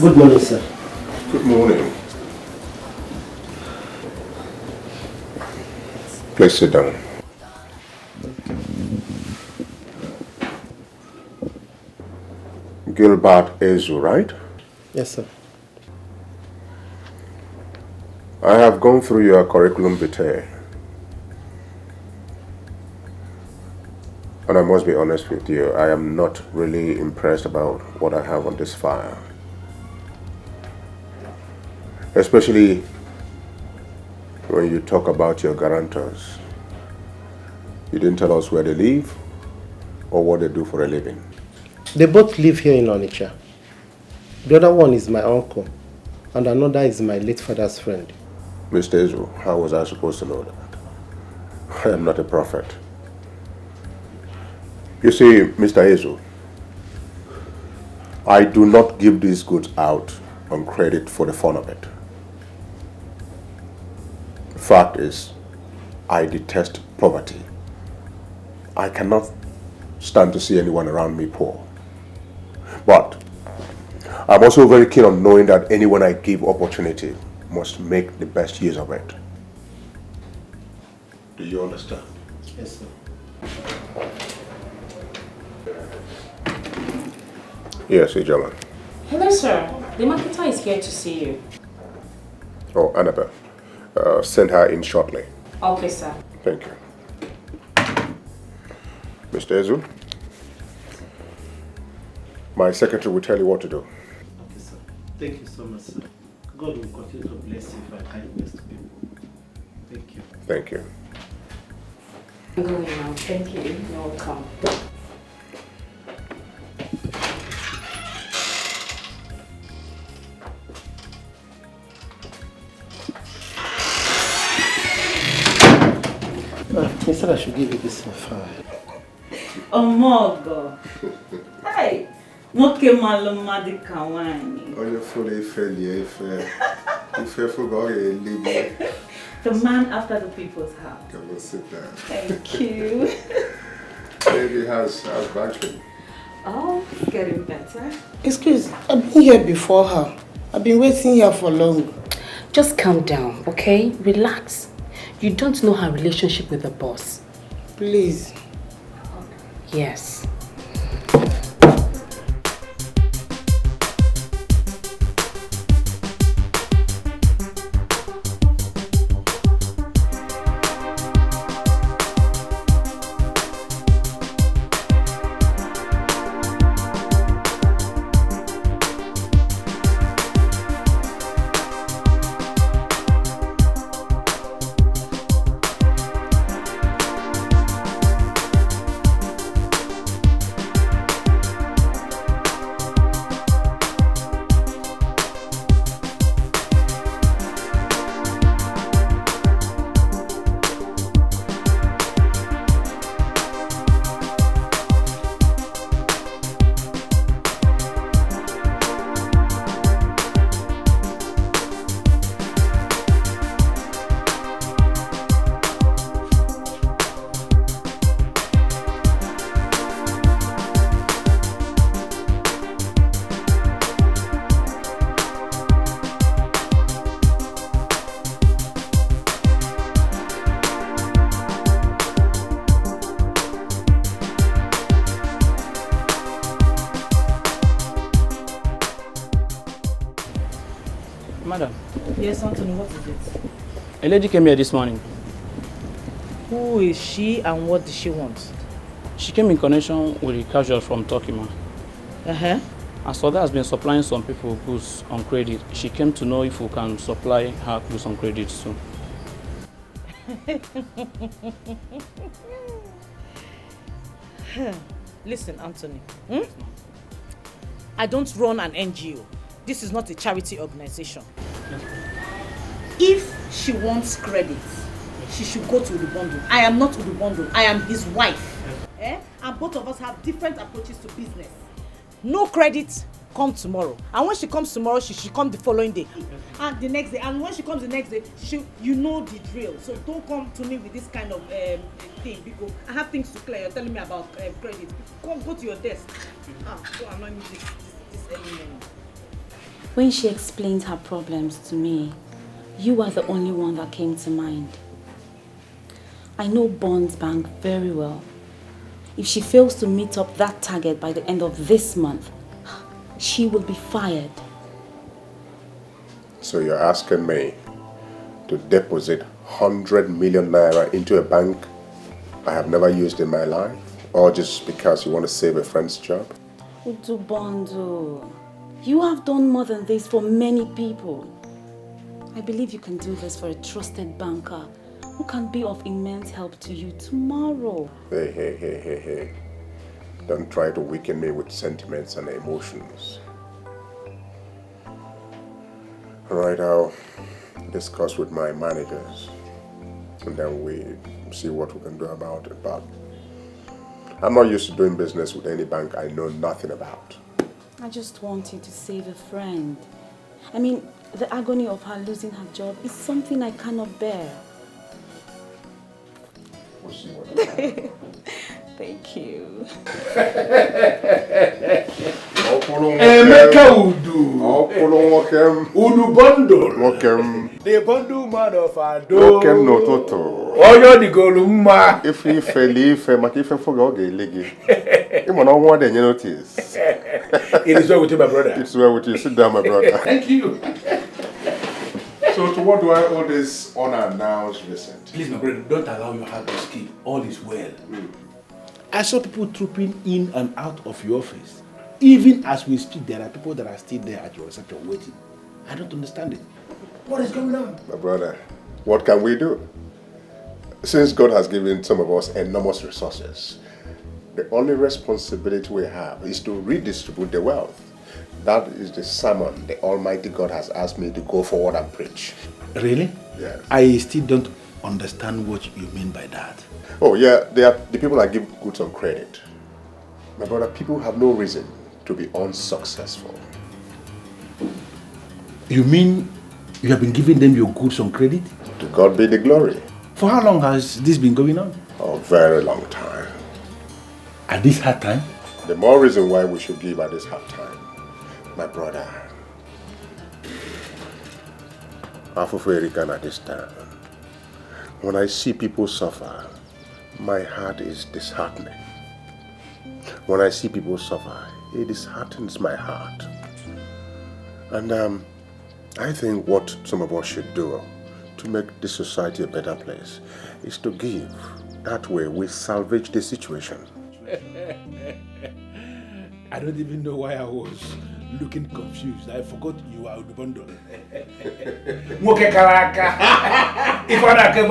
Good morning, sir. Good morning. Please sit down. Gilbert Ezu, right? Yes, sir. I have gone through your curriculum vitae. And I must be honest with you, I am not really impressed about what I have on this file. Especially when you talk about your guarantors. You didn't tell us where they live or what they do for a living. They both live here in Onitsha. The other one is my uncle, and another is my late father's friend. Mr. Ezu, how was I supposed to know that? I am not a prophet. You see, Mr. Ezu, I do not give these goods out on credit for the fun of it. The fact is, I detest poverty. I cannot stand to see anyone around me poor. But I'm also very keen on knowing that anyone I give opportunity must make the best use of it. Do you understand? Yes, sir. Yes, Ijala. Hello, sir. The marketer is here to see you. Oh, Annabelle. Send her in shortly. Okay, sir. Thank you. Mr. Ezu, my secretary will tell you what to do. Okay, sir. Thank you so much, sir. God will continue to bless you for kindness to people. Thank you. Thank you. I'm going now. Thank you. You're welcome. He said I should give you this file. Omogo. Hey, nwoke malụma dị ka nwanyị. Onye fụrụ ife lie ife fụrụ eligbo. The man after the people's heart. Come on, sit down. Thank you. Baby, how's Bantry? Oh, it's getting better. Excuse, I've been here before her. I've been waiting here for long. Just calm down, okay? Relax. You don't know her relationship with the boss. Please. Yes. Madam. Yes, Anthony, what is it? A lady came here this morning. Who is she and what does she want? She came in connection with a casual from Turkey, ma. Uh-huh. And so that has been supplying some people goods on credit. She came to know if we can supply her goods on credit too. Listen, Anthony. I don't run an NGO. This is not a charity organization. If she wants credit, she should go to Udubundu. I am not Udubundu. I am his wife. And both of us have different approaches to business. No credit, come tomorrow. And when she comes tomorrow, she should come the following day. And the next day. And when she comes the next day, you know the drill. So don't come to me with this kind of thing. Because I have things to clear. You're telling me about credit. Go to your desk. Don't annoy me this early morning. When she explained her problems to me, you are the only one that came to mind. I know Bond's Bank very well. If she fails to meet up that target by the end of this month, she will be fired. So you're asking me to deposit 100 million naira into a bank I have never used in my life? Or just because you want to save a friend's job? Udubondo, you have done more than this for many people. I believe you can do this for a trusted banker who can be of immense help to you tomorrow. Hey. Don't try to weaken me with sentiments and emotions. Alright, I'll discuss with my managers and then we see what we can do about it. But I'm not used to doing business with any bank I know nothing about. I just want you to save a friend. I mean, the agony of her losing her job is something I cannot bear. We'll see what Thank you. Emeka Udu. Udu bundle. The bundle man of Ado. no toto. Oyo di golumma. If makife foga oge ilege. Imo no one dey notice. It is well with you, my brother. It's well with you. Sit down, my brother. Thank you. So to what do I owe this unannounced visit? Please, my brother, don't allow your heart to skip. All is well. I saw people trooping in and out of your office. Even as we speak, there are people that are still there at your reception waiting. I don't understand it. What is going on? My brother, what can we do? Since God has given some of us enormous resources, the only responsibility we have is to redistribute the wealth. That is the sermon the Almighty God has asked me to go forward and preach. Really? Yes. I still don't understand what you mean by that. Oh yeah, they are the people I give goods on credit. My brother, people have no reason to be unsuccessful. You mean you have been giving them your goods on credit? To God be the glory. For how long has this been going on? A very long time. At this hard time? The more reason why we should give at this hard time. My brother, at this time, when I see people suffer, my heart is disheartening. When I see people suffer, it disheartens my heart. And I think what some of us should do to make this society a better place is to give. That way we salvage the situation. I don't even know why I was looking confused. I forgot you are the bundle. Moke karaka. If I don't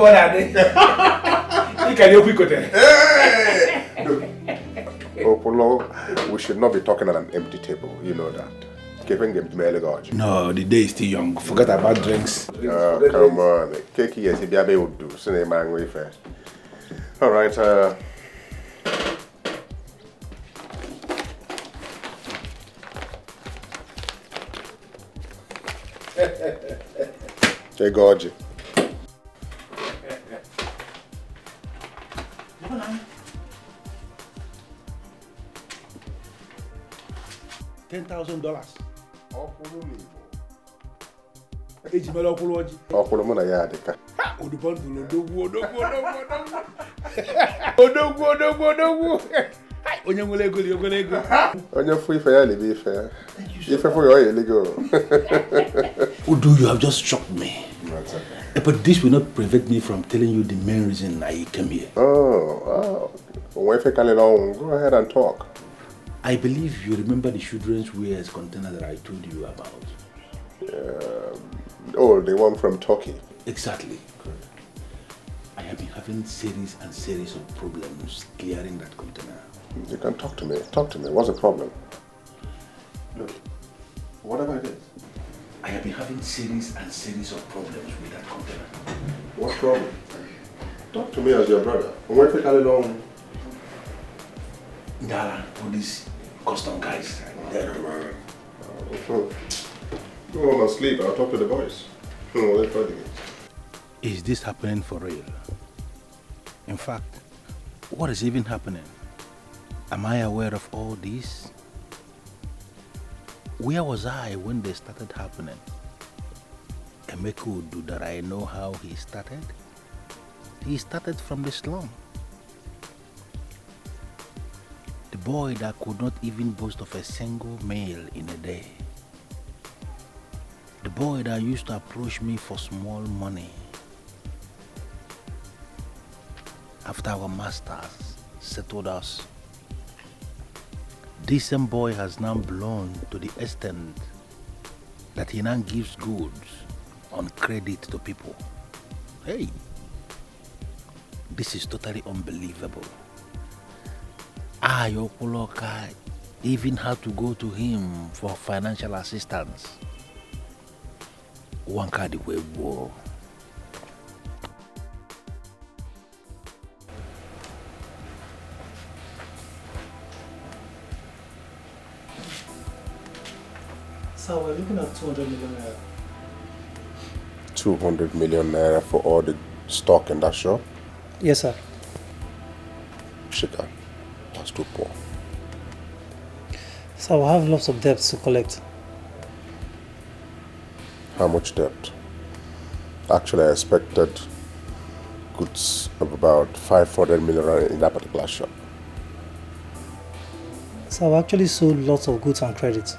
Opolo, we should not be talking at an empty table. You know that. No, the day is still young. Forget about drinks. Oh, come on. Cake yes, if you would do. Send a man way first. All right. Hey, Gorgie. $10,000. Udu, you have just shocked me. But this will not prevent me from telling you the main reason I came here. Oh. Go ahead and talk. I believe you remember the children's wears container that I told you about. Oh, the one from Turkey. Exactly. I have been having series and series of problems clearing that container. You can talk to me. Talk to me. What's the problem? Look, whatever it is. I have been having series and series of problems with that container. What problem? Talk to me as your brother. Where take you long? Dala, all these custom guys. Go home and sleep. I'll talk to the boys. Is this happening for real? In fact, what is even happening? Am I aware of all this? Where was I when they started happening? Emeka would do that. I know how he started. He started from the slum. The boy that could not even boast of a single meal in a day. The boy that used to approach me for small money. After our masters settled us, this same boy has now blown to the extent that he now gives goods on credit to people. Hey, this is totally unbelievable. Yokuloka even had to go to him for financial assistance. One card away, war. So we're looking at 200 million naira. 200 million naira for all the stock in that shop? Yes, sir. Shika, that's too poor. So I have lots of debts to collect. How much debt? Actually, I expected goods of about 500 million in that particular shop. So I've actually sold lots of goods on credit.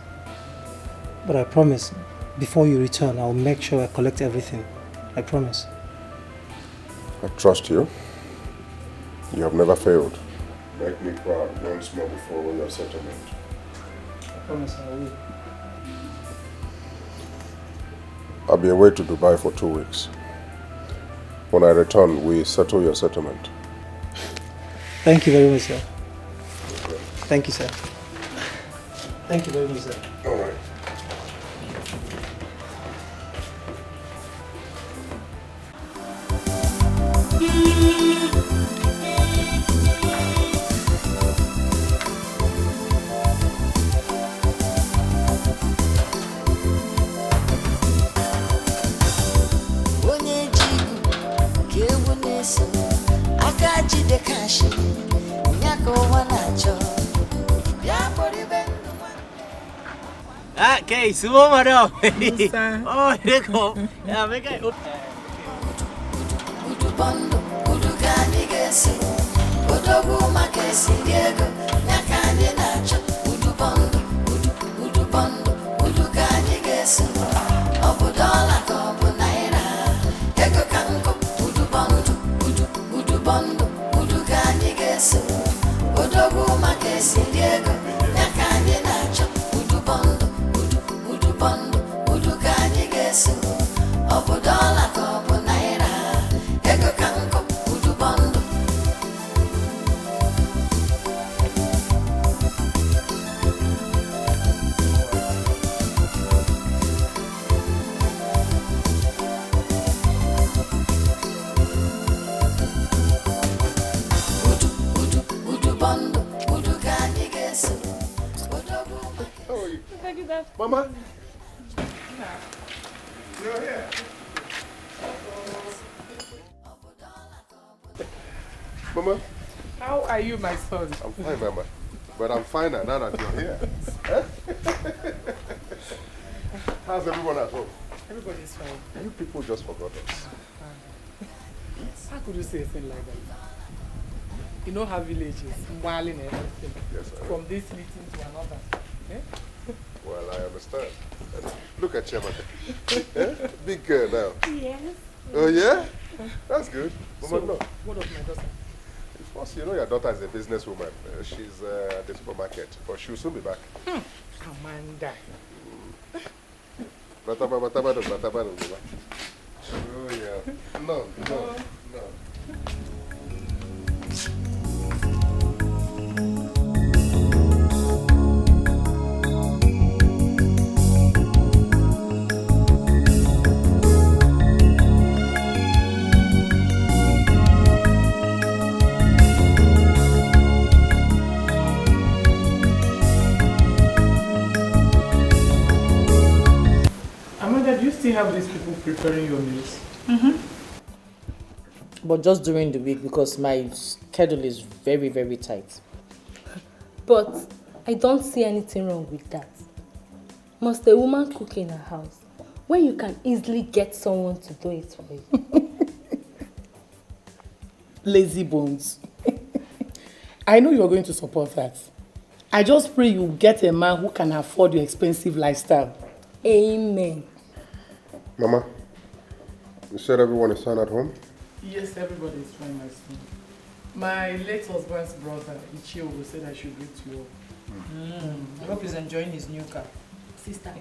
But I promise, before you return, I'll make sure I collect everything. I promise. I trust you. You have never failed. Make me proud once more before your settlement. I promise I will. I'll be away to Dubai for 2 weeks. When I return, we settle your settlement. Thank you very much, sir. Thank you, sir. Thank you very much, sir. All right. Okay, sumo madam. Oh, here go. Yeah, make it up. Udubondo, udugani gesi. Udogu makesi diego. Nyakani nacho. Udubondo, udubondo, udugani gesi. Obudola kobu naira. Ego kanko. Udubondo, udubondo, udugani gesi. Udogu makesi diego. Nyakani nacho. Udubondo. Bondo, udugani gesu, obudola kobu naira, ego kanko, udubondo. Udubondo, udugani gesu, udogu. Mama? You're here. Mama? How are you, my son? I'm fine, Mama. But I'm finer now that you're here. How's everyone at home? Everybody's fine. You people just forgot us. How could you say a thing like that? You know how villages, Mwali and everything. Yes, I know. From this meeting to another. Eh? Well, I understand. Look at you, eh? Big girl now. Yes. Oh, yeah? That's good. Mama, So, no. what of my daughter? Of course, you know your daughter is a businesswoman. She's at the supermarket, but she'll soon be back. Amanda. Oh, yeah. No. Amanda, do you still have these people preparing your meals? But just during the week because my schedule is very, very tight. But I don't see anything wrong with that. Must a woman cook in her house when you can easily get someone to do it for you? Lazy bones. I know you're going to support that. I just pray you get a man who can afford your expensive lifestyle. Amen. Mama, you said everyone is fine at home? Yes, everybody is fine, my son. My late husband's brother, Ichiogo, said I should greet you all. I hope he's enjoying his new car. Sister,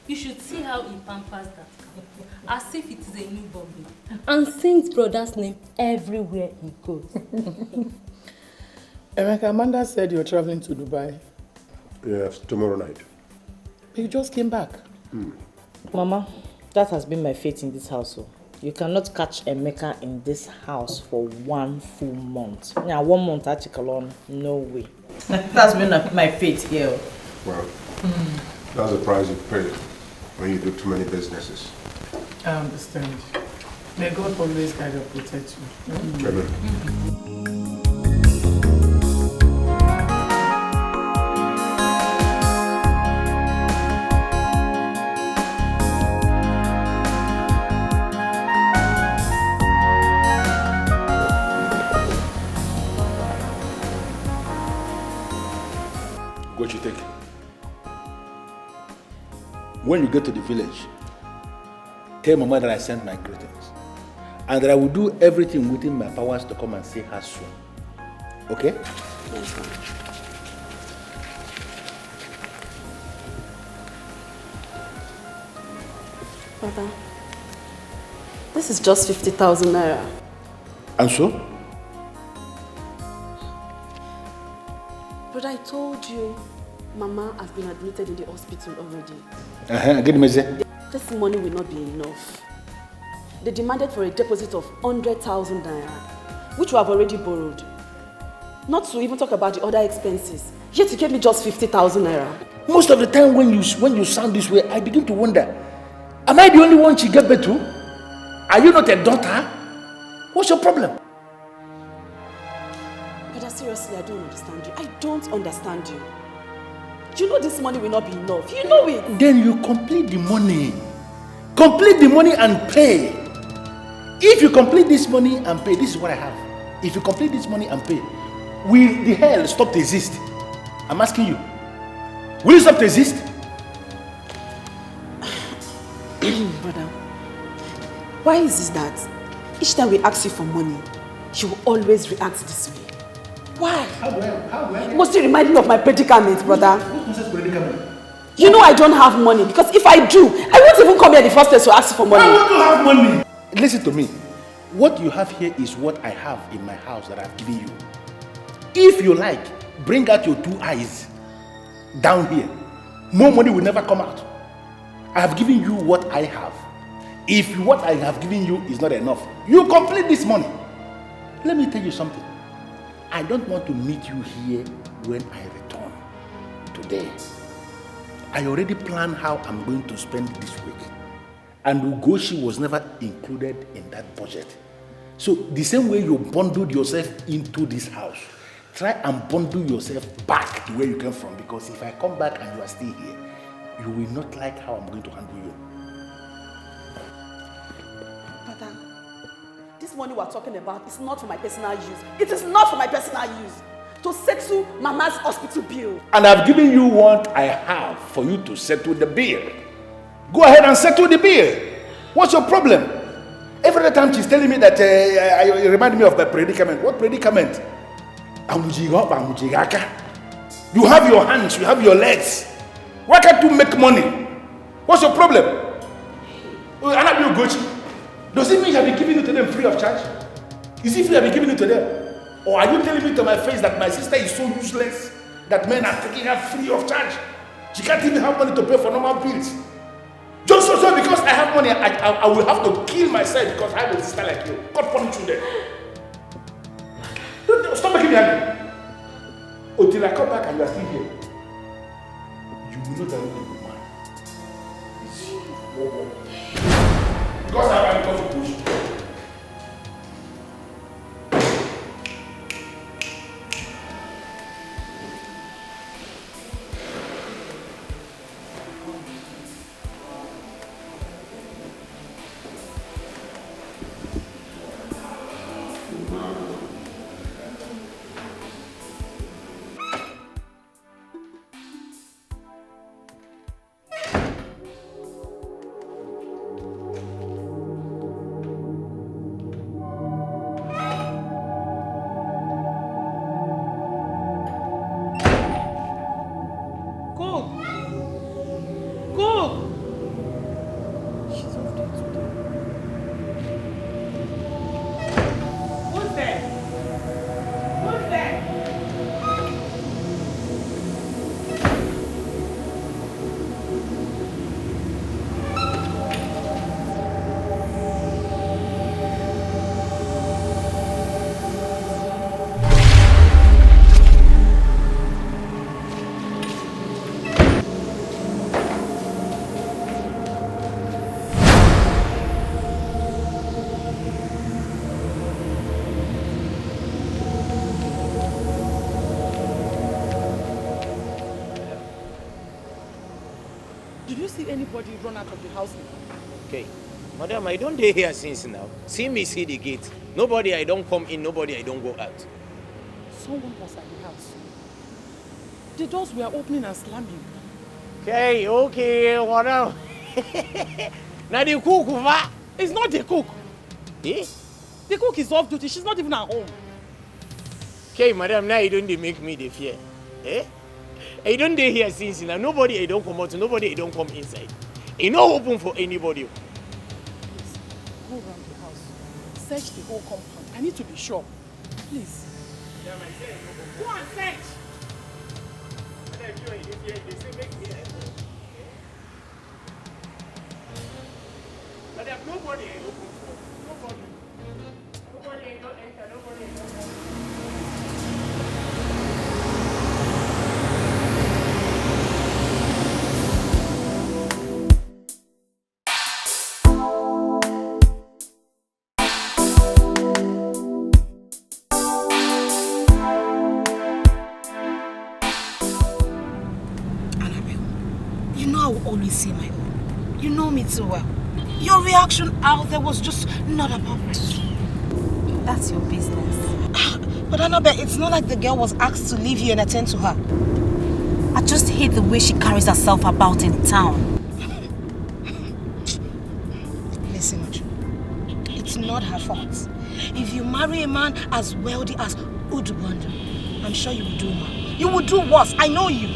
you should see how he pampers that car, as if it is a new Bobby, and sings brother's name everywhere he goes. Emeka, Amanda said you're traveling to Dubai. Yes, tomorrow night. But you just came back. Mama, that has been my fate in this household. You cannot catch Emeka in this house for 1 full month. Yeah, 1 month article, no way. That's been my fate here. Well, that's the price you pay when you do too many businesses. I understand. May God always guide and protect you. Amen. What you take? When you get to the village, tell Mama that I sent my greetings and that I will do everything within my powers to come and see her soon. Okay? Yes, ma'am. Father, this is just 50,000 naira. And so? But I told you, Mama has been admitted in the hospital already. Get me there. This money will not be enough. They demanded for a deposit of 100,000 naira, which we have already borrowed. Not to even talk about the other expenses. Yet you gave me just 50,000 naira. Most of the time when you sound this way, I begin to wonder, am I the only one she gave birth to? Are you not a daughter? What's your problem? Seriously, I don't understand you. I don't understand you. You know this money will not be enough. You know it. Then you complete the money. Complete the money and pay. If you complete this money and pay, this is what I have. If you complete this money and pay, will the hell stop to exist? I'm asking you. Will it stop to exist? Brother, why is it that each time we ask you for money, you will always react this way? Why? How? Must you remind me of my predicament, brother? What concerns predicament? You know I don't have money, because if I do, I won't even come here in the first place to ask you for money. How would you have money? Listen to me. What you have here is what I have in my house that I've given you. If you like, bring out your 2 eyes down here. More money will never come out. I have given you what I have. If what I have given you is not enough, you complete this money. Let me tell you something. I don't want to meet you here when I return today. I already planned how I'm going to spend this week. And Ugoshi was never included in that budget. So the same way you bundled yourself into this house, try and bundle yourself back to where you came from, because if I come back and you are still here, you will not like how I'm going to handle you. Brother, this money we're talking about is not for my personal use. It is not for my personal use. To settle Mama's hospital bill. And I've given you what I have for you to settle the bill. Go ahead and settle the bill. What's your problem? Every time she's telling me that you remind me of the predicament. What predicament? You have your hands, you have your legs. Why can't you make money? What's your problem? Does it mean I've been giving it to them free of charge? Is it free I've been giving it to them? Or are you telling me to my face that my sister is so useless that men are taking her free of charge? She can't even have money to pay for normal bills. Just so because I have money, I will have to kill myself because I have a sister like you. God punish you then. Stop making me angry. Until I come back and you are still here, you will know that I'm a good man. Because I am going to push. you see anybody run out of the house now? Okay. Madam, I don't dey here since now. See me see the gate. Nobody I don't come in, nobody I don't go out. Someone was at the house. The doors were opening and slamming. Okay, whatever. Now the cook, what? It's not the cook. Eh? The cook is off duty. She's not even at home. Okay, madam, now you don't dey make me the fear. Eh? I don't dey here since now. Nobody I don't come out, nobody I don't come inside. It no open for anybody. Please, go around the house. Search the whole compound. I need to be sure. Please. Go and search. Madam, nobody I open for. Nobody. Nobody I don't enter, nobody I don't come. You know I will always say my own. You know me too well. Your reaction out there was just not appropriate. That's your business. But Annabelle, it's not like the girl was asked to leave you and attend to her. I just hate the way she carries herself about in town. Listen, Uju. It's not her fault. If you marry a man as wealthy as Udubondu, I'm sure you will do more. You will do worse. I know you.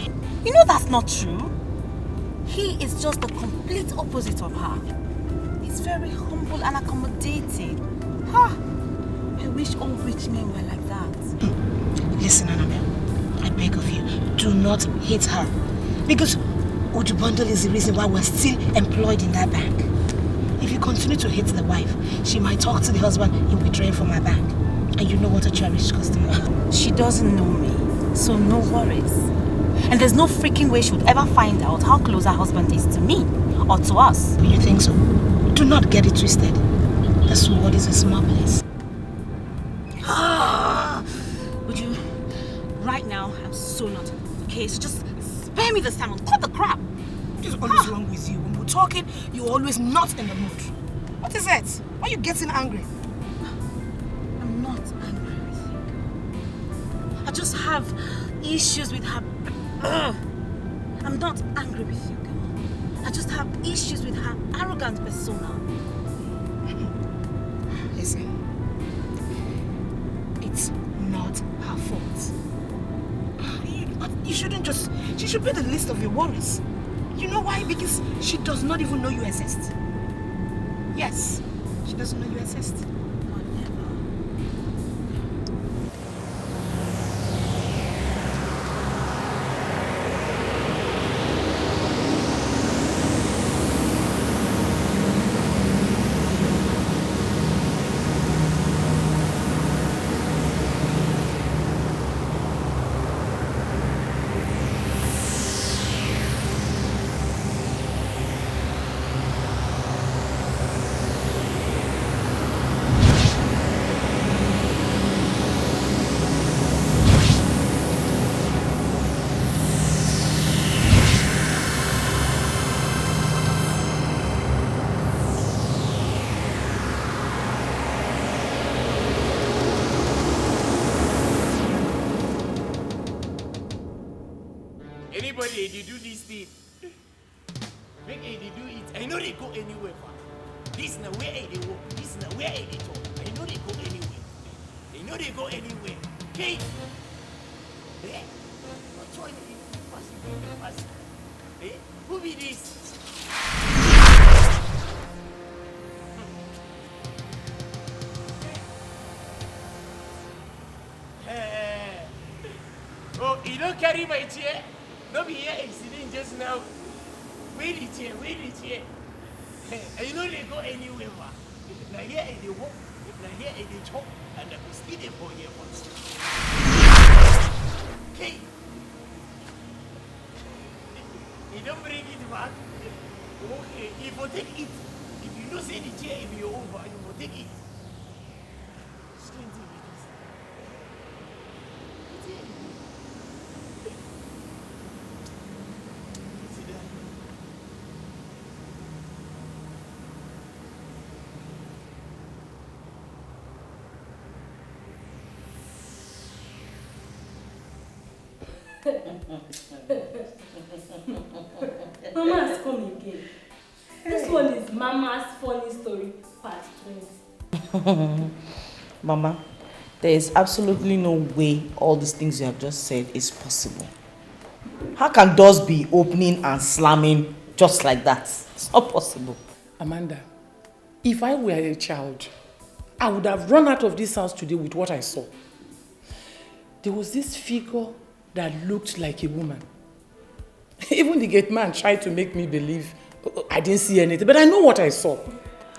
You know that's not true. He is just the complete opposite of her. He's very humble and accommodating. Ha! I wish all rich men were like that. Listen, Annabelle, I beg of you, do not hate her. Because Udubundle is the reason why we're still employed in that bank. If you continue to hate the wife, she might talk to the husband in withdrawing from our bank. And you know what a cherished customer is. She doesn't know me, so no worries. And there's no freaking way she would ever find out how close her husband is to me or to us. You think so? Do not get it twisted. The sword is a small place. Would you? Right now, I'm so not. Okay, so just spare me the salmon. Cut the crap. What is always wrong with you? When we're talking, you're always not in the mood. What is it? Why are you getting angry? I'm not angry with you. I just have issues with her. I'm not angry with you, girl. I just have issues with her arrogant persona. Listen, it's not her fault. You shouldn't just... She should be the least of your worries. You know why? Because she does not even know you exist. Yes, she doesn't know you exist. Anybody they do this thing, make they do it. I know they go anywhere. This na where they walk. This na where they talk. I know they go anywhere. They know they go anywhere. Okay. Eh? What's wrong with you? Eh? Who be this? Oh, you don't carry my chair? No be here accident just now. Wait the chair. I know they go anywhere. Now here they walk, now here they talk, and I will stay there for here once. Okay. You don't bring it back? Okay, you will take it. If you don't say the chair, if you're over, you will take it. Strange thing it is. Sit down. Mama has come again. This one is Mama's funny story part 20. Mama, there is absolutely no way all these things you have just said is possible. How can doors be opening and slamming just like that? It's not possible. Amanda, if I were a child, I would have run out of this house today with what I saw. There was this figure that looked like a woman. Even the gate man tried to make me believe I didn't see anything, but I know what I saw.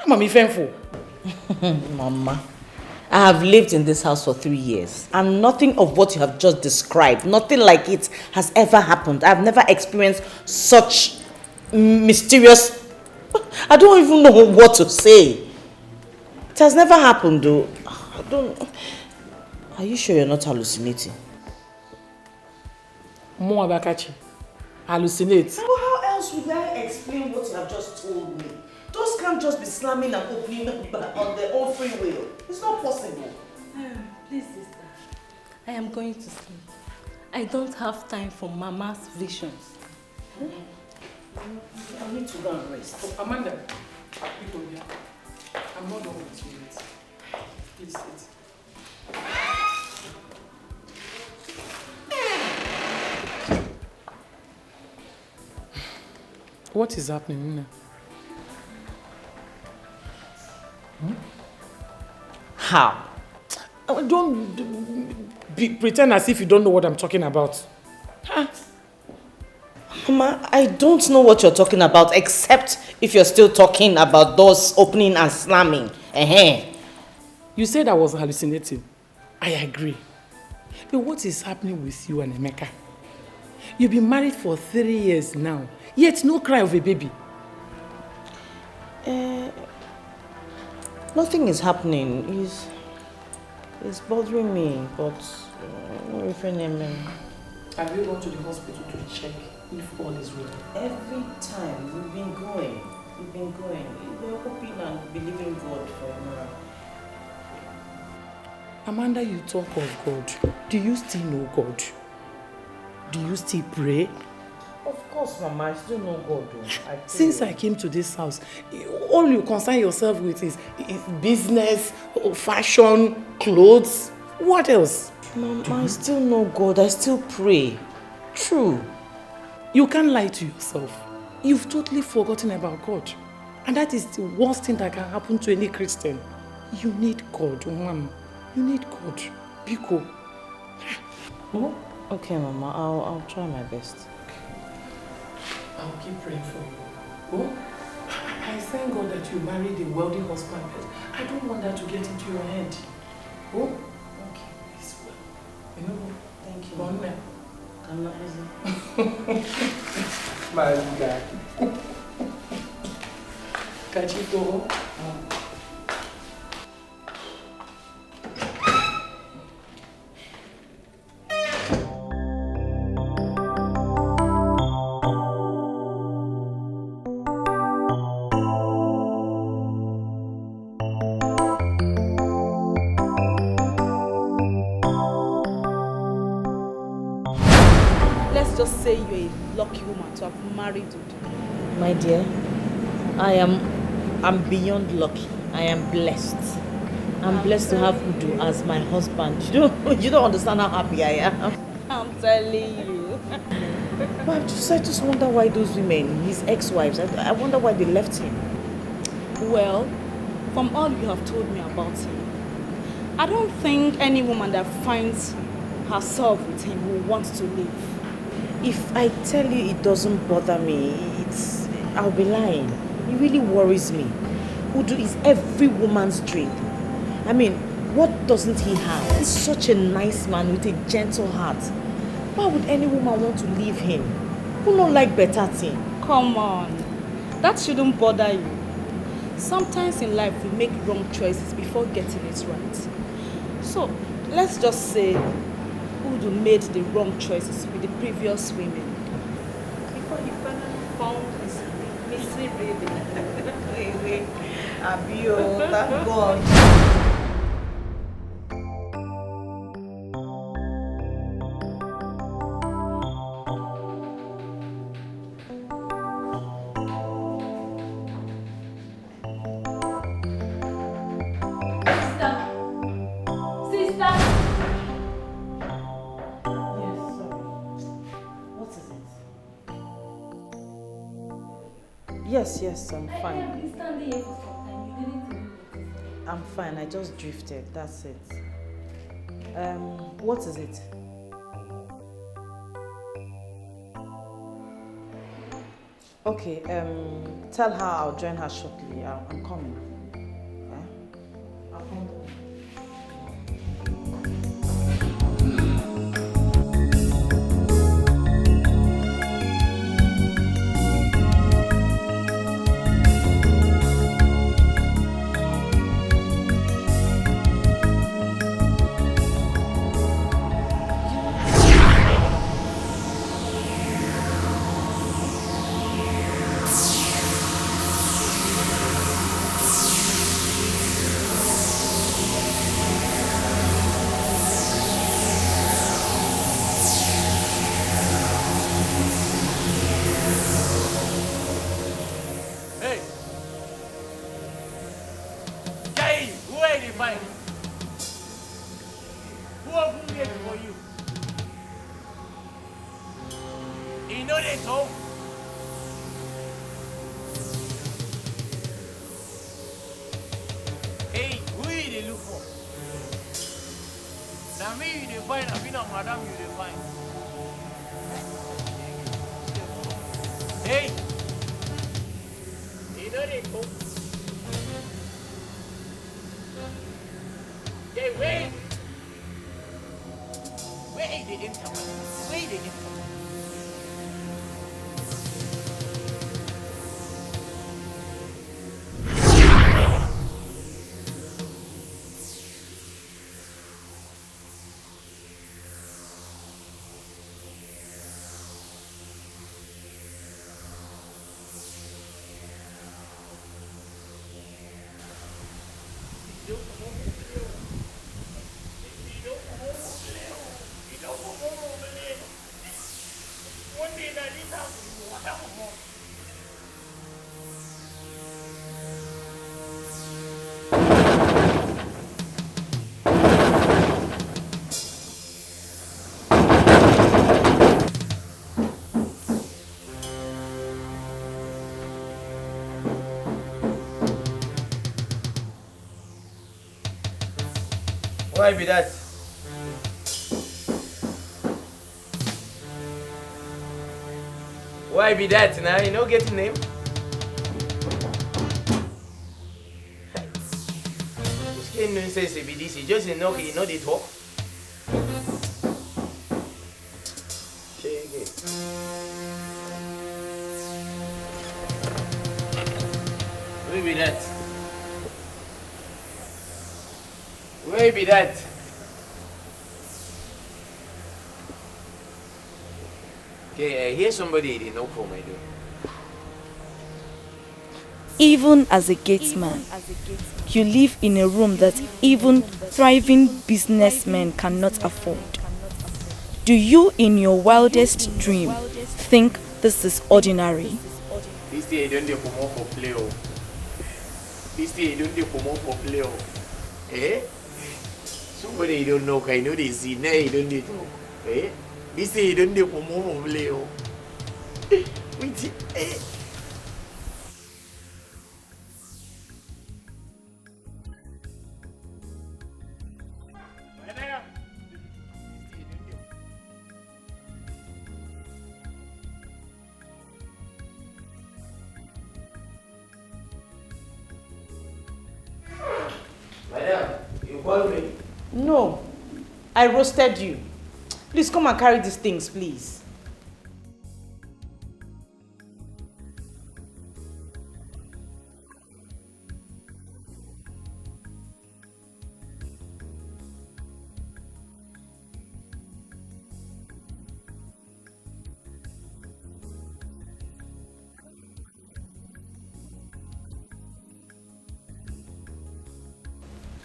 Mama, thankful. Mama, I have lived in this house for 3 years, and nothing of what you have just described, nothing like it has ever happened. I've never experienced such mysterious... I don't even know what to say. It has never happened, though. I don't... Are you sure you're not hallucinating? More Abakachi. Hallucinate. Well, how else would I explain what you have just told me? Those can't just be slamming and opening on their own free will. It's not possible. Please, sister. I am going to sleep. I don't have time for Mama's visions. I need to go and rest. Oh, Amanda, I'm not done with you yet. Please sit. What is happening now? How? Don't pretend as if you don't know what I'm talking about. Huh? Mama, I don't know what you're talking about, except if you're still talking about doors opening and slamming. You said I was hallucinating. I agree. But what is happening with you and Emeka? You've been married for 3 years now, yet no cry of a baby. Nothing is happening. It's bothering me, but have you gone to the hospital to check if all is well? Every time we've been going. We're hoping and believing God for a miracle. Amanda, you talk of God. Do you still know God? Do you still pray? Of course, Mama, I still know God. Since I came to this house, all you concern yourself with is business, fashion, clothes. What else? Mama, I still know God. I still pray. True. You can't lie to yourself. You've totally forgotten about God. And that is the worst thing that can happen to any Christian. You need God, Mama. You need God. Biko. Oh, okay, Mama. I'll try my best. I'll keep praying for you. Oh, I thank God that you married a wealthy husband, but I don't want that to get into your head. Oh, okay, it's well. You know, thank you. Mama. I'm not busy. My God. Can you go home? Just say you're a lucky woman to have married Udo. My dear, I'm beyond lucky. I am blessed. I'm blessed to have Udo as my husband. You don't understand how happy I am. I'm telling you. But I just wonder why those women, his ex-wives, I wonder why they left him. Well, from all you have told me about him, I don't think any woman that finds herself with him will want to leave. If I tell you it doesn't bother me, I'll be lying. It really worries me. Udo is every woman's dream. I mean, what doesn't he have? He's such a nice man with a gentle heart. Why would any woman want to leave him? Who don't like better thing? Come on. That shouldn't bother you. Sometimes in life we make wrong choices before getting it right. So, let's just say Udo made the wrong choices with the previous women before he finally found his missing baby. Abio, thank God. Yes, I'm I've fine. been standing here for some time. You didn't even notice. I'm fine. I just drifted. That's it. What is it? Okay, tell her I'll join her shortly. I'm coming. I'll come. Hey! Guy, who are you find? Who opened gate for you? You know they talk? Hey, who you dey look for? Now me you dey find, I be not madam you dey find. Hey! You know they talk? Hey, wait! Where is the enter? Where is the enter? Why be that? Why be that now? You know get name? This kind nonsense be this. You just know they talk. Shake it. Why be that? Where be that? Okay, I hear somebody they knock for my door. Even as a gatesman, you live in a room that even thriving businessmen cannot afford. Do you, in your wildest dream, think this is ordinary? This day don't dey promote for play. This day don't dey promote for play. Eh? Somebody you don't know, I know they see, now you don't dey talk. Eh? This day you don't dey promote for play. Wait, eh? Madam, you called me? No, I roasted you. Please come and carry these things, please.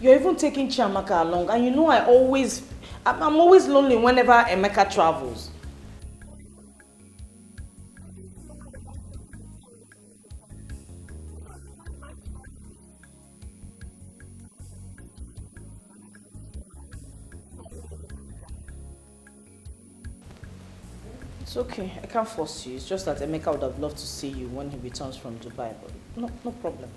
You're even taking Chiamaka along, and you know I'm always lonely whenever Emeka travels. It's okay. I can't force you. It's just that Emeka would have loved to see you when he returns from Dubai, but no problem.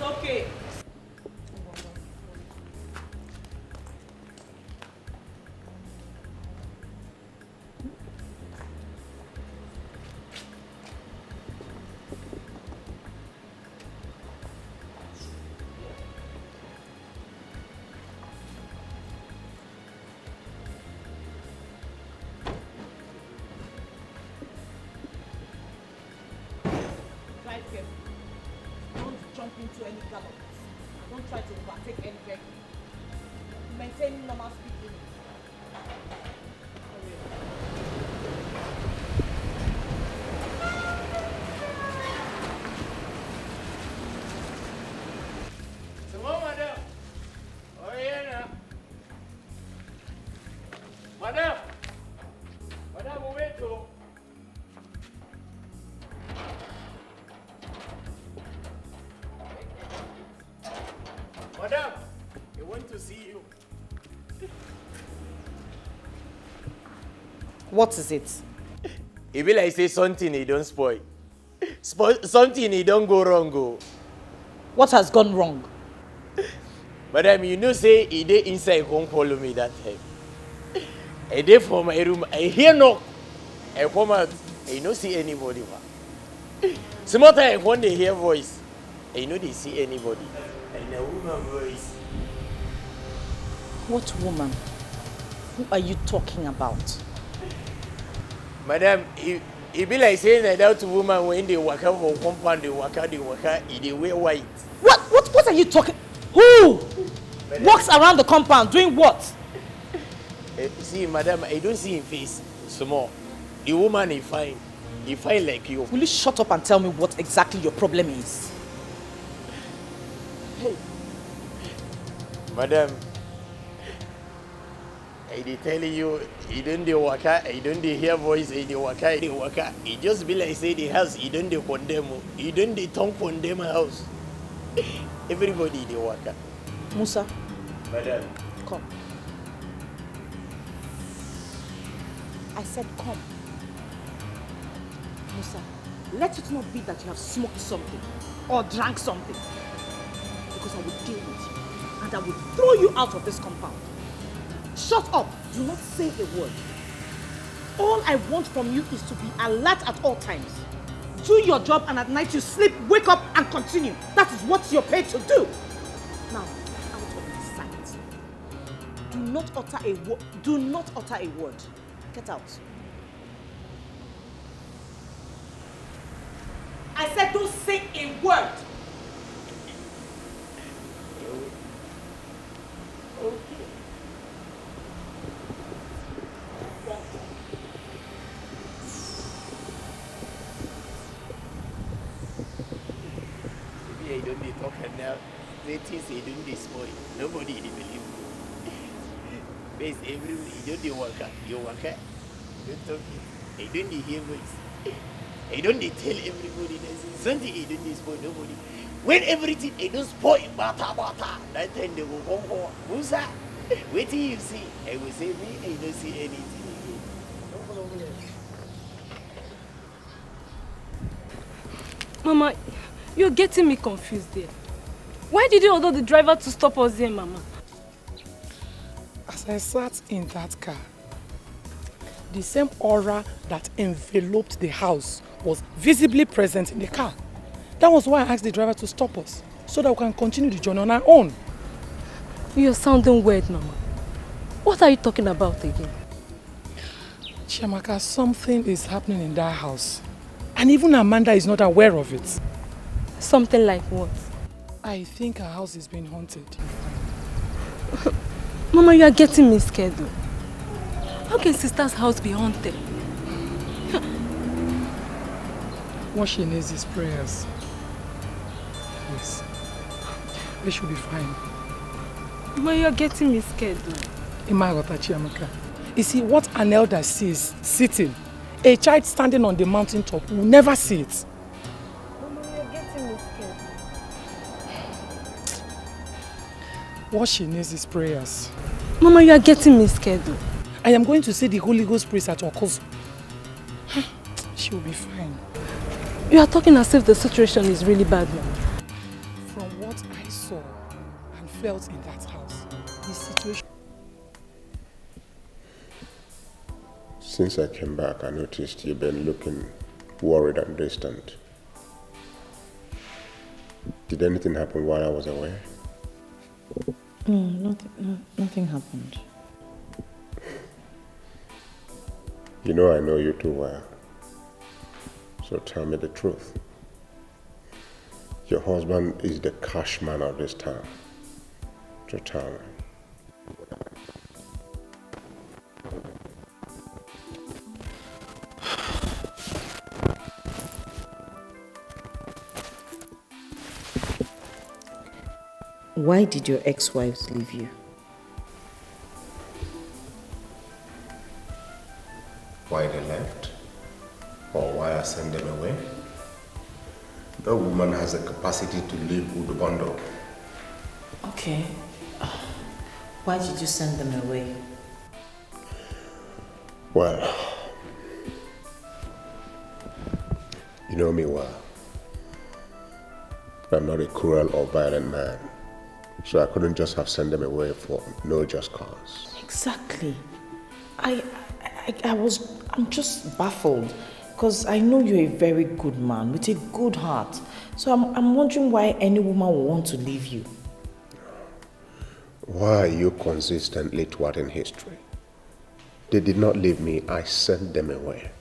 Okay. Drive carefully. Don't jump into any gallop. Don't try to overtake any vehicle. Maintain normal speed limit. Come on, madam. Oh, yeah, now. Madam. Madam, wait, oh. Madam, I want to see you. What is it? It be like say something he don't spoil. Something he don't go wrong. Go. What has gone wrong? Madam, you know say he dey inside home follow me that time. I dey for my room. I hear knock. I come out. I no see anybody. Small time when they hear voice, I know they see anybody. And a woman voice. What woman? Who are you talking about? Madam, it be like saying that out woman when they walk out for compound, they walk, they wear white. What are you talking? Who? Madam. Walks around the compound doing what? See, madam, I don't see him face small. The woman is fine. He fine like you. Will you shut up and tell me what exactly your problem is? Hey. Madam, I dey tell you, he don't dey waka, he don't dey hear voice, he dey waka, he dey waka. He just be like say the house, he don't dey condemn, he don't dey tongue condemn house. Everybody dey waka. Musa. Madam. Come. I said come. Musa, let it not be that you have smoked something or drank something. Because I will deal with you and I will throw you out of this compound. Shut up. Do not say a word. All I want from you is to be alert at all times. Do your job and at night you sleep, wake up and continue. That is what you're paid to do. Now, out of my sight. Do not utter a word. Do not utter a word. Get out. I said don't say a word. Okay. Maybe I don't need to talk now. They think they don't spoil. Nobody believe me. Face everywhere. You don't dey waka. You waka. You don't talk it. You don't dey hear voice. You don't dey tell everybody that something you don't dey spoil nobody. When everything you don't spoil, bata. That time they go come home. Musa, wait till you see. I will say me, I don't see anything again. No problem. Mama, you're getting me confused there. Why did you order the driver to stop us here, Mama? As I sat in that car, the same aura that enveloped the house was visibly present in the car. That was why I asked the driver to stop us, so that we can continue the journey on our own. You're sounding weird, Mama. What are you talking about again? Chiamaka, something is happening in that house. And even Amanda is not aware of it. Something like what? I think our house is being haunted. Mama, you are getting me scared though. How can sister's house be haunted? What she needs is prayers. Yes. We should be fine. Mama, you are getting me scared though. Imagota Chiamaka. You see, what an elder sees sitting, a child standing on the mountain top will never see it. Mama, you are getting me scared. What she needs is prayers. Mama, you are getting me scared though. I am going to say the Holy Ghost prays at Okozo. She will be fine. You are talking as if the situation is really bad now. From what I saw and felt in that house, the situation... Since I came back, I noticed you've been looking worried and distant. Did anything happen while I was away? No, nothing happened. You know I know you too well. So tell me the truth. Your husband is the cash man of this town. So tell me. Why did your ex-wives leave you? Why they left? Or why I sent them away? No woman has the capacity to leave Udubondo. Okay. Why did you send them away? Well, you know me well. I'm not a cruel or violent man. So I couldn't just have sent them away for no just cause. Exactly. I'm just baffled because I know you're a very good man with a good heart. So I'm wondering why any woman would want to leave you. Why are you consistently thwarting history? They did not leave me, I sent them away.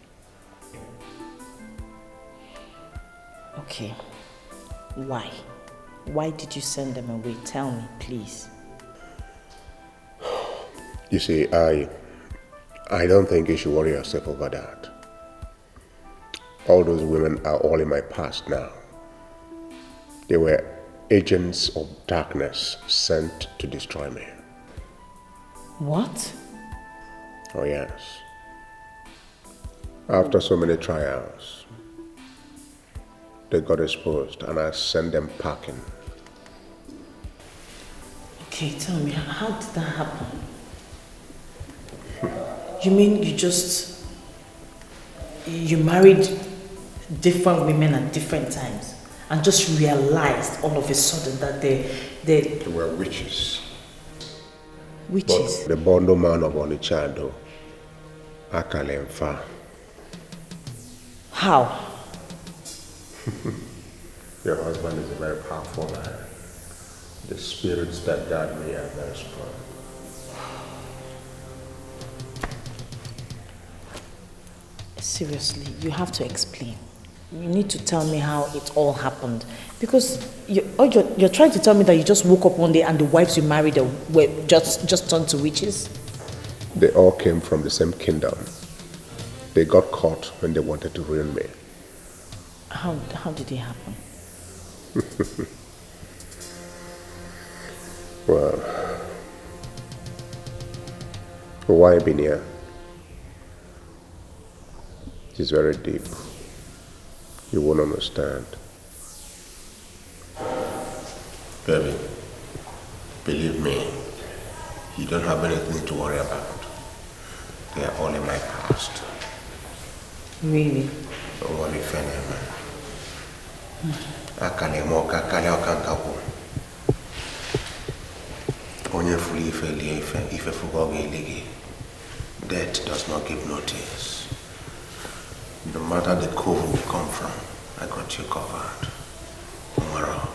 Okay. Why? Why did you send them away? Tell me, please. You see, I don't think you should worry yourself over that. All those women are all in my past now. They were agents of darkness sent to destroy me. What? Oh yes. After so many trials, they got exposed and I sent them packing. Okay, tell me, how did that happen? You mean you married different women at different times and just realized all of a sudden that they were witches. Witches? But the bondo man of Onichado, Akalemfa. How? Your husband is a very powerful man. The spirits that guard me are very strong. Seriously, you have to explain. You need to tell me how it all happened. Because you're trying to tell me that you just woke up one day and the wives you married were just turned to witches? They all came from the same kingdom. They got caught when they wanted to ruin me. How did it happen? Well, Why been here? It is very deep. You won't understand. Baby, believe me, you don't have anything to worry about. They are all in my past. Really? Don't worry, Philmond. Akale moka kale okankapo. Onye fuli ife fugoge iligi. Death does not give notice. No matter the cove we come from, I got you covered. Tomorrow.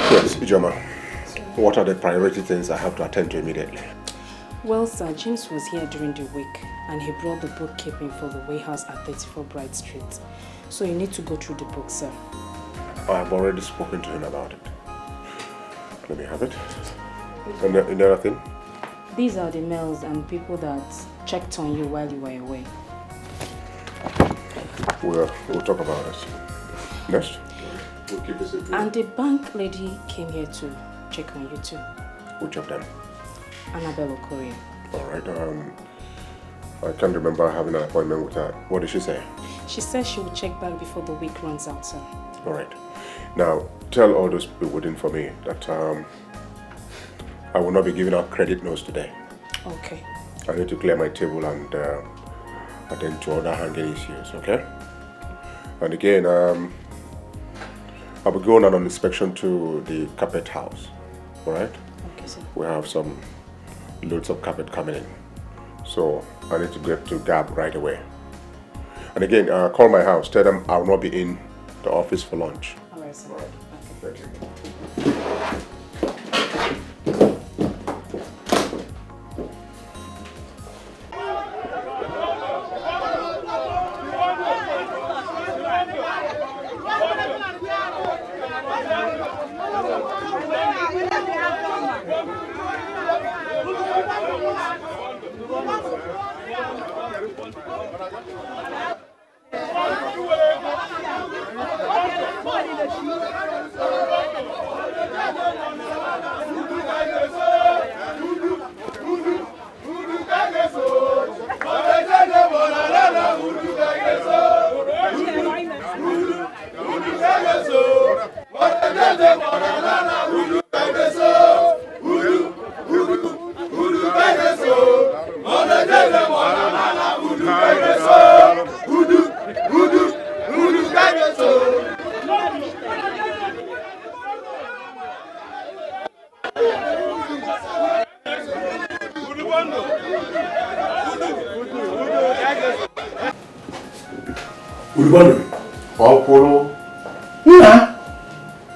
Yes, Ijoma. What are the priority things I have to attend to immediately? Well, sir, James was here during the week and he brought the bookkeeping for the warehouse at 34 Bright Street. So you need to go through the book, sir. I've already spoken to him about it. Let me have it. And the other thing? These are the mails and people that checked on you while you were away. We'll talk about it. Next? We'll keep this in view. And the bank lady came here to check on you too. Which of them? Annabelle Okorie. Alright, I can't remember having an appointment with her. What did she say? She said she will check back before the week runs out, sir. Alright. Now, tell all those people waiting for me that I will not be giving out credit notes today. Okay. I need to clear my table and attend to other hanging issues, okay? And again, I will go on an inspection to the carpet house, alright? Okay, sir. We have some loads of carpet coming in. So I need to get to Gab right away. And again, call my house, tell them I will not be in the office for lunch. Alright, sir. Alright. Okay. Thank you.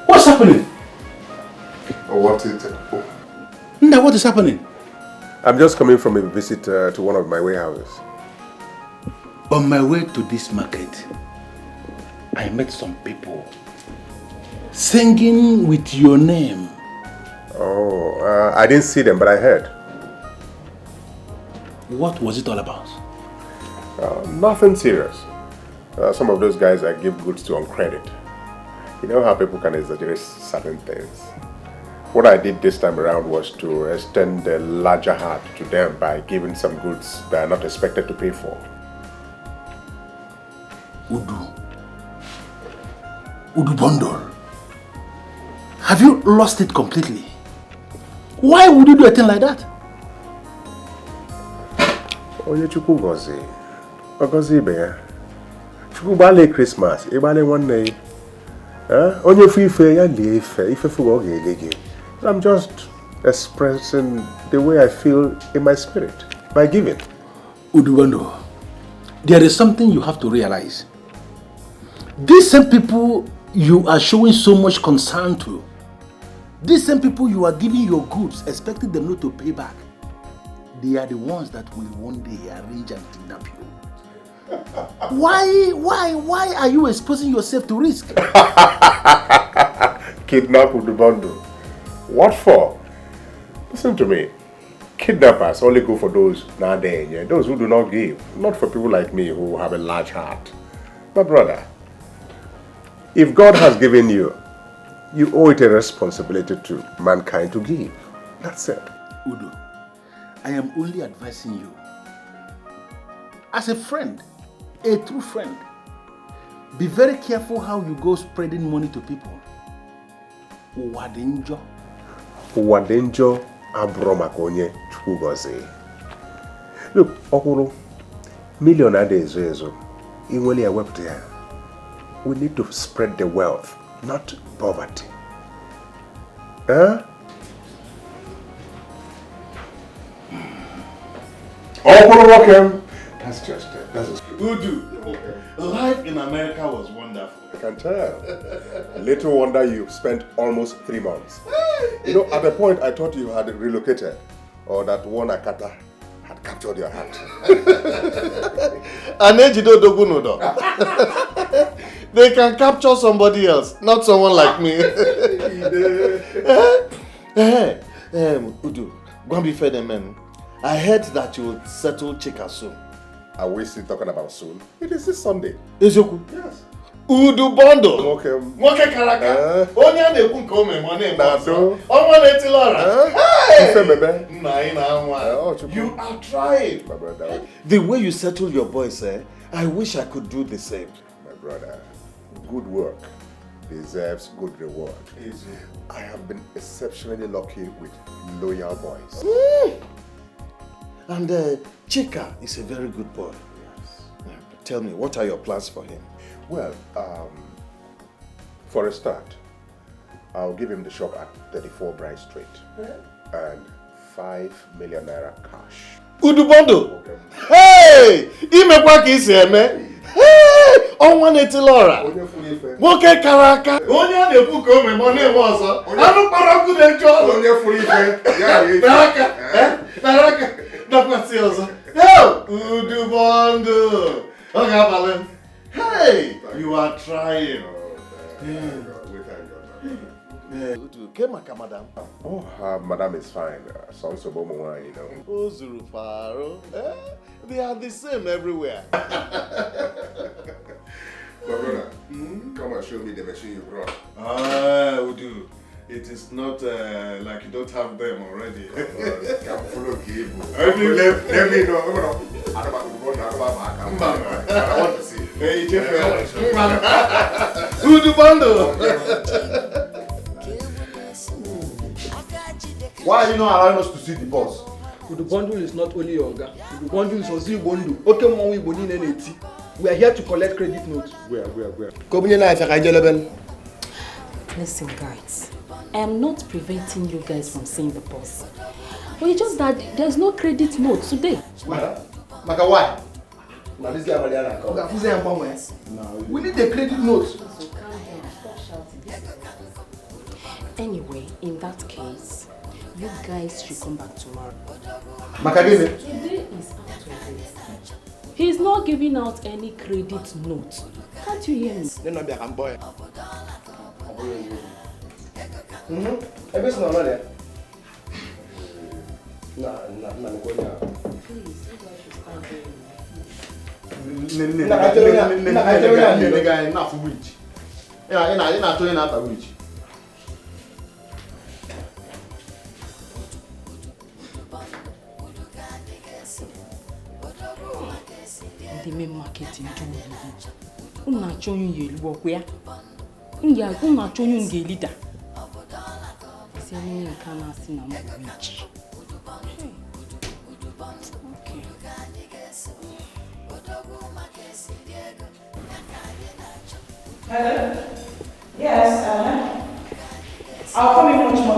What's happening? What is it? Nda, what is happening? I'm just coming from a visit to one of my warehouses. On my way to this market, I met some people singing with your name. Oh, I didn't see them, but I heard. What was it all about? Nothing serious. Some of those guys I give goods to on credit. You know how people can exaggerate certain things. What I did this time around was to extend a larger heart to them by giving some goods they are not expected to pay for. Udu bundle. Have you lost it completely? Why would you do a thing like that? Onye Chukwu gozi. Ogozi ibe ya. Chukwu gbale Christmas, ịgbale nwanne. Onye fu ife ya lie ife fu oge elege. I'm just expressing the way I feel in my spirit by giving. Udugondo, there is something you have to realize. These same people you are showing so much concern to, these same people you are giving your goods, expecting them not to pay back, they are the ones that will one day arrange and kidnap you. Why are you exposing yourself to risk? Kidnap Udugondo. What for? Listen to me. Kidnappers only go for those nowadays, yeah? Those who do not give. Not for people like me who have a large heart. My brother, if God has given you, you owe it a responsibility to mankind to give. That's it. Udo, I am only advising you. As a friend, a true friend, be very careful how you go spreading money to people. Uwadenjo. Uwadenjo abromakonye chugozi. Look, okuru, millionaire days ezo. Inweli ya wept here. We need to spread the wealth, not poverty. Huh? Okuru welcome. That's just it. That's just Udu, life in America was wonderful. I can tell. Little wonder you spent almost 3 months. You know, at the point I thought you had relocated, or that one Akata had captured your heart. They can capture somebody else, not someone like me. Udu, go and be fed them, man. I heard that you would settle Chika soon. Are we still talking about soon? It is this Sunday. Ezoku? Yes. Udu Bondo. Okay. Moke Karaka. Onya ne kun come money. Nado. Omo ne tilora. You are trying. My brother. The way you settle your boys, I wish I could do the same. My brother, good work deserves good reward. I have been exceptionally lucky with loyal boys. And Chika is a very good boy. Yes. Tell me, what are your plans for him? Well, for a start, I'll give him the shop at 34 Bright Street and 5 million naira cash. Udubondo! Hey! Imekwa ka isi eme! Hey! Ọnwa na-etilora! Nwoke kara aka! Onye a na-ekwu ka o meme ọ na-eme ọzọ! Anụ kpara ọkụ na-eche ọrụ! Onye furu ife! Ya na-eche! N'aka! N'aka! Nakwasị ọzọ! Hey! Udubondo! Ọ ga-abalị m! Hey! You are trying! Kemaka, madam. Oh, madam is fine. You know. Ozuru Faro. They are the same everywhere. My brother, come and show me the machine you brought. Udu. It is not like you don't have them already. Let me know. I want to see. Hey, Udu Bando. Why are you not allowing us to see the boss? The bundle is not only Oga. The bundle is also Bundle. Okay, we are here to collect credit notes. Where? Listen, guys. I am not preventing you guys from seeing the boss. But it's just that there's no credit note today. Maka, why? Now this guy we need the credit note. Anyway, in that case, you guys should come back tomorrow. Maka, today is out of it. He's not giving out any credit note. Can't you hear me? Then I'll be a boy. Everything not there. No, go now. Please, you guys should start doing the main marketing do you not showing you work where you not showing you leader. See you can see now rich. Okay. Hello? Yes, I'll come in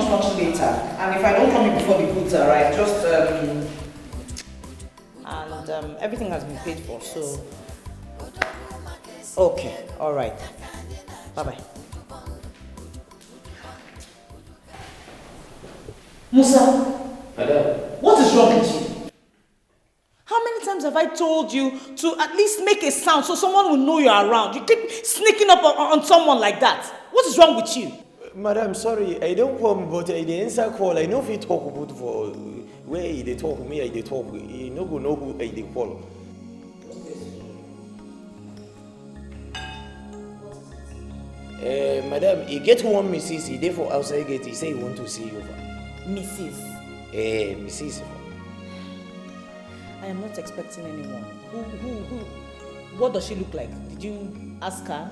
much later. And if I don't come in before the goods arrive, just And everything has been paid for, so... Okay, alright. Bye-bye. Musa, Hello? what is wrong with you? How many times have I told you to at least make a sound so someone will know you're around? You keep sneaking up on someone like that. What is wrong with you? Madam, sorry, I don't come, but the answer call, I know if you talk about for where they talk, me, I they talk, you know who I they call. Madam, he get one Mrs. He there for outside gate, he say he want to see you. Mrs. Mrs. I am not expecting anyone. Who? What does she look like? Did you ask her?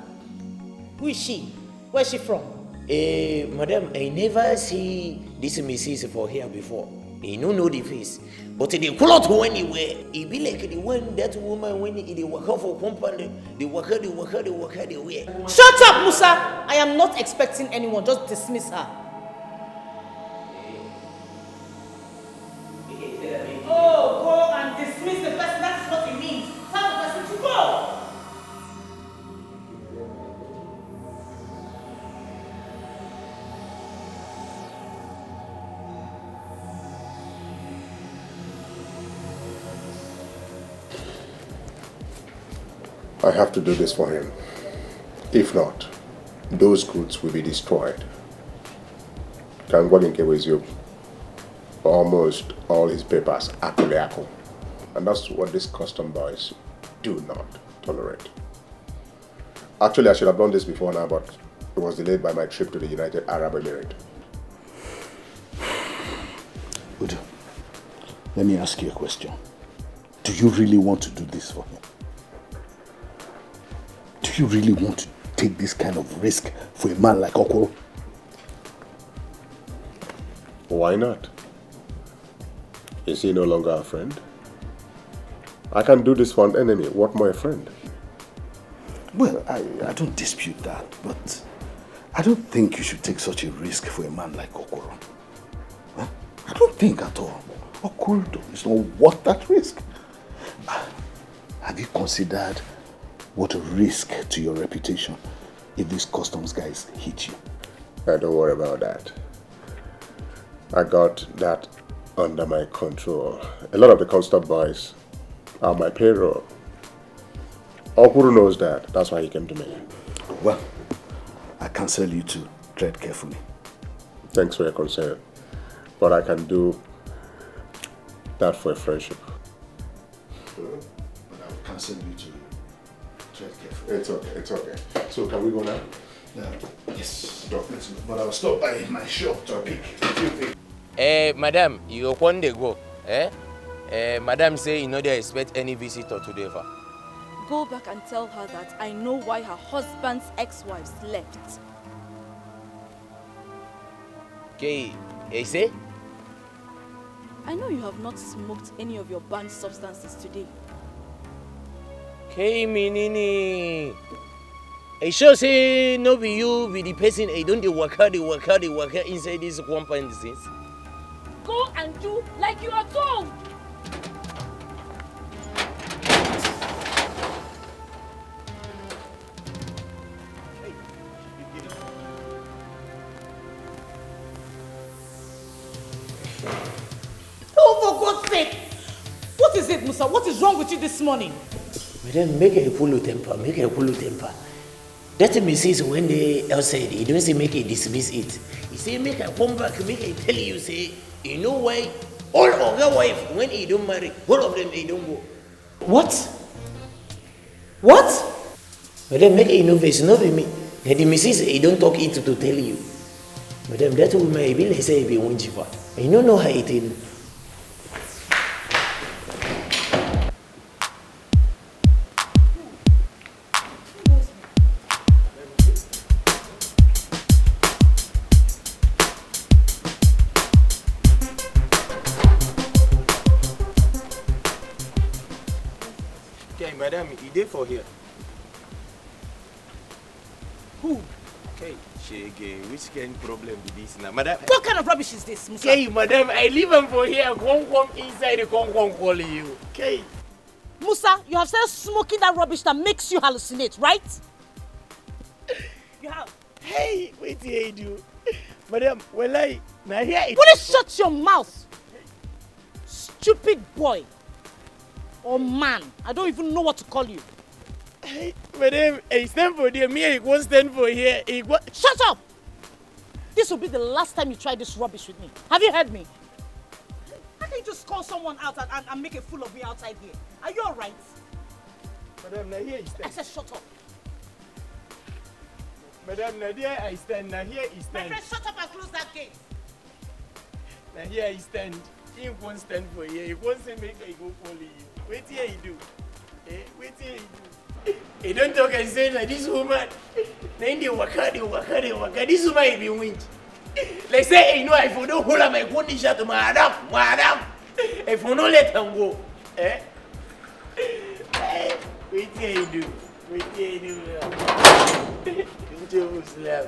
Who is she? Where is she from? Madam, I never see this Mrs. for here before. He no know the face. But the cloth when he wear, he be like the one that woman when he work for company, they work, they wear. Shut up, Musa! I am not expecting anyone. Just dismiss her. Oh, go and dismiss the person. That is what it means. Tell the person to go. I have to do this for him. If not, those goods will be destroyed. Almost all his papers are Kuleako. And that's what these custom boys do not tolerate. Actually, I should have done this before now, but it was delayed by my trip to the United Arab Emirates. Udo, let me ask you a question. Do you really want to do this for him? Do you really want to take this kind of risk for a man like Okoro? Why not? Is he no longer a friend? I can do this for an enemy. What more a friend? Well, I don't dispute that, but I don't think you should take such a risk for a man like Okoro. Huh? I don't think at all. Okoro is not worth that risk. Have you considered what a risk to your reputation if these customs guys hit you? Don't worry about that. I got that under my control. A lot of the custom boys are my payroll. Okuru knows that. That's why he came to me. Well, I counsel you to tread carefully. Thanks for your concern. But I can do that for a friendship. But I will counsel you to tread carefully. It's okay, it's okay. So can we go now? Yes, stop. Let's go. But I'll stop by my shop to pick a few things. Madam, you want to go? Madam say you know they expect any visitor today. Go back and tell her that I know why her husband's ex-wives left. Okay, you say? I know you have not smoked any of your banned substances today. Okay, Minini. I sure say no be you be the person I don't work inside this compound since. Go and do like you are told. Oh, for God's sake! What is it, Musa? What is wrong with you this morning? Madam, make a cool temper, That Mrs. when they outside, he don't say make a dismiss it. He say make a come back, make a tell you, say, you know why? All of your wife, when he don't marry, all of them, they don't go. What? What? Madam, make a innovation, not be me. The Mrs. he don't talk it to tell you. Madam, that woman, I will say, be one cheaper. I don't know how it is. Madam, he there for here. Who? Okay, Shege, which kind of problem is this now? Madam, what kind of rubbish is this, Musa? Okay, madam, I leave him for here. Come inside, come call you. Okay. Musa, you have started smoking that rubbish that makes you hallucinate, right? You have. Hey, wait here, you do. Madam, well, now here it Will you shut your mouth? Stupid boy. Oh man, I don't even know what to call you. Hey, madam, I stand for there. Me, I won't stand for here. Shut up! This will be the last time you try this rubbish with me. Have you heard me? How can you just call someone out and make a fool of me outside here? Are you alright? Madam, now here is stand. I said shut up. Madam, now here I stand. Now here is stand. My friend, shut up and close that gate. Now here I stand. He won't stand for you. He won't say make I go follow you. Wait here he do. Wait here he do. He don't talk and say like this woman. Then they waka. This woman he be winch. Like say, hey, no, if you don't hold up my condition to madam. If you don't let him go. Wait here he do. Wait here he do. Don't you slap.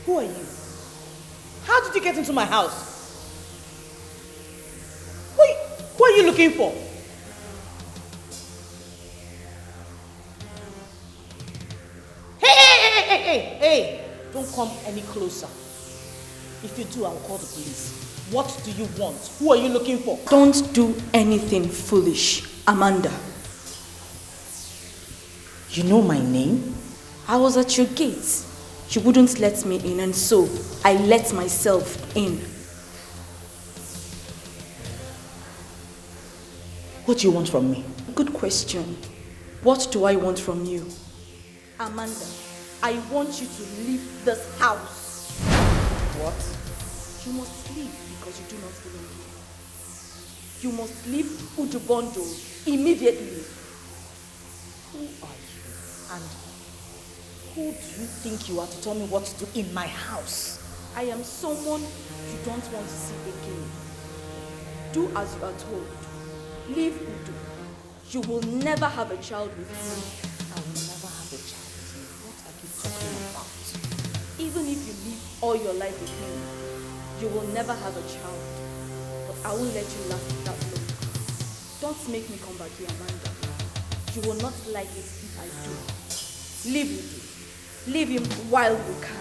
Who are you? How did you get into my house? Who are you looking for? Hey! Don't come any closer. If you do, I'll call the police. What do you want? Who are you looking for? Don't do anything foolish, Amanda. You know my name? I was at your gate. You wouldn't let me in, and so I let myself in. What do you want from me? Good question. What do I want from you? Amanda, I want you to leave this house. What? You must leave because you do not belong here. You must leave Udubondo immediately. Who are you? And who do you think you are to tell me what to do in my house? I am someone you don't want to see again. Do as you are told. Leave Udu. You will never have a child with me. I will never have a child with you. What are you talking about? Even if you live all your life with me, you will never have a child. But I won't let you laugh that long. Don't make me come back here, Amanda. You will not like it if I do. Leave Udu. Leave him while you can.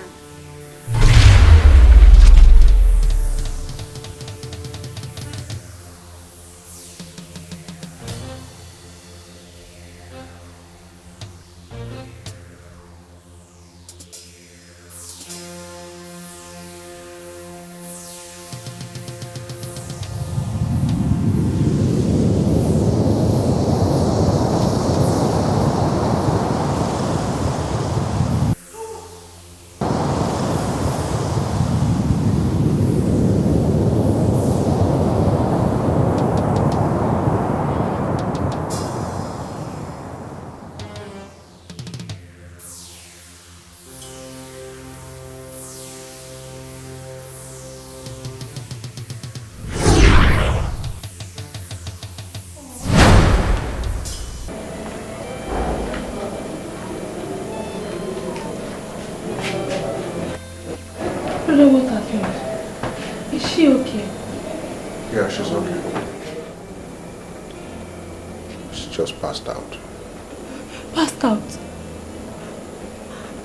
What happened? Is she okay? Yeah, she's okay. She just passed out. Passed out?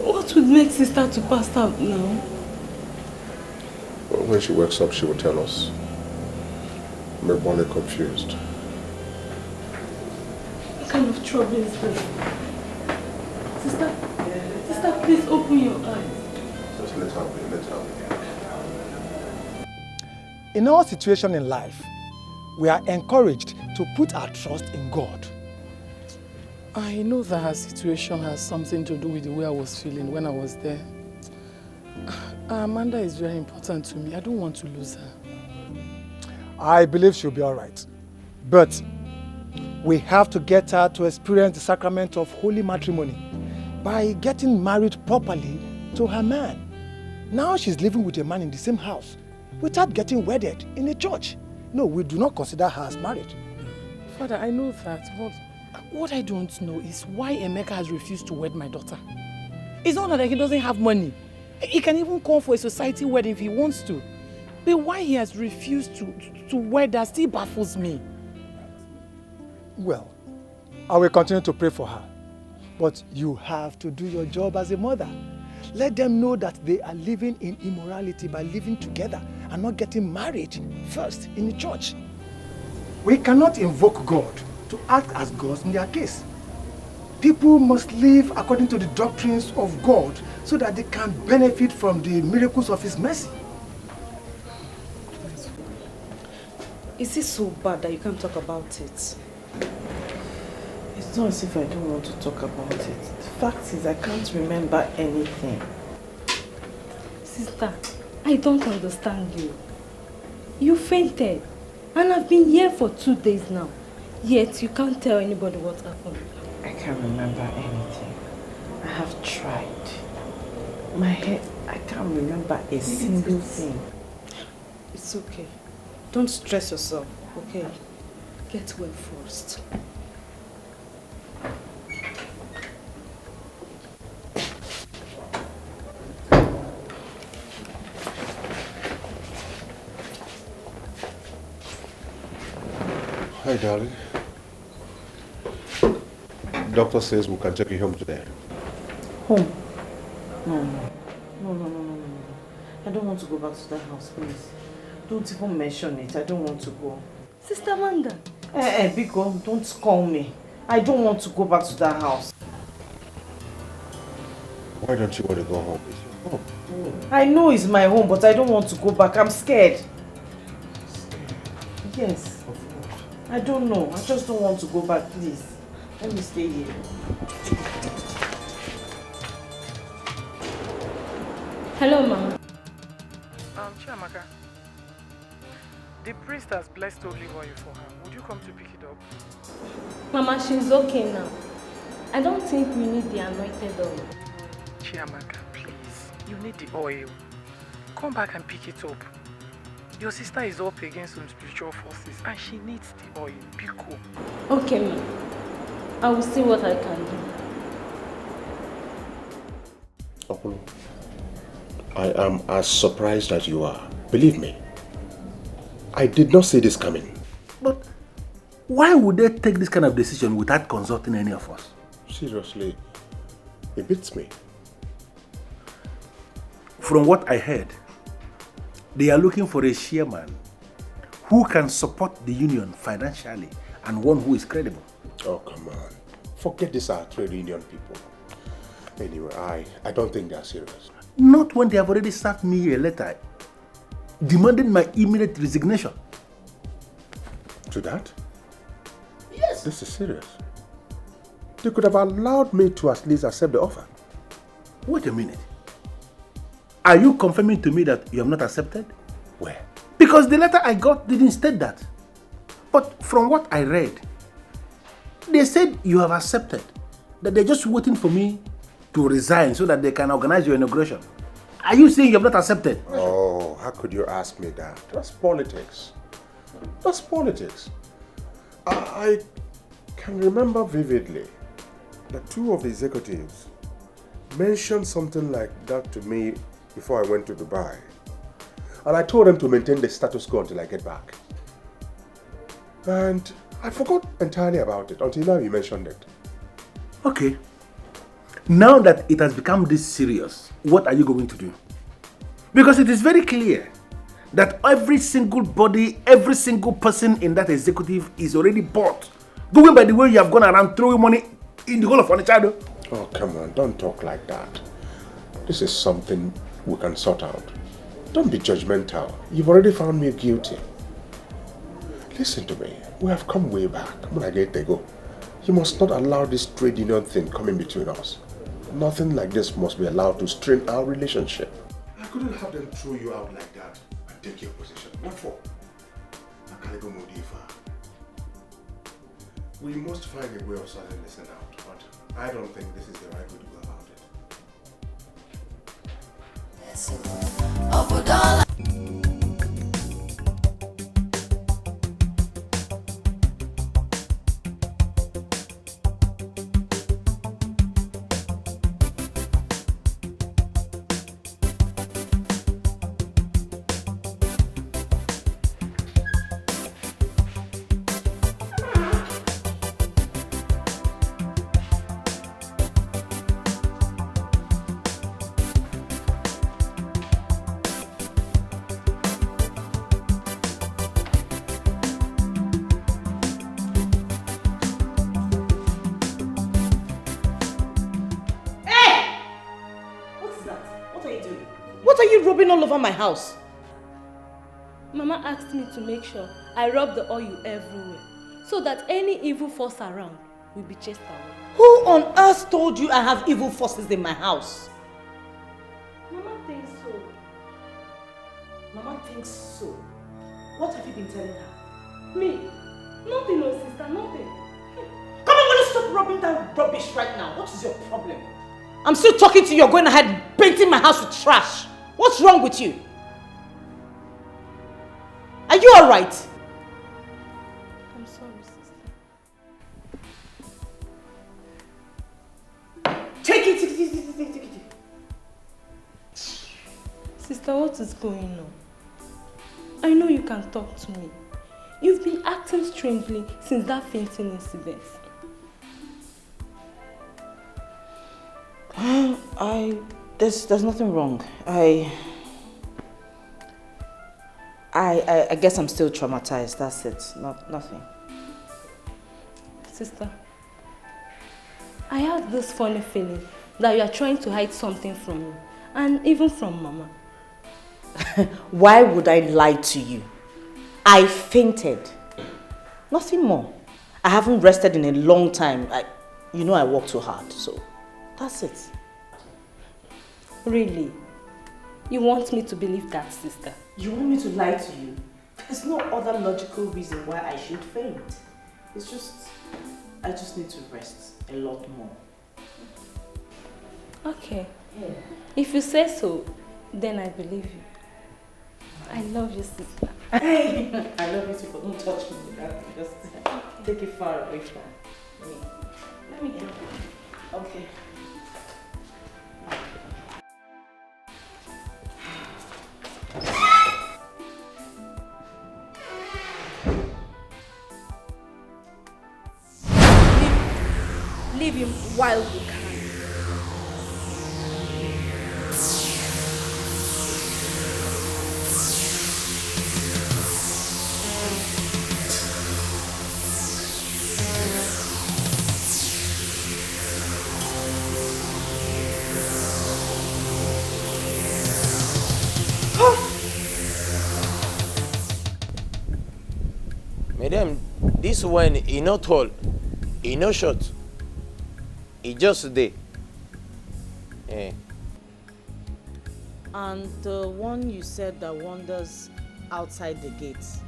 What would make sister to pass out now? Well, when she wakes up, she will tell us. I'm only confused. What kind of trouble is this? Sister, please open your eyes. Just let her be, let her be. In our situation in life, we are encouraged to put our trust in God. I know that her situation has something to do with the way I was feeling when I was there. Amanda is very important to me. I don't want to lose her. I believe she'll be all right. But we have to get her to experience the sacrament of holy matrimony by getting married properly to her man. Now she's living with a man in the same house without getting wedded in a church. No, we do not consider her as married. Father, I know that, but what I don't know is why Emeka has refused to wed my daughter. It's not that he doesn't have money. He can even call for a society wedding if he wants to. But why he has refused to wed her still baffles me. Well, I will continue to pray for her. But you have to do your job as a mother. Let them know that they are living in immorality by living together and not getting married first in the church. We cannot invoke God to act as gods in their case. People must live according to the doctrines of God so that they can benefit from the miracles of His mercy. Is it so bad that you can't talk about it? It's not as if I don't want to talk about it. The fact is, I can't remember anything. Sister, I don't understand you. You fainted. And I've been here for 2 days now. Yet you can't tell anybody what happened. I can't remember anything. I have tried. My head, I can't remember a single thing. It's okay. Don't stress yourself, okay? Get well first. Hi, darling. Doctor says we can take you home today. Home? No. I don't want to go back to that house, please. Don't even mention it. I don't want to go. Sister Amanda. Biko, don't call me. I don't want to go back to that house. Why don't you want to go home? It's your home. I know it's my home, but I don't want to go back. I'm scared. Yes. I don't know. I just don't want to go back, please. Let me stay here. Hello, Mama. Chiamaka, the priest has blessed olive oil for her. Would you come to pick it up? Mama, she's okay now. I don't think we need the anointed oil. Chiamaka, please. You need the oil. Come back and pick it up. Your sister is up against some spiritual forces and she needs the oil. Be cool. Okay, Ma. I will see what I can do. Okulu, I am as surprised as you are. Believe me. I did not see this coming. But why would they take this kind of decision without consulting any of us? Seriously, it beats me. From what I heard, they are looking for a chairman who can support the union financially and one who is credible. Oh, come on. Forget this our trade union people. Anyway, I don't think they are serious. Not when they have already sent me a letter demanding my immediate resignation. To that? Yes. This is serious. They could have allowed me to at least accept the offer. Wait a minute. Are you confirming to me that you have not accepted? Where? Because the letter I got didn't state that. But from what I read, they said you have accepted. That they're just waiting for me to resign so that they can organize your inauguration. Are you saying you have not accepted? Oh, how could you ask me that? That's politics. That's politics. I can remember vividly that two of the executives mentioned something like that to me before I went to Dubai. And I told them to maintain the status quo until I get back. And I forgot entirely about it until now you mentioned it. Okay. Now that it has become this serious, what are you going to do? Because it is very clear that every single body, every single person in that executive is already bought. Going by the way you have gone around throwing money in the whole of Onitsha. Oh, come on, don't talk like that. This is something we can sort out. Don't be judgmental. You've already found me guilty. Listen to me. We have come way back. You must not allow this trade union thing coming between us. Nothing like this must be allowed to strain our relationship. I couldn't have them throw you out like that and take your position. What for? We must find a way of sorting this out, but I don't think this is the right way to go about it. you rubbing all over my house? Mama asked me to make sure I rub the oil everywhere so that any evil force around will be chased away. Who on earth told you I have evil forces in my house? Mama thinks so. Mama thinks so. What have you been telling her? Me? Nothing, no sister, nothing. Come on, will you stop rubbing that rubbish right now? What is your problem? I'm still talking to you. You're going ahead painting my house with trash. What's wrong with you? Are you alright? I'm sorry, sister. Take it. Sister, what is going on? I know you can talk to me. You've been acting strangely since that fainting incident. There's nothing wrong. I guess I'm still traumatized. That's it. Nothing. Sister, I have this funny feeling that you are trying to hide something from me, and even from Mama. Why would I lie to you? I fainted. Nothing more. I haven't rested in a long time. You know I work too hard, so that's it. Really? You want me to believe that, sister? You want me to lie to you? There's no other logical reason why I should faint. It's just, I just need to rest a lot more. Okay. Yeah. If you say so, then I believe you. I love you, sister. I love you too, but don't touch me with that. Just take it far away from me. Let me help you. Okay. Leave him while you can. Madam, this one is not tall, it's not short. It's just there. Yeah. And the one you said that wanders outside the gates.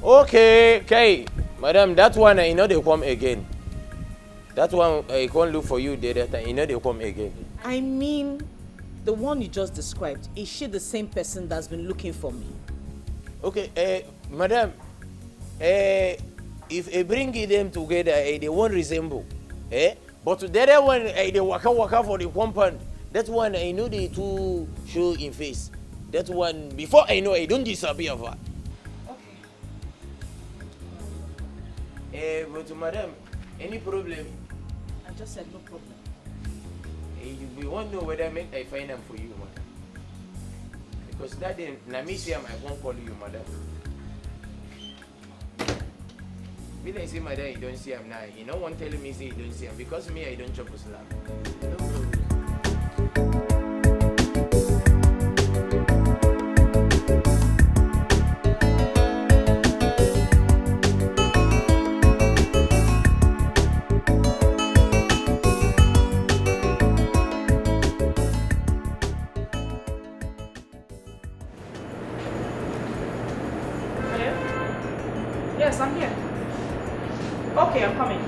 Okay. Madam, that one I know they come again. That one I can't look for you the other time. You know they come again. I mean, the one you just described, is she the same person that's been looking for me? Okay, madam, if I bring them together, they won't resemble. But the other one, they waka for the compound. That one, I know they two show in face. That one, before I know, I don't disappear. Okay. But madam, any problem? I just said no problem. We won't know whether I find them for you, madam. Because that day, Namisiam, I won't call you, madam. When I say madam, you don't see him now. You know one telling me say you don't see him. Because me, I don't chop a slap. No problem. Yes, I'm here. Okay, I'm coming.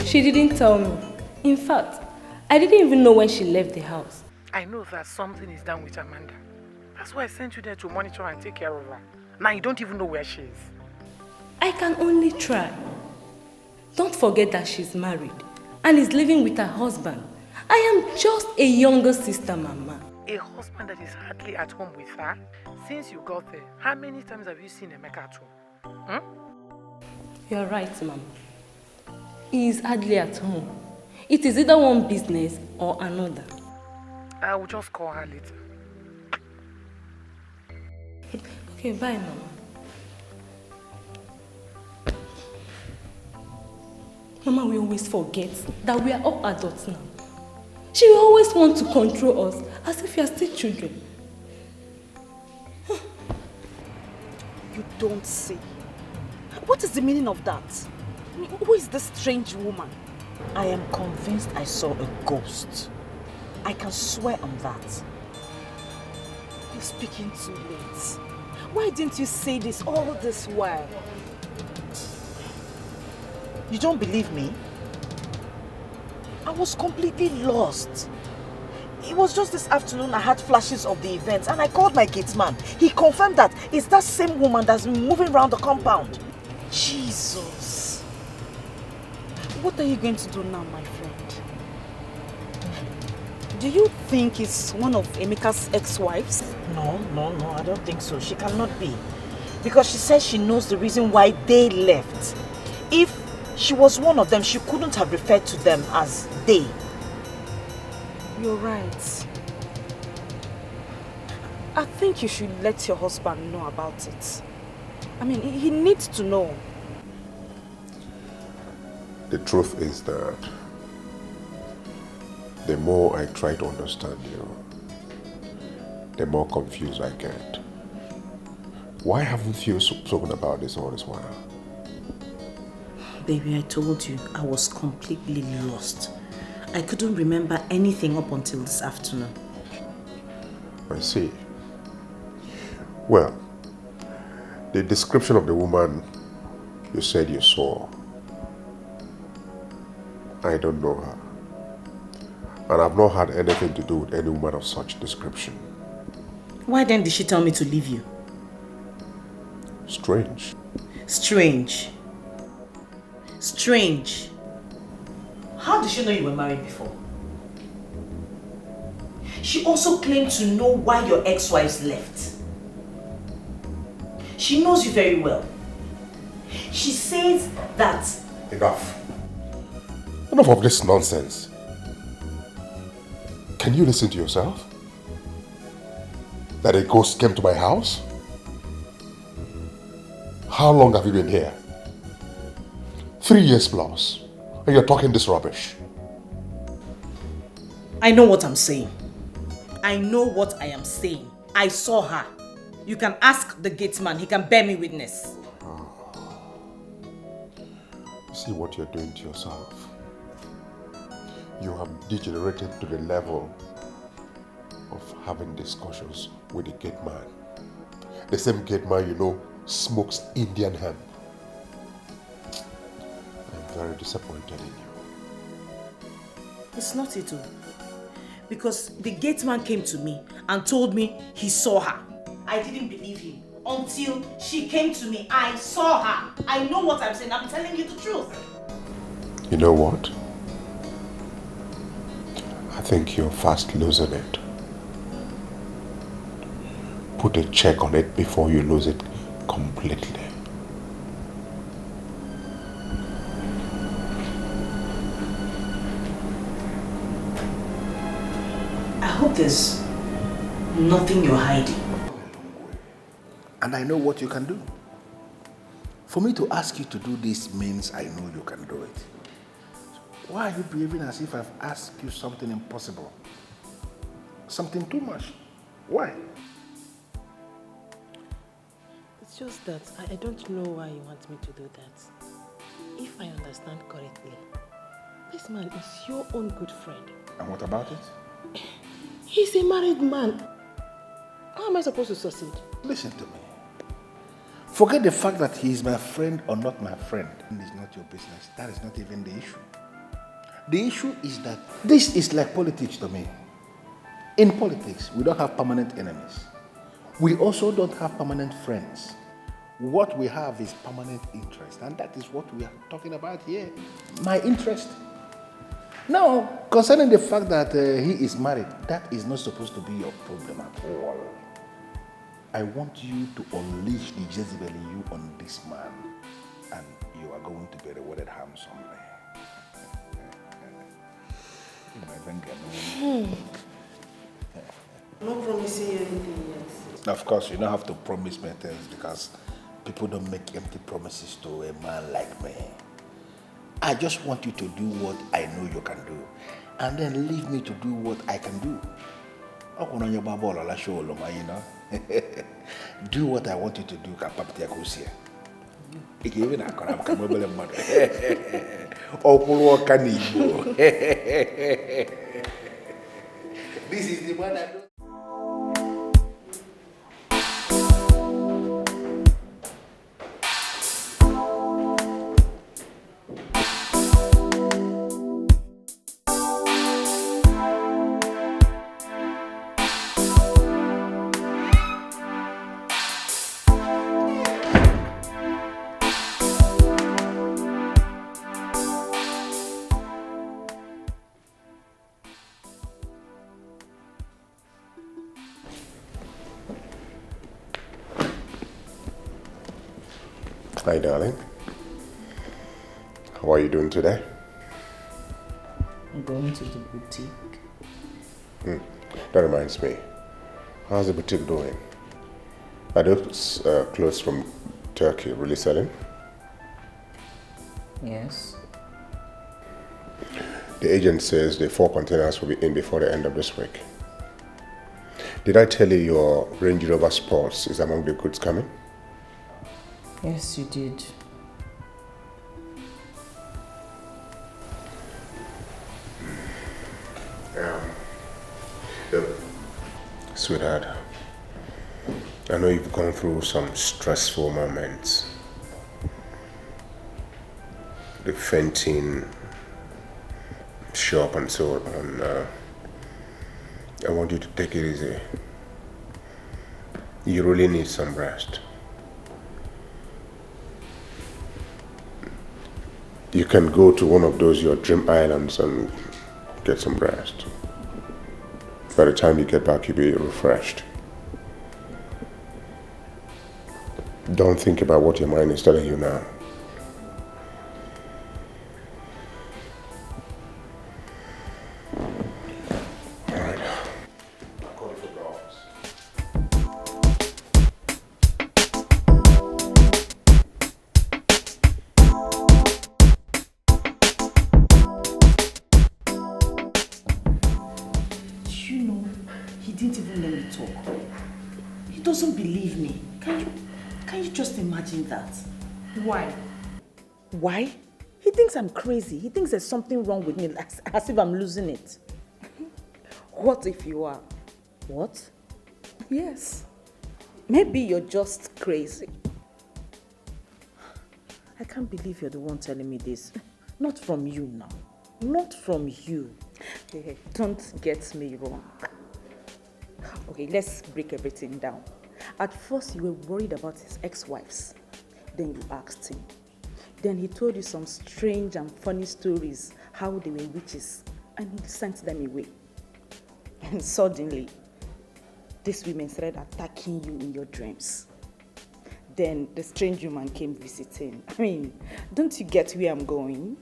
She didn't tell me. In fact, I didn't even know when she left the house. I know that something is done with Amanda. That's why I sent you there to monitor and take care of her. Now you don't even know where she is. I can only try. Don't forget that she's married and is living with her husband. I am just a younger sister, Mama. A husband that is hardly at home with her? Since you got there, how many times have you seen Emeka at home? You're right, Mama. He is hardly at home. It is either one business or another. I will just call her later. Okay, bye, Mama. Mama, we always forget that we are all adults now. She will always want to control us as if we are still children. You don't say. What is the meaning of that? Who is this strange woman? I am convinced I saw a ghost. I can swear on that. You're speaking too late. Why didn't you say this all this while? You don't believe me? I was completely lost. It was just this afternoon I had flashes of the event and I called my gate man. He confirmed that it's that same woman that's been moving around the compound. Jesus. What are you going to do now, my friend? Do you think it's one of Emeka's ex-wives? No, I don't think so. She cannot be. Because she says she knows the reason why they left. If she was one of them, she couldn't have referred to them as they. You're right. I think you should let your husband know about it. I mean, he needs to know. The truth is that the more I try to understand you, the more confused I get. Why haven't you spoken about this all this while? Baby, I told you, I was completely lost. I couldn't remember anything up until this afternoon. I see. Well, the description of the woman you said you saw, I don't know her. And I've not had anything to do with any woman of such description. Why then did she tell me to leave you? Strange. Strange. Strange. How did she know you were married before? She also claimed to know why your ex-wives left. She knows you very well. She says that... Enough. Enough of this nonsense. Can you listen to yourself? That a ghost came to my house? How long have you been here? 3 years plus. And you're talking this rubbish. I know what I'm saying. I know what I am saying. I saw her. You can ask the gateman. He can bear me witness. See what you're doing to yourself. You have degenerated to the level of having discussions with the gate man. The same gate man you know smokes Indian hemp. I'm very disappointed in you. It's not it all. Because the gate man came to me and told me he saw her. I didn't believe him until she came to me. I saw her. I know what I'm saying. I'm telling you the truth. You know what? I think you're fast losing it. Put a check on it before you lose it completely. I hope there's nothing you're hiding. And I know what you can do. For me to ask you to do this means I know you can do it. Why are you behaving as if I've asked you something impossible? Something too much? Why? It's just that I don't know why you want me to do that. If I understand correctly, this man is your own good friend. And what about it? He's a married man. How am I supposed to succeed? Listen to me. Forget the fact that he is my friend or not my friend. It's not your business. That is not even the issue. The issue is that this is like politics to me. In politics, we don't have permanent enemies. We also don't have permanent friends. What we have is permanent interest, and that is what we are talking about here. My interest. Now, concerning the fact that he is married, that is not supposed to be your problem at all. I want you to unleash the Jezebel in you on this man, and you are going to be rewarded handsomely. I'm not promising you anything yet. Of course, you don't have to promise me things because people don't make empty promises to a man like me. I just want you to do what I know you can do, and then leave me to do what I can do. You know? Do what I want you to do. This is the one I do. Hi, darling. How are you doing today? I'm going to the boutique. That reminds me. How's the boutique doing? Are those clothes from Turkey really selling? Yes. The agent says the 4 containers will be in before the end of this week. Did I tell you your Range Rover Sports is among the goods coming? Yes, you did. Sweetheart, I know you've gone through some stressful moments. The fainting shop and so on. I want you to take it easy. You really need some rest. You can go to one of those your dream islands and get some rest. By the time you get back, you'll be refreshed. Don't think about what your mind is telling you now. All right. I'll call you from the office. You know, he didn't even let me talk. He doesn't believe me. Can you just imagine that? Why? Why? He thinks I'm crazy. He thinks there's something wrong with me, as if I'm losing it. What if you are? What? Yes. Maybe you're just crazy. I can't believe you're the one telling me this. Not from you now. Not from you. Hey, don't get me wrong. Okay, let's break everything down. At first, you were worried about his ex-wives. Then you asked him. Then he told you some strange and funny stories, how they were witches, and he sent them away. And suddenly, these women started attacking you in your dreams. Then the strange woman came visiting. I mean, don't you get where I'm going?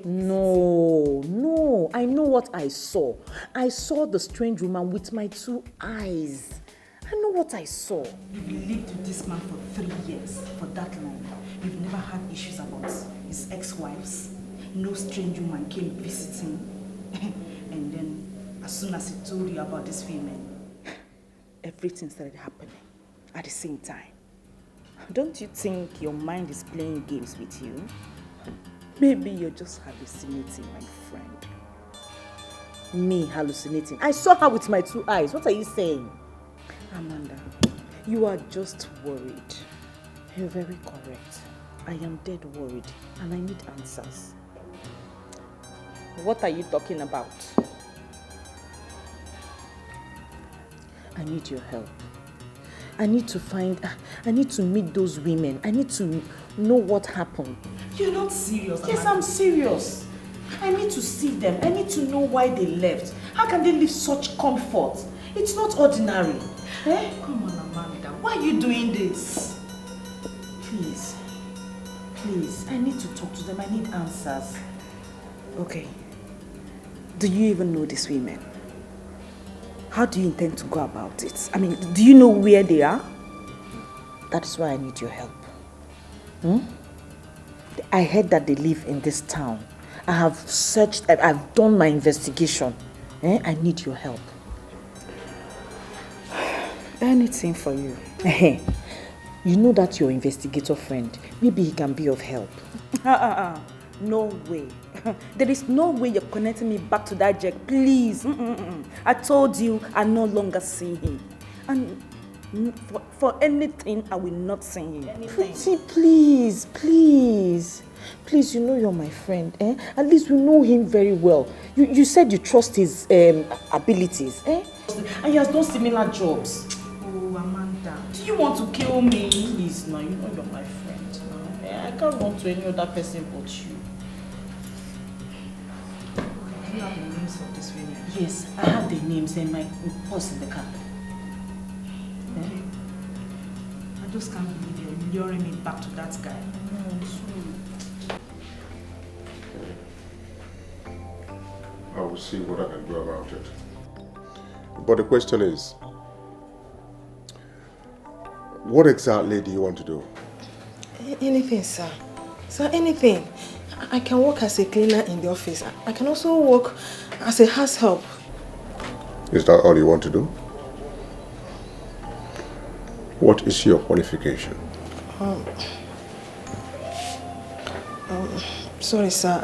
No, I know what I saw. I saw the strange woman with my 2 eyes. I know what I saw. You've lived with this man for 3 years, for that long. You've never had issues about his ex-wives. No strange woman came visiting. And then, as soon as he told you about these women, everything started happening at the same time. Don't you think your mind is playing games with you? Maybe you're just hallucinating, my friend. Me hallucinating? I saw her with my 2 eyes. What are you saying? Amanda, you are just worried. You're very correct. I am dead worried and I need answers. What are you talking about? I need your help. I need to meet those women. I need to know what happened. You're not serious. Yes, I'm serious. I need to see them. I need to know why they left. How can they live such comfort? It's not ordinary. Eh? Come on, Amanda. Why are you doing this? Please. Please. I need to talk to them. I need answers. Okay. Do you even know these women? How do you intend to go about it? I mean, do you know where they are? That is why I need your help. I heard that they live in this town. I have searched, I've done my investigation. I need your help. Anything for you. You know that your investigator friend. Maybe he can be of help. No way. There is no way you're connecting me back to that Jack. Please. I told you I no longer see him. And for anything, I will not see him. Pretty, please, please. Please, you know you're my friend. At least we know him very well. You said you trust his abilities. And he has done similar jobs. Oh, Amanda. Do you want to kill me? Please, now, you know you're my friend. I can't run to any other person but you. Do you have the names of these women? Yes, I have the names in my purse in the car. Okay. I just can't believe you're luring me back to that guy. No, I will see what I can do about it. But the question is, what exactly do you want to do? Anything, sir. Sir, anything. I can work as a cleaner in the office. I can also work as a house help. Is that all you want to do? What is your qualification? Sorry, sir.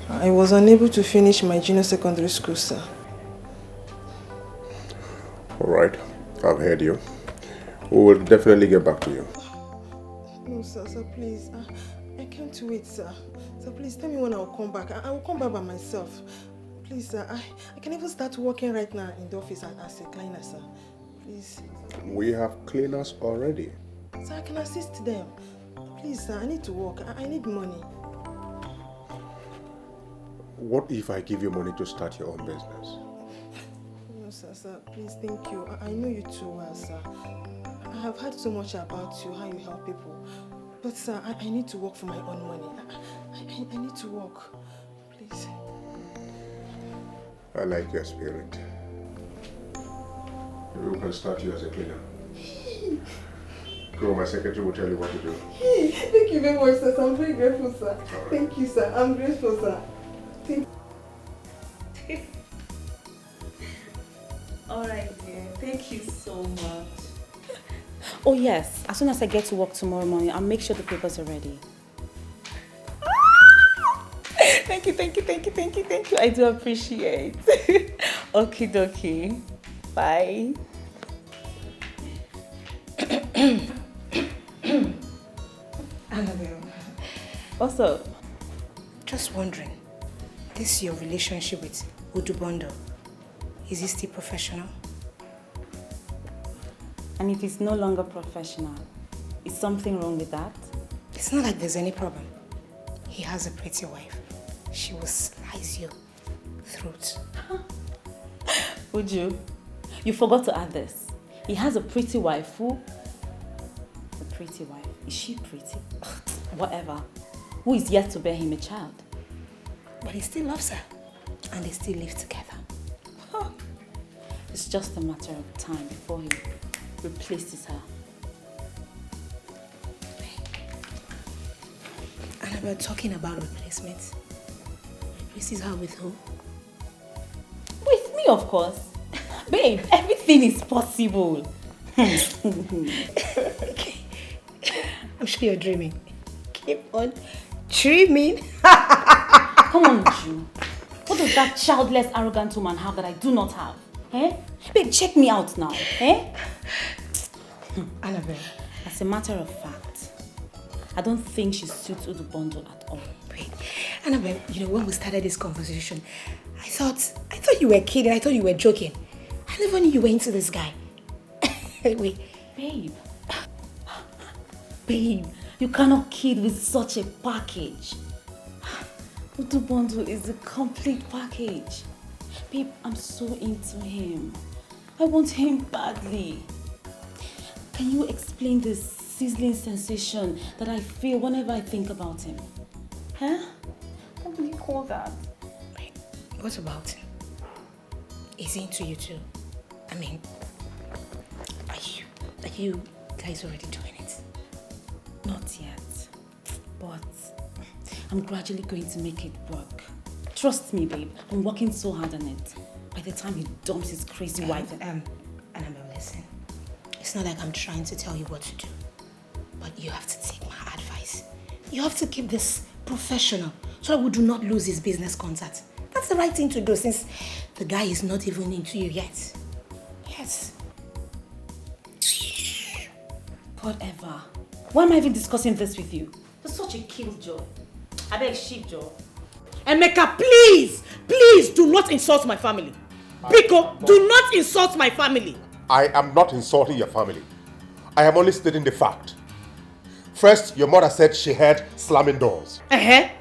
I was unable to finish my junior secondary school, sir. All right, I've heard you. We will definitely get back to you. No, sir, please. I can't wait, sir. So please tell me when I will come back. I will come back by myself. Please, sir. I can even start working right now in the office as a cleaner, sir. Please. We have cleaners already. Sir, I can assist them. Please, sir, I need to work. I need money. What if I give you money to start your own business? No, sir, please, thank you. I know you too well, sir. I have heard so much about you, how you help people. But, sir, I need to work for my own money. I need to work. Please. I like your spirit. Maybe we can start you as a cleaner. Go, my secretary will tell you what to do. Thank you very much, sir. I'm very grateful, sir. Right. Thank you, sir. I'm grateful, sir. Alright, dear. Thank you so much. Oh yes, as soon as I get to work tomorrow morning, I'll make sure the papers are ready. Thank you. I do appreciate. Okie dokie. Bye. Annabelle. What's up? Just wondering, this your relationship with Udubondo, is it still professional? And if it's no longer professional, is something wrong with that? It's not like there's any problem. He has a pretty wife. She will slice your throat. Would you? You forgot to add this. He has a pretty wife. Who? A pretty wife. Is she pretty? Whatever. Who is yet to bear him a child? But he still loves her. And they still live together. It's just a matter of time before he replaces her. And about talking about replacements. Replaces her with who? With me, of course. Babe, everything is possible. Okay. I'm sure you're dreaming. Keep on dreaming. Come on, Ju. What does that childless, arrogant woman have that I do not have? Babe, check me out now. Annabelle. As a matter of fact, I don't think she suits Udubondo at all. Wait, Annabelle, you know, when we started this conversation, I thought you were kidding. I thought you were joking. I never knew you were into this guy. Wait. Babe. Babe, you cannot kid with such a package. Udu bundle is a complete package. Babe, I'm so into him. I want him badly. Can you explain this sizzling sensation that I feel whenever I think about him? Huh? What do you call that? Wait, what about him? Is he into you too? I mean, are you guys already doing it? Not yet, but I'm gradually going to make it work. Trust me, babe. I'm working so hard on it. By the time he dumps his crazy wife... Annabelle, listen. It's not like I'm trying to tell you what to do, but you have to take my advice. You have to keep this professional so that we do not lose his business contact. That's the right thing to do since the guy is not even into you yet. Yes. Whatever. Why am I even discussing this with you? You're such a killjoy. I beg, sheepjaw. Emeka, please, please do not insult my family. Biko, do not insult my family. I am not insulting your family. I am only stating the fact. First, your mother said she heard slamming doors. Then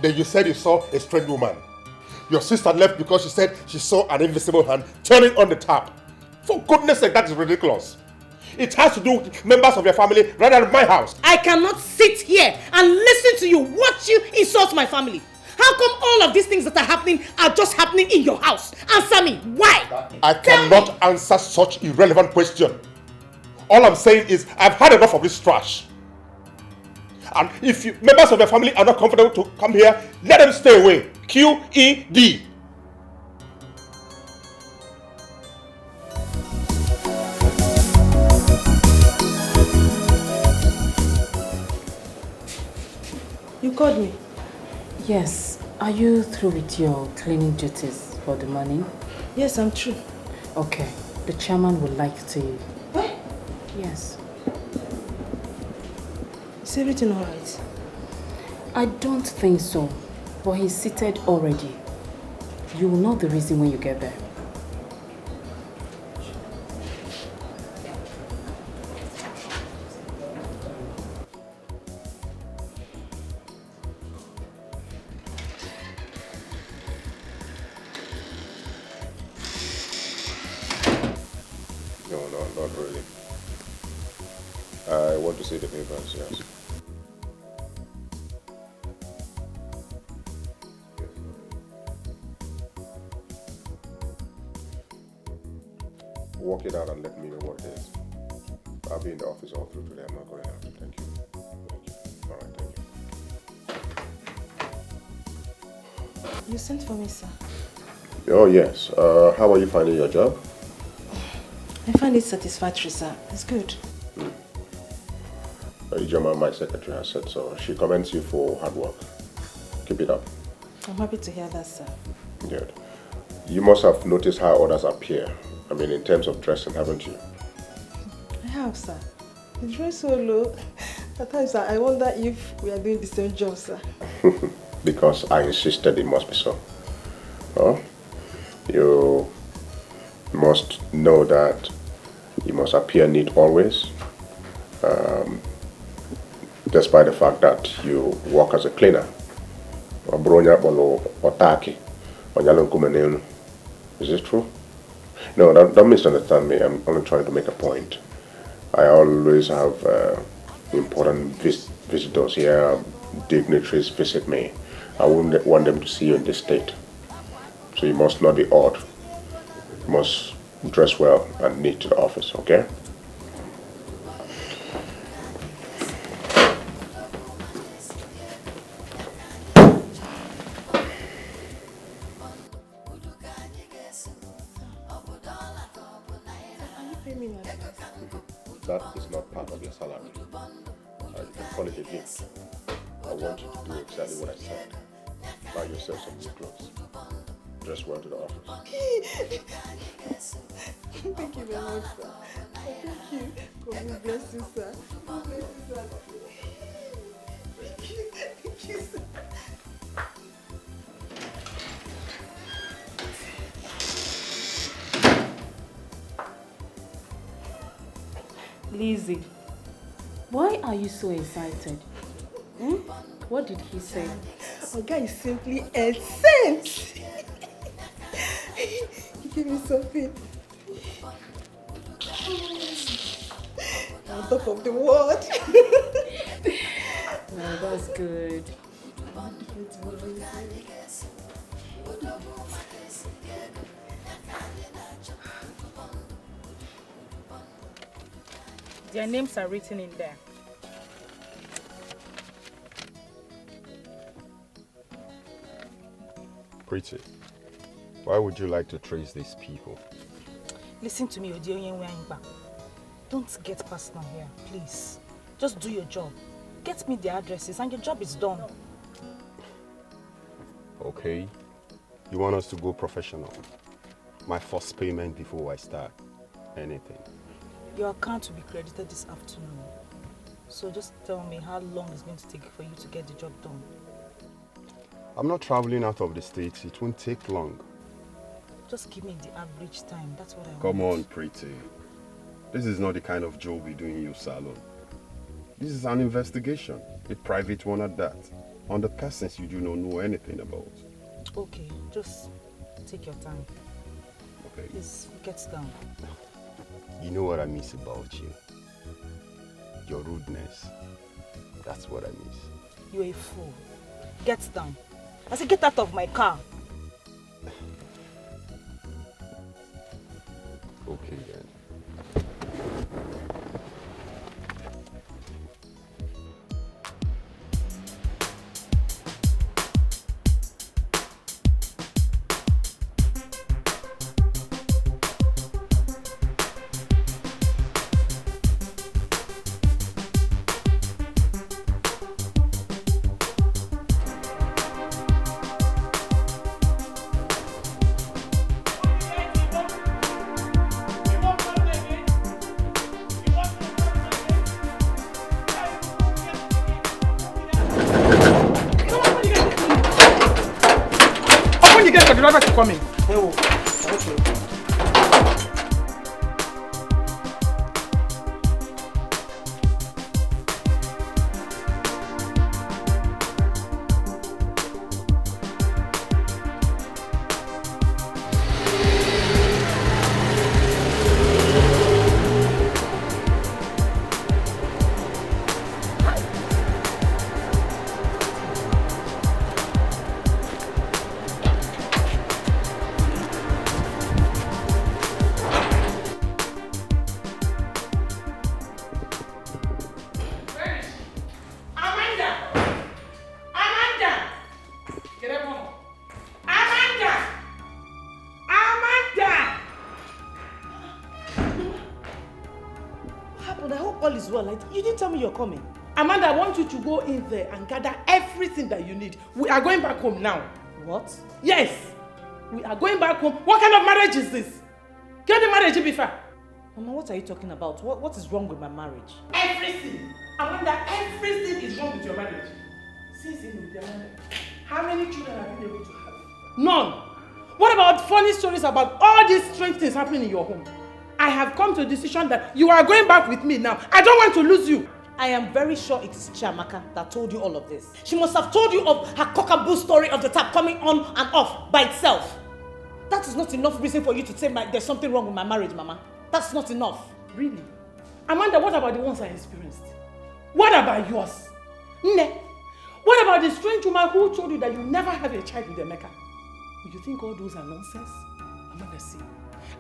you said you saw a strange woman. Your sister left because she said she saw an invisible hand turning on the tap. For goodness sake, that is ridiculous. It has to do with members of your family rather than my house. I cannot sit here and listen to you watch you insult my family. How come all of these things that are happening are just happening in your house? Answer me, why? I cannot answer such irrelevant question. All I'm saying is I've had enough of this trash. And if members of your family are not comfortable to come here, let them stay away. QED. You called me? Yes. Are you through with your cleaning duties for the morning? Yes, I'm through. Okay. The chairman would like to... What? Yes. Is everything alright? I don't think so. But he's seated already. You will know the reason when you get there. No, not really. I want to see the papers, yes. Work it out and let me know what it is. I'll be in the office all through today. I'm not going out. Thank you. Thank you. All right, thank you. You sent for me, sir. Oh, yes. How are you finding your job? I find it satisfactory, sir. It's good. Ijoma, my secretary, has said so. She commends you for hard work. Keep it up. I'm happy to hear that, sir. Good. You must have noticed how others appear. I mean, in terms of dressing, haven't you? I have, sir. You dress so low. At times, sir, I wonder if we are doing the same job, sir. Because I insisted it must be so. Oh? You must know that you must appear neat always. Despite the fact that you work as a cleaner. Is this true? No, don't misunderstand me. I'm only trying to make a point. I always have important visitors here, dignitaries visit me. I wouldn't want them to see you in this state. So you must not be odd. You must dress well and neat to the office, okay? That is not part of your salary. You can call it a gift. I want you to do exactly what I said. Buy yourself some new clothes. Dress well to the office. Thank you very much, sir. Thank you. God bless you, sir. God bless you, sir. Thank you. Thank you, sir. Lizzie, why are you so excited? What did he say? Oga is simply a saint. He gave me something. On top of the world. Oh, that's good. Their names are written in there. Pretty, why would you like to trace these people? Listen to me, Odioyenweanyba. Don't get personal here, please. Just do your job. Get me the addresses and your job is done. Okay, you want us to go professional. My first payment before I start anything. Your account will be credited this afternoon. So just tell me how long it's going to take for you to get the job done. I'm not traveling out of the States. It won't take long. Just give me the average time. That's what I want. Come on, Pretty. This is not the kind of job we do in your salon. This is an investigation, a private one at that, on the persons you do not know anything about. Okay, just take your time. Okay. Please get down. You know what I miss about you? Your rudeness. That's what I miss. You're a fool. Get down. I said get out of my car. Okay then. driver to come in. Oh, okay. You didn't tell me you're coming. Amanda, I want you to go in there and gather everything that you need. We are going back home now. What? Yes. We are going back home. What kind of marriage is this? Get the marriage before. Mama, what are you talking about? What is wrong with my marriage? Everything. Amanda, everything is wrong with your marriage. Since in with Amanda, how many children have you been able to have? None. What about funny stories about all these strange things happening in your home? I have come to a decision that you are going back with me now. I don't want to lose you. I am very sure it is Chiamaka that told you all of this. She must have told you of her cockaboo story of the tap coming on and off by itself. That is not enough reason for you to say there's something wrong with my marriage, Mama. That's not enough. Really? Amanda, what about the ones I experienced? What about yours? Nne, what about the strange woman who told you that you never have a child with Emeka? You think all those are nonsense? Amanda, see.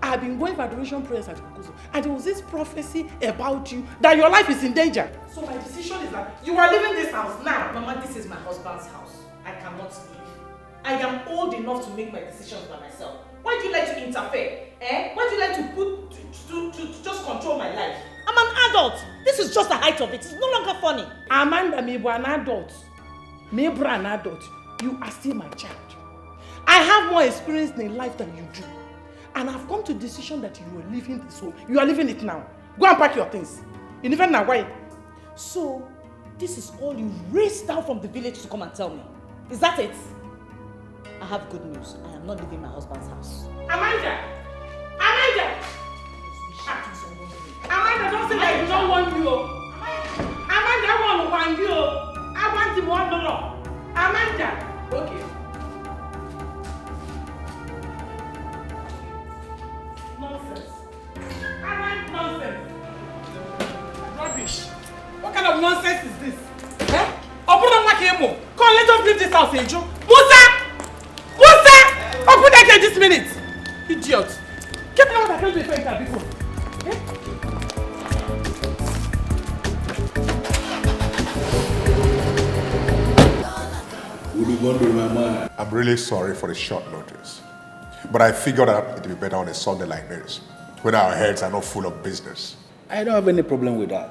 I have been going for adoration prayers at Kukuzo, and there was this prophecy about you that your life is in danger. So my decision is that you are leaving this house now. Mama, this is my husband's house. I cannot leave. I am old enough to make my decisions by myself. Why do you like to interfere? Why do you like to just control my life? I'm an adult. This is just the height of it. It's no longer funny. Amanda, maybe an adult. Maybe an adult. You are still my child. I have more experience in life than you do. And I've come to the decision that you are leaving this home. You are leaving it now. Go and pack your things. You never know why. So, this is all you raced down from the village to come and tell me. Is that it? I have good news. I am not leaving my husband's house. Amanda! Amanda! Amanda, don't not say I do not want you. Amanda won't want you. I want him $1. Amanda. Okay. Nonsense. I like nonsense. Rubbish. What kind of nonsense is this? Eh? Come, let us leave this house, Angel. Musa! Musa! Open that gate this minute. Idiot. Get me out of the house before. I'm really sorry for the short notice. But I figured out it would be better on a Sunday like this, when our heads are not full of business. I don't have any problem with that.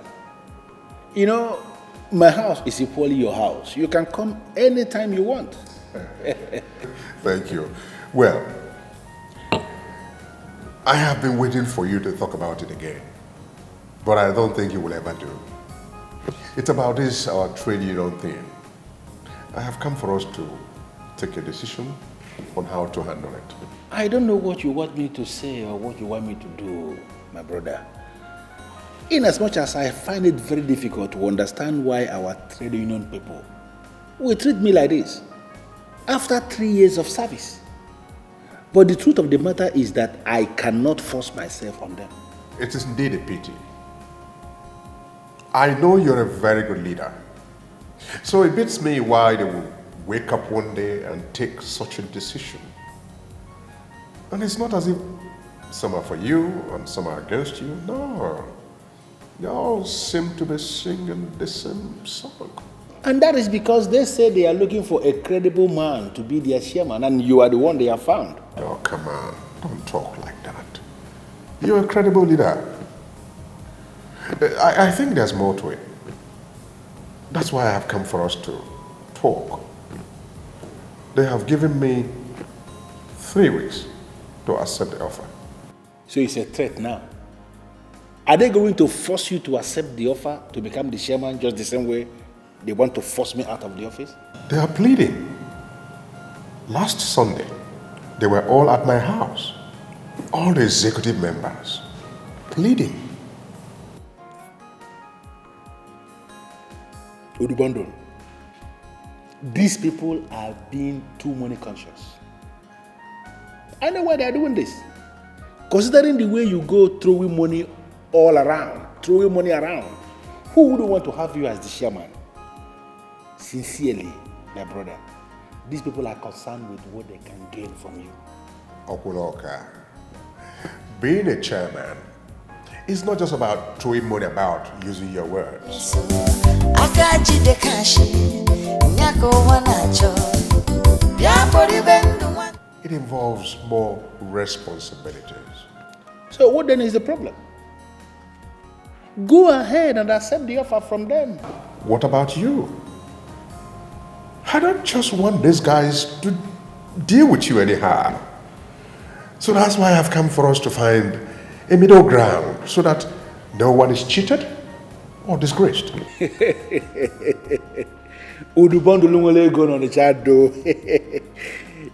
You know, my house is equally your house. You can come anytime you want. Thank you. Well, I have been waiting for you to talk about it again. But I don't think you will ever do. It's about this our trade union thing. I have come for us to take a decision on how to handle it. I don't know what you want me to say or what you want me to do, my brother. In as much as I find it very difficult to understand why our trade union people will treat me like this after 3 years of service. But the truth of the matter is that I cannot force myself on them. It is indeed a pity. I know you're a very good leader. So it beats me why they will wake up one day and take such a decision. And it's not as if some are for you and some are against you. No. They all seem to be singing the same song. And that is because they say they are looking for a credible man to be their chairman, and you are the one they have found. Oh, come on. Don't talk like that. You're a credible leader. I think there's more to it. That's why I have come for us to talk. They have given me 3 weeks to accept the offer. So it's a threat now. Are they going to force you to accept the offer to become the chairman just the same way they want to force me out of the office? They are pleading. Last Sunday, they were all at my house. All the executive members pleading. Udubondon, these people are being too money conscious. I know why they are doing this. Considering the way you go throwing money all around, who wouldn't want to have you as the chairman? Sincerely, my brother, these people are concerned with what they can gain from you. Okuloka, being a chairman is not just about throwing money about using your words. It involves more responsibilities. So what then is the problem? Go ahead and accept the offer from them. What about you? I don't just want these guys to deal with you anyhow. So that's why I've come for us to find a middle ground so that no one is cheated or disgraced.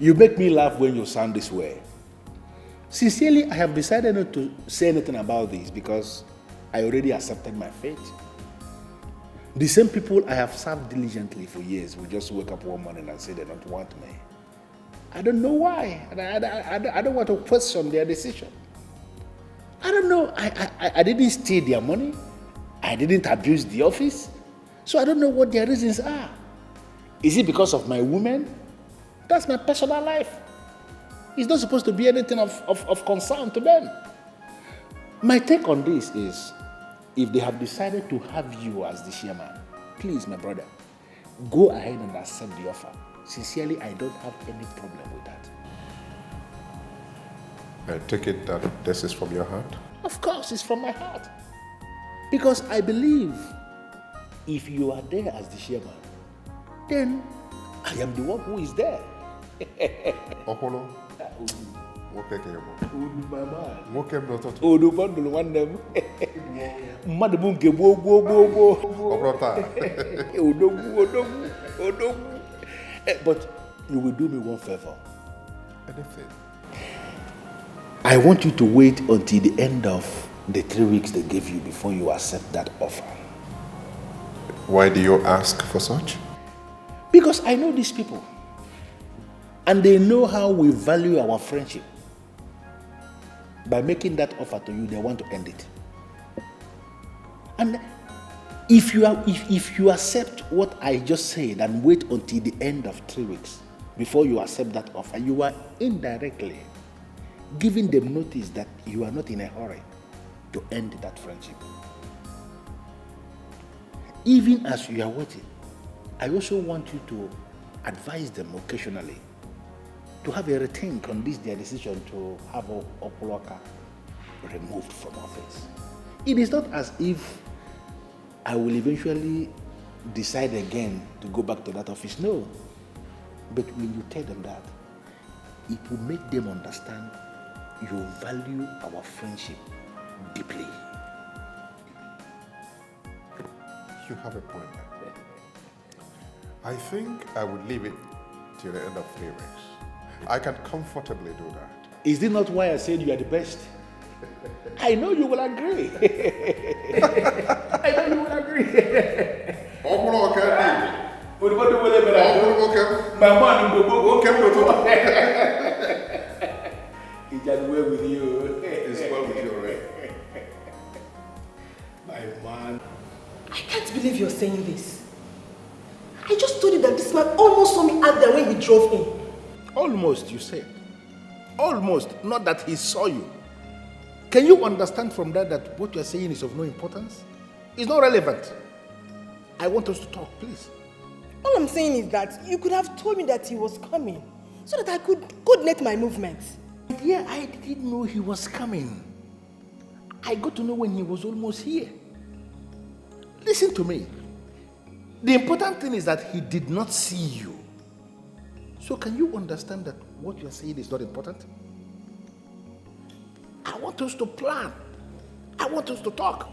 You make me laugh when you sound this way. Sincerely, I have decided not to say anything about this because I already accepted my fate. The same people I have served diligently for years will just wake up one morning and say they don't want me. I don't know why. I don't want to question their decision. I don't know. I didn't steal their money. I didn't abuse the office. So I don't know what their reasons are. Is it because of my women? That's my personal life. It's not supposed to be anything of concern to them. My take on this is, if they have decided to have you as the chairman, please, my brother, go ahead and accept the offer. Sincerely, I don't have any problem with that. I take it that this is from your heart? Of course, it's from my heart. Because I believe if you are there as the chairman, then I am the one who is there. Okolo. But you will do me one favor. Anything? I want you to wait until the end of the 3 weeks they gave you before you accept that offer. Why do you ask for such? Because I know these people. And they know how we value our friendship. By making that offer to you, they want to end it. And if you accept what I just said and wait until the end of 3 weeks before you accept that offer, you are indirectly giving them notice that you are not in a hurry to end that friendship. Even as you are waiting, I also want you to advise them occasionally to have a rethink on this their decision to have Opoloka removed from office. It is not as if I will eventually decide again to go back to that office. No. But when you tell them that, it will make them understand you value our friendship deeply. You have a point there. I think I would leave it till the end of 3 weeks. I can comfortably do that. Is it not why I said you are the best? I know you will agree. I know you will agree. It's just well with you. It's well with you already. My man. I can't believe you're saying this. I just told you that this man almost saw me out there when he drove in. Almost, you said. Almost, not that he saw you. Can you understand from that what you're saying is of no importance? It's not relevant. I want us to talk, please. All I'm saying is that you could have told me that he was coming so that I could coordinate my movements. Yeah, I didn't know he was coming. I got to know when he was almost here. Listen to me. The important thing is that he did not see you. So can you understand that what you're saying is not important? I want us to plan. I want us to talk.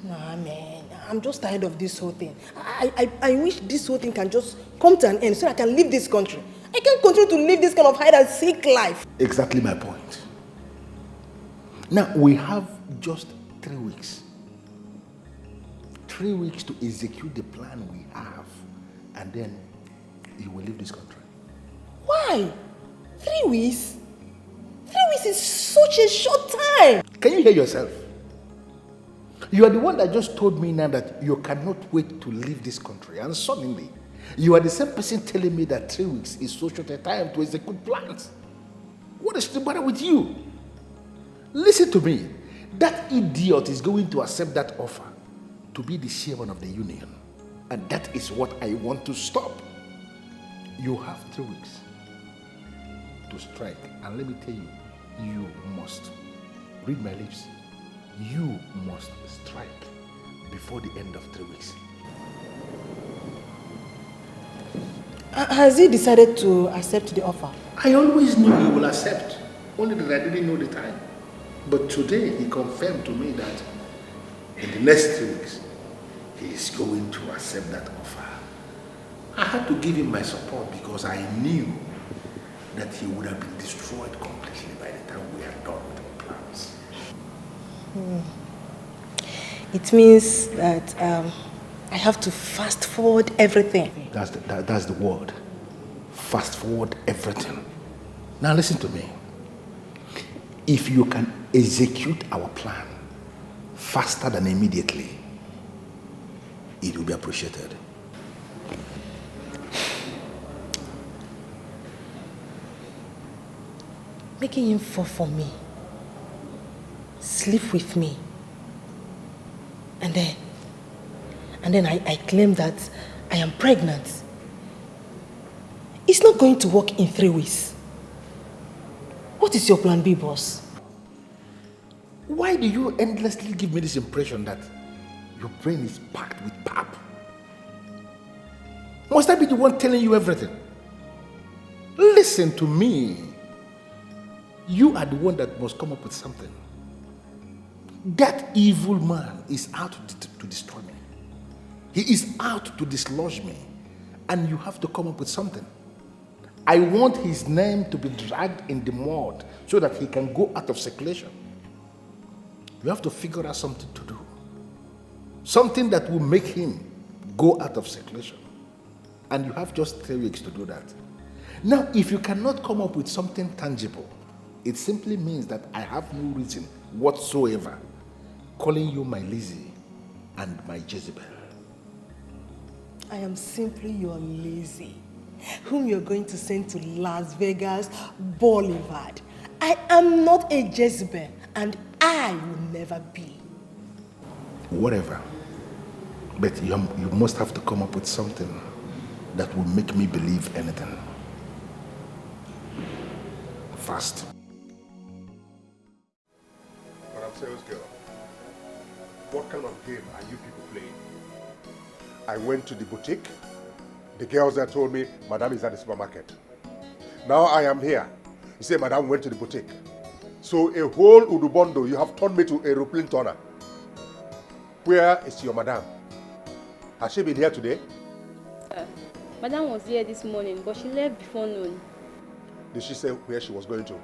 Nah, man. I'm just tired of this whole thing. I wish this whole thing can just come to an end so I can leave this country. I can't continue to live this kind of hide-and-seek life. Exactly my point. Now, we have just 3 weeks. 3 weeks to execute the plan we have, and then you will leave this country. Why? 3 weeks? 3 weeks is such a short time. Can you hear yourself? You are the one that just told me now that you cannot wait to leave this country, and suddenly you are the same person telling me that 3 weeks is so short a time to execute plans. What is the matter with you? Listen to me. That idiot is going to accept that offer to be the chairman of the union, and that is what I want to stop. You have 3 weeks to strike, and let me tell you, you must, read my lips, you must strike before the end of 3 weeks. Has he decided to accept the offer? I always knew he will accept, only that I didn't know the time. But today he confirmed to me that in the next 3 weeks, he is going to accept that offer. I had to give him my support because I knew that he would have been destroyed completely by the time we are done with our plans. It means that I have to fast forward everything. That's the word. Fast forward everything. Now listen to me. If you can execute our plan faster than immediately, it will be appreciated. Making him fall for me, sleep with me, and then I claim that I am pregnant. It's not going to work in 3 weeks. What is your plan B, boss? Why do you endlessly give me this impression that your brain is packed with pap? Must I be the one telling you everything? Listen to me. You are the one that must come up with something. That evil man is out to destroy me. He is out to dislodge me. And you have to come up with something. I want his name to be dragged in the mud so that he can go out of circulation. You have to figure out something to do. Something that will make him go out of circulation. And you have just 3 weeks to do that. Now, if you cannot come up with something tangible, it simply means that I have no reason whatsoever calling you my Lizzie and my Jezebel. I am simply your Lizzie, whom you're going to send to Las Vegas Boulevard. I am not a Jezebel, and I will never be. Whatever. But you must have to come up with something that will make me believe anything. Fast. Madam Sales Girl, what kind of game are you people playing? I went to the boutique. The girls there told me, Madam is at the supermarket. Now I am here. You say Madam went to the boutique. So a whole Udubondo, you have turned me to a aeroplane turner. Where is your Madam? Has she been here today? Madam was here this morning, but she left before noon. Did she say where she was going to?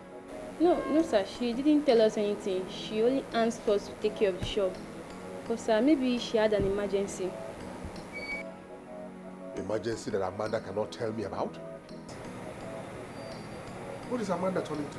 No, sir. She didn't tell us anything. She only asked us to take care of the shop. But, sir, maybe she had an emergency. Emergency that Amanda cannot tell me about? What is Amanda turning to?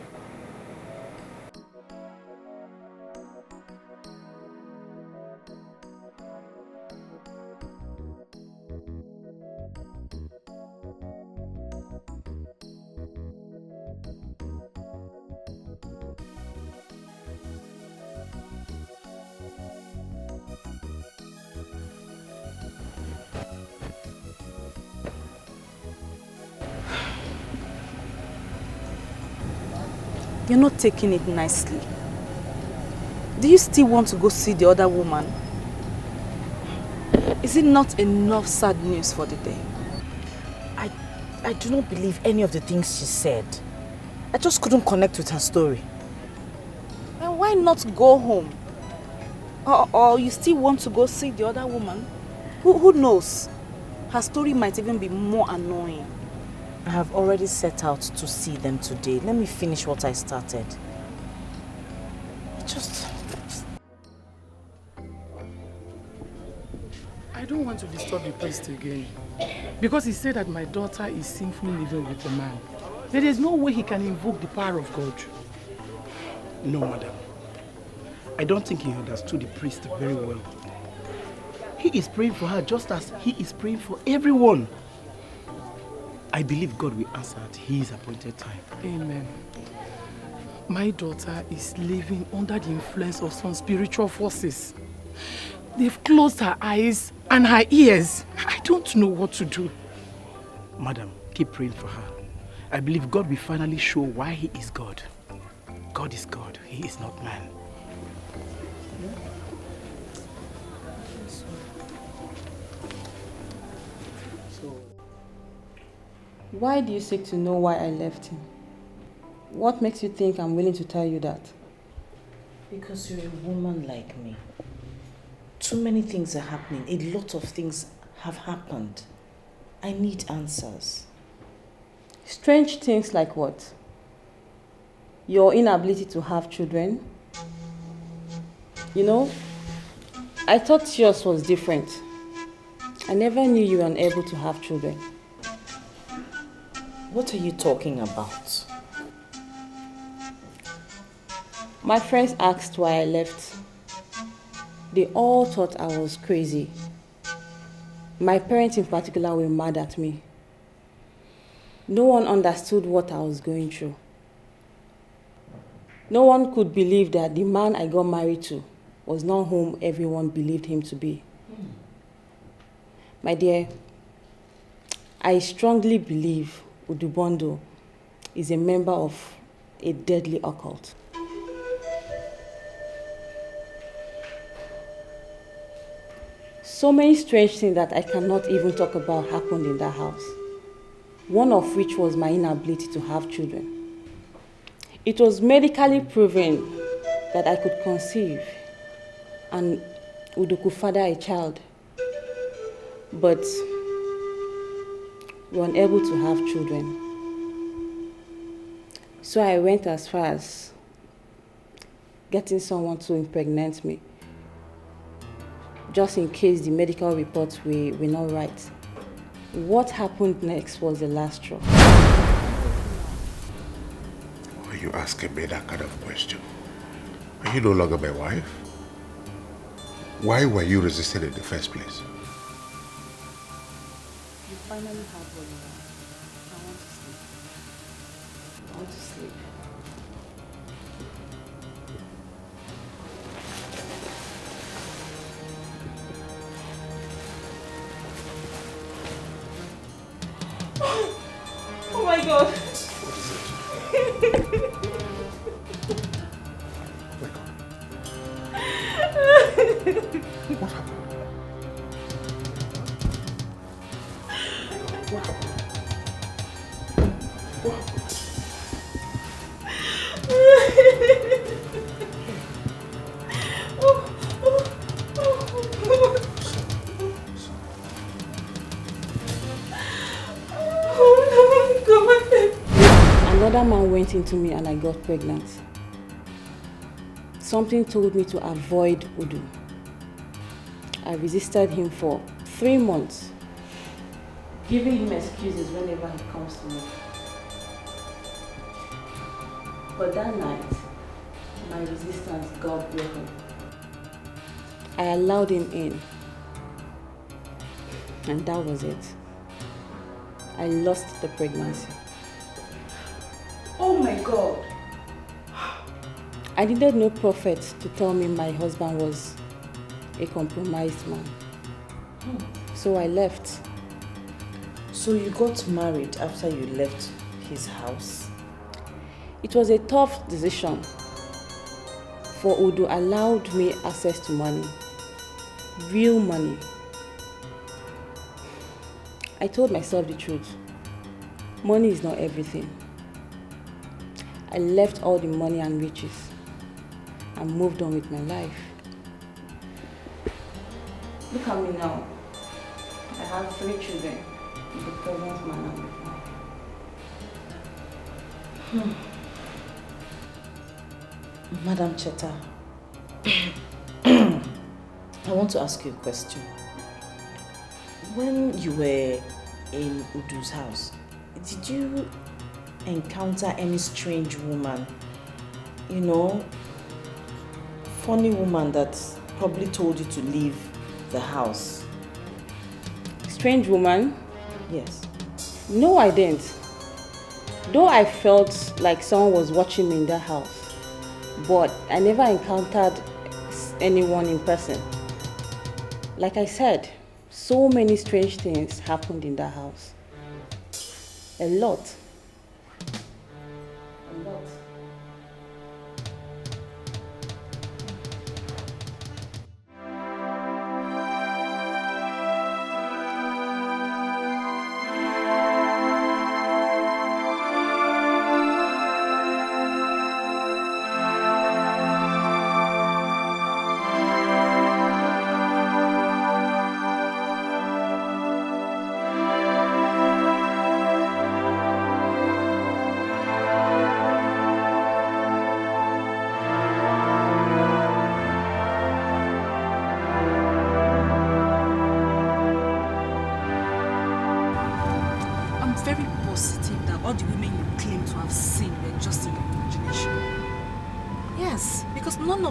You're not taking it nicely. Do you still want to go see the other woman? Is it not enough sad news for the day? I do not believe any of the things she said. I just couldn't connect with her story. And why not go home? Or you still want to go see the other woman? Who knows? Her story might even be more annoying. I have already set out to see them today. Let me finish what I started. I don't want to disturb the priest again. Because he said that my daughter is sinfully living with a man. There is no way he can invoke the power of God. No, madam. I don't think he understood the priest very well. He is praying for her just as he is praying for everyone. I believe God will answer at his appointed time. Amen. My daughter is living under the influence of some spiritual forces. They've closed her eyes and her ears. I don't know what to do. Madam, keep praying for her. I believe God will finally show why he is God. God is God. He is not man. Why do you seek to know why I left him? What makes you think I'm willing to tell you that? Because you're a woman like me. Too many things are happening. A lot of things have happened. I need answers. Strange things like what? Your inability to have children? You know, I thought yours was different. I never knew you were unable to have children. What are you talking about? My friends asked why I left. They all thought I was crazy. My parents in particular were mad at me. No one understood what I was going through. No one could believe that the man I got married to was not whom everyone believed him to be. My dear, I strongly believe Udubondo is a member of a deadly occult. So many strange things that I cannot even talk about happened in that house. One of which was my inability to have children. It was medically proven that I could conceive and Udu could father a child. But we were unable to have children. So I went as far as getting someone to impregnate me, just in case the medical reports were not right. What happened next was the last straw. Why are you asking me that kind of question? Are you no longer my wife? Why were you resisting in the first place? You finally have what you want. I want to sleep. Oh my God. What happened? What happened? What happened? Another man went into me and I got pregnant. Something told me to avoid Udu. I resisted him for 3 months, giving him excuses whenever he comes to me. But that night, my resistance got broken. I allowed him in, and that was it. I lost the pregnancy. Oh my God. I needed no prophet to tell me my husband was a compromised man. So I left. So you got married after you left his house? It was a tough decision, for Udo allowed me access to money. Real money. I told myself the truth. Money is not everything. I left all the money and riches and moved on with my life. Look at me now. I have 3 children with the present man I'm with now. Madam Cheta, I want to ask you a question. When you were in Udu's house, did you encounter any strange woman? You know, funny woman that probably told you to leave the house? Strange woman? Yes. No, I didn't. Though I felt like someone was watching me in that house, but I never encountered anyone in person. Like I said, so many strange things happened in that house. A lot. A lot.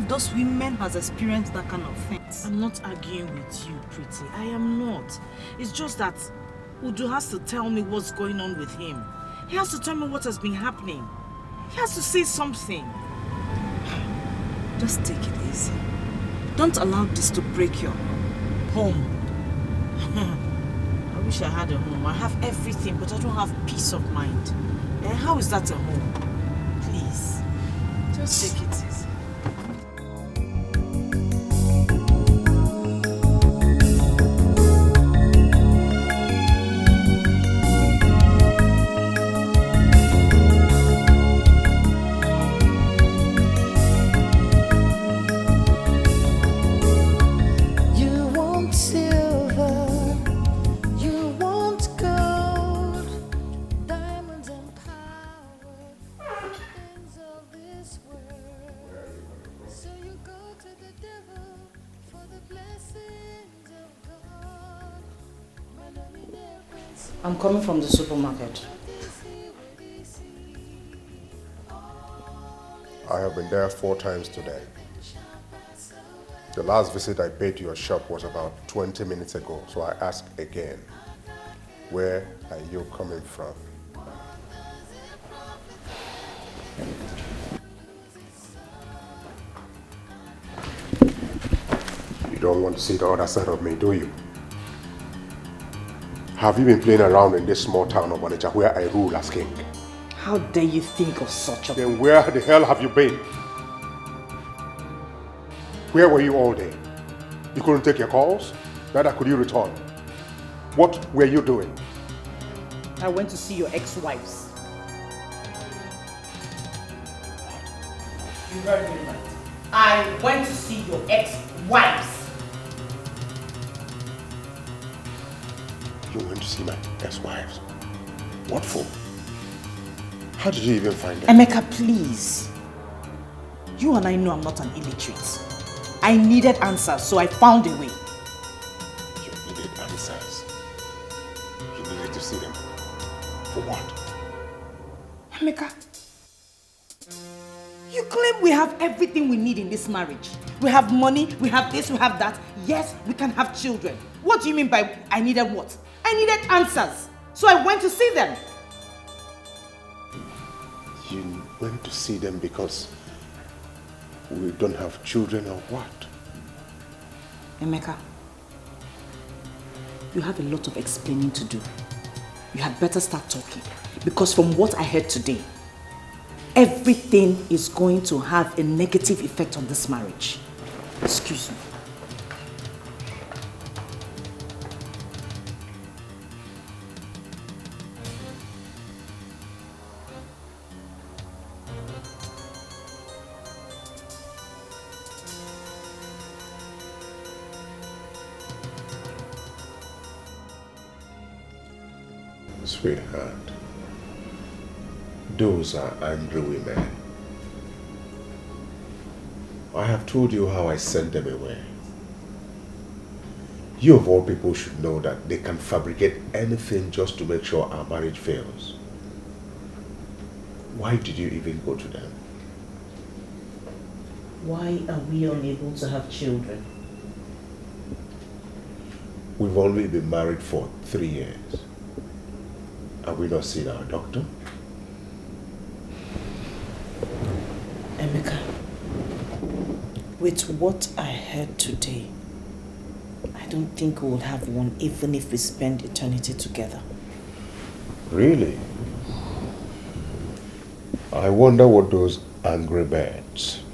Those women has experienced that kind of things. I'm not arguing with you, Pretty. I am not. It's just that Udu has to tell me what's going on with him. He has to tell me what has been happening. He has to say something. Just take it easy. Don't allow this to break your home. I wish I had a home. I have everything, but I don't have peace of mind. How is that a home? Please, just take it easy. I'm coming from the supermarket. I have been there 4 times today. The last visit I paid to your shop was about 20 minutes ago, so I ask again, where are you coming from? You don't want to see the other side of me, do you? Have you been playing around in this small town of Onitsha where I rule as king? How dare you think of such a... Then where the hell have you been? Where were you all day? You couldn't take your calls? Neither could you return. What were you doing? I went to see your ex-wives. You heard me right. I went to see your ex-wives. You went to see my ex-wives? What for? How did you even find them? Emeka, please. You and I know I'm not an illiterate. I needed answers, so I found a way. You needed answers? You needed to see them? For what? Emeka, you claim we have everything we need in this marriage. We have money, we have this, we have that. Yes, we can have children. What do you mean by I needed what? I needed answers. So I went to see them. You went to see them because we don't have children or what? Emeka, you have a lot of explaining to do. You had better start talking. Because from what I heard today, everything is going to have a negative effect on this marriage. Excuse me. Sweetheart, those are angry women. I have told you how I sent them away. You of all people should know that they can fabricate anything just to make sure our marriage fails. Why did you even go to them? Why are we unable to have children? We've only been married for 3 years. Have we not seen our doctor? Emeka, with what I heard today, I don't think we will have one even if we spend eternity together. Really? I wonder what those angry birds,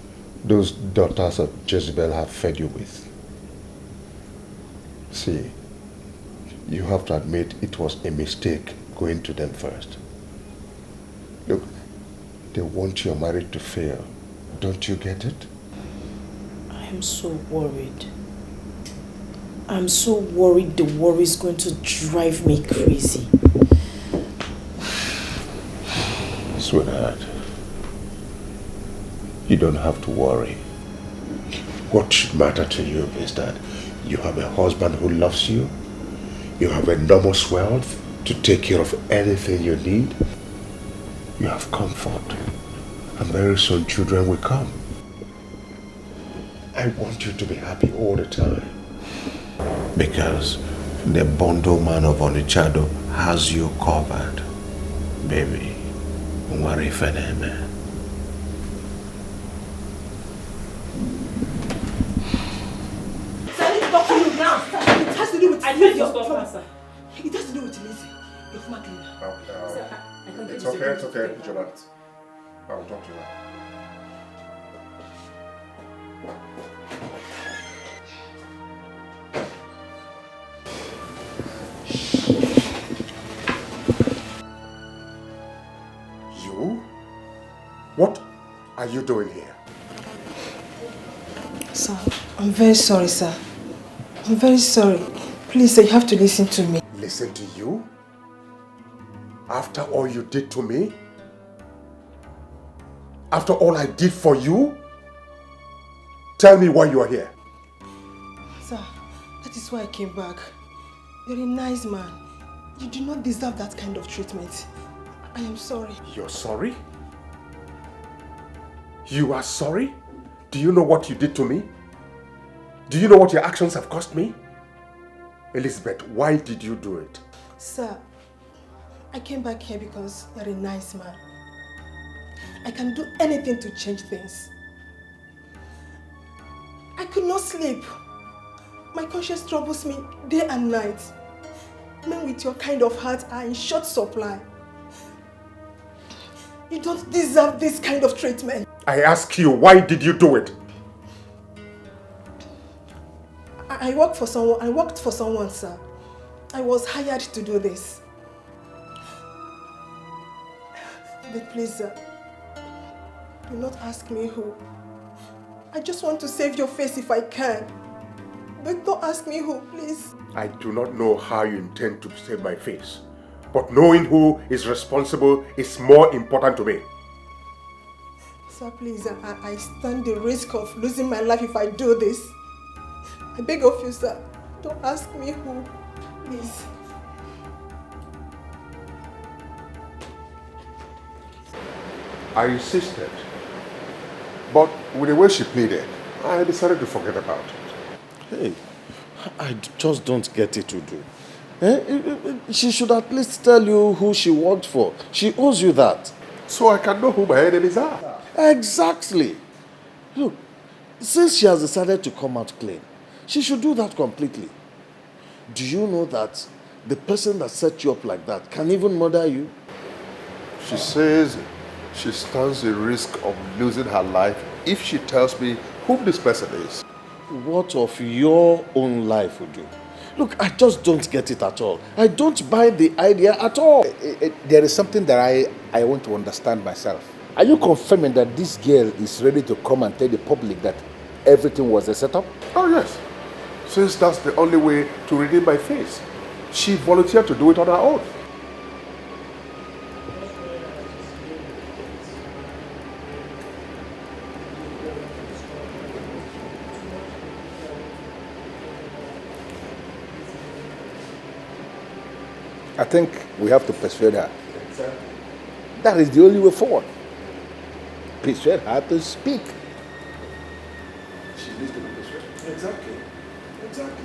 those daughters of Jezebel have fed you with. See, you have to admit it was a mistake going to them first. Look, they want your marriage to fail. Don't you get it? I am so worried. I'm so worried the worry is going to drive me crazy. Sweetheart, you don't have to worry. What should matter to you is that you have a husband who loves you, you have enormous wealth to take care of anything you need, you have comfort, and very soon children will come. I want you to be happy all the time, because the bundle man of Onichado has you covered, baby. Worry for them. It has to do with... I need your answer. It has to do with Lizzie, your former cleaner. It's okay, Jonathan. I will talk to you. You? What are you doing here? Sir, I'm very sorry, sir. I'm very sorry. Please, sir, you have to listen to me. Listen to you? After all you did to me? After all I did for you? Tell me why you are here. Sir, that is why I came back. You're a nice man. You do not deserve that kind of treatment. I am sorry. You're sorry? You are sorry? Do you know what you did to me? Do you know what your actions have cost me? Elizabeth, why did you do it? Sir, I came back here because you're a nice man. I can do anything to change things. I could not sleep. My conscience troubles me day and night. Men with your kind of heart are in short supply. You don't deserve this kind of treatment. I ask you, why did you do it? I worked for someone, sir. I was hired to do this. But please, sir, do not ask me who. I just want to save your face if I can. But don't ask me who, please. I do not know how you intend to save my face, but knowing who is responsible is more important to me. Sir, please, I stand the risk of losing my life if I do this. I beg of you, sir, don't ask me who, please. I insisted, but with the way she pleaded, I decided to forget about it. Hey, I just don't get it to do. She should at least tell you who she worked for. She owes you that. So I can know who my enemies are. Exactly. Look, since she has decided to come out clean, she should do that completely. Do you know that the person that set you up like that can even murder you? She says she stands the risk of losing her life if she tells me who this person is. What of your own life would you? Look, I just don't get it at all. I don't buy the idea at all. There is something that I want to understand myself. Are you confirming that this girl is ready to come and tell the public that everything was a setup? Oh yes, since that's the only way to redeem my face. She volunteered to do it on her own. I think we have to persuade her. That is the only way forward. Persuade her to speak. She needs to be persuaded. Exactly. Exactly.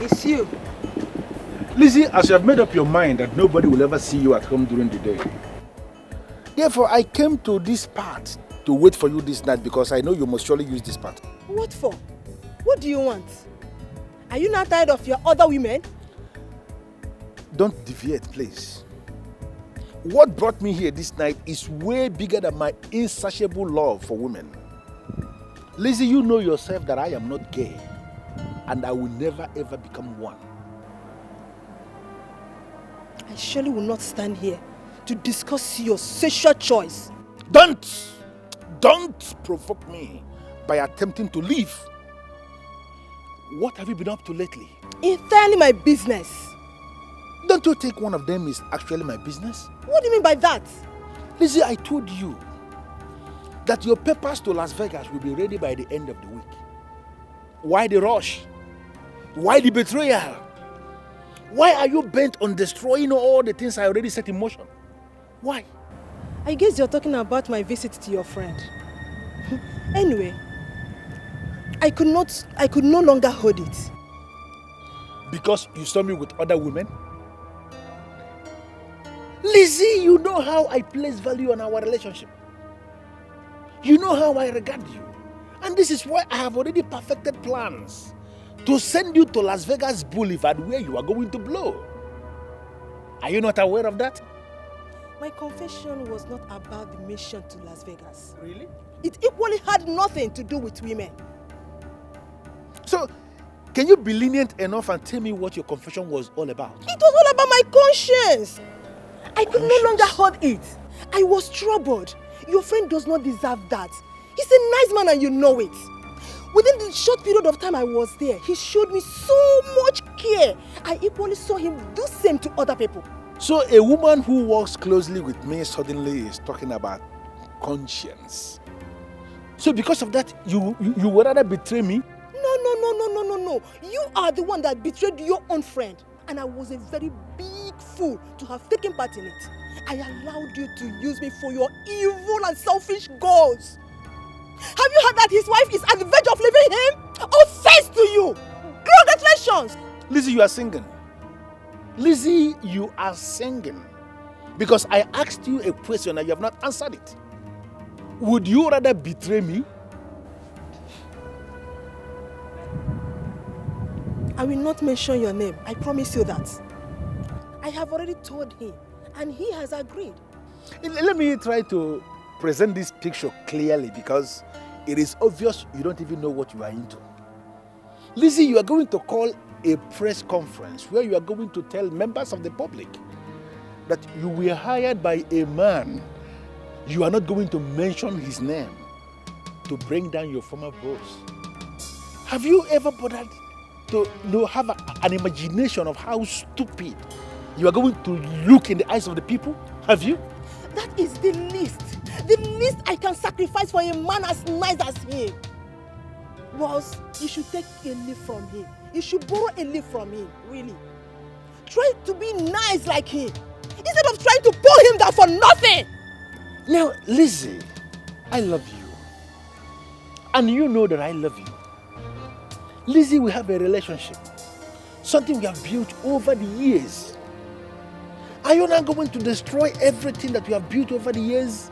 It's you. Lizzie, as you have made up your mind that nobody will ever see you at home during the day, therefore I came to this part to wait for you this night because I know you must surely use this part. What for? What do you want? Are you not tired of your other women? Don't deviate, please. What brought me here this night is way bigger than my insatiable love for women. Lizzie, you know yourself that I am not gay, and I will never ever become one. I surely will not stand here to discuss your sexual choice. Don't provoke me by attempting to leave. What have you been up to lately? Entirely my business. Don't you think one of them is actually my business? What do you mean by that? Lizzie, I told you that your papers to Las Vegas will be ready by the end of the week. Why the rush? Why the betrayal? Why are you bent on destroying all the things I already set in motion? Why? I guess you're talking about my visit to your friend. Anyway, I could no longer hold it. Because you saw me with other women? Lizzie, you know how I place value on our relationship. You know how I regard you. And this is why I have already perfected plans to send you to Las Vegas Boulevard where you are going to blow. Are you not aware of that? My confession was not about the mission to Las Vegas. Really? It equally had nothing to do with women. So, can you be lenient enough and tell me what your confession was all about? It was all about my conscience. I could no longer hold it. I was troubled. Your friend does not deserve that. He's a nice man and you know it. Within the short period of time I was there, he showed me so much care. I equally saw him do same to other people. So a woman who works closely with me suddenly is talking about conscience. So because of that, you would rather betray me? No. You are the one that betrayed your own friend. And I was a very big fool to have taken part in it. I allowed you to use me for your evil and selfish goals. Have you heard that his wife is at the verge of leaving him? Offense to you! Congratulations! Lizzie, you are singing. Lizzie, you are singing. Because I asked you a question and you have not answered it. Would you rather betray me? I will not mention your name. I promise you that. I have already told him and he has agreed. Let me try to present this picture clearly because it is obvious you don't even know what you are into. Lizzie, you are going to call a press conference where you are going to tell members of the public that you were hired by a man. You are not going to mention his name to bring down your former boss. Have you ever bothered to have an imagination of how stupid you are going to look in the eyes of the people? Have you? That is the least I can sacrifice for a man as nice as him. Boss, you should take a leaf from him. You should borrow a leaf from him, really. Try to be nice like him, instead of trying to pull him down for nothing. Now, Lizzie, I love you. And you know that I love you. Lizzie, we have a relationship. Something we have built over the years. Are you not going to destroy everything that we have built over the years?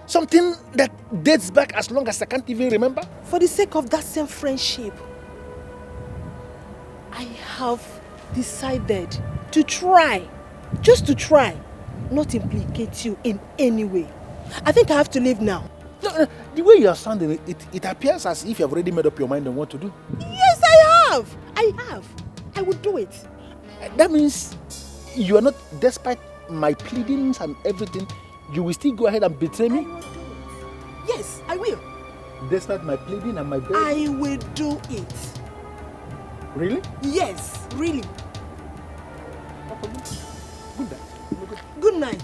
Something that dates back as long as I can't even remember? For the sake of that same friendship, I have decided to try, just to try, not implicate you in any way. I think I have to leave now. No, the way you are sounding, it appears as if you have already made up your mind on what to do. Yes, I have. I will do it. That means you are not, despite my pleadings and everything, you will still go ahead and betray me? Yes, I will. Despite my pleading and my begging? I will do it. Really? Yes, really. Good night. Good night.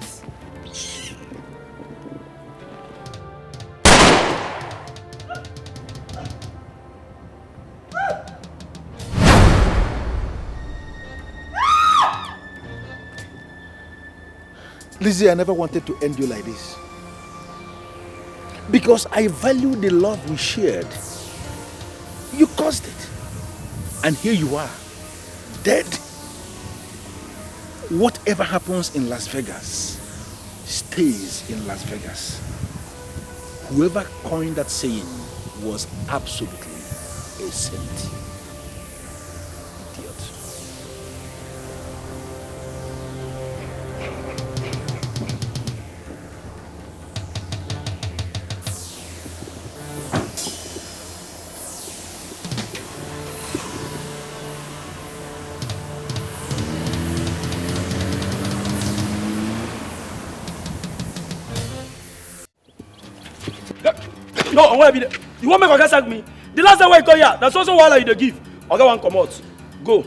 Lizzie, I never wanted to end you like this. Because I value the love we shared. You caused it. And here you are, dead. Whatever happens in Las Vegas stays in Las Vegas. Whoever coined that saying was absolutely a saint. Idiot. No, I want to be there. You want me to sack me? The last time I come here, that's also while you dey give. Oga wan come out. Go.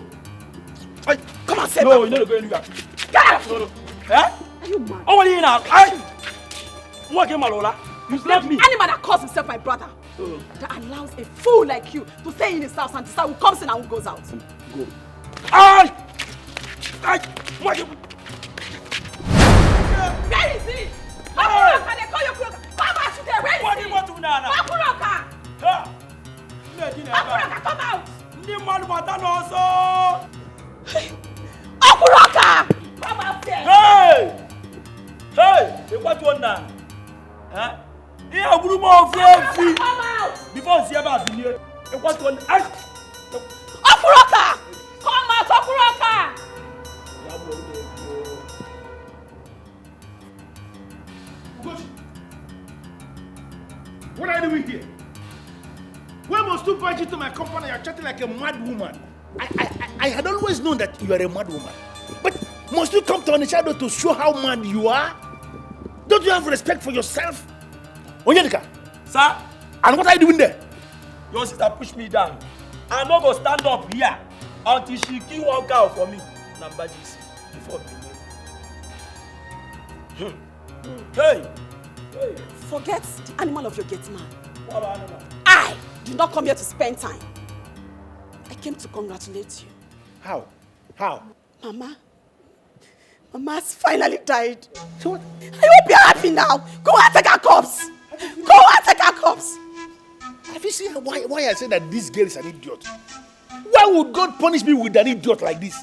Ay, come on, say no, you don't go anywhere. Get out! No. Eh? Are you mad? Oh, what are you now? What came Malola? You slapped me. Animal that calls himself my brother. That allows a fool like you to stay in his house and decide who comes in and who goes out. Go. Ay! Ay! What you? Where is he? Akuroka, they call you Akuroka. Come out today. Where is he? What do you want to do now? Akuroka! Akuroka, come out! Akuroka! Come out there! Hey! Hey! What you want now? Huh? Here, Akuroka, come out! Before you see about the year, what you want? Akuroka! Come out, Akuroka! What are you doing here? Why must you barge into my company and chatting like a mad woman? I had always known that you are a mad woman. But Must you come to Onitsha to show how mad you are? Don't you have respect for yourself? Onyedika. Sir? And what are you doing there? Your sister pushed me down. I'm not going to stand up here until she kill one cow for me. Nambajis. Before me. Hey! Hey! Forget the animal of your gate man. What about animal? I did not come here to spend time. I came to congratulate you. How? How? Mama has finally died. So what? I hope you're happy now. Go and take her corpse. Go and take her corpse. Have you seen why I say that this girl is an idiot? Why would God punish me with an idiot like this?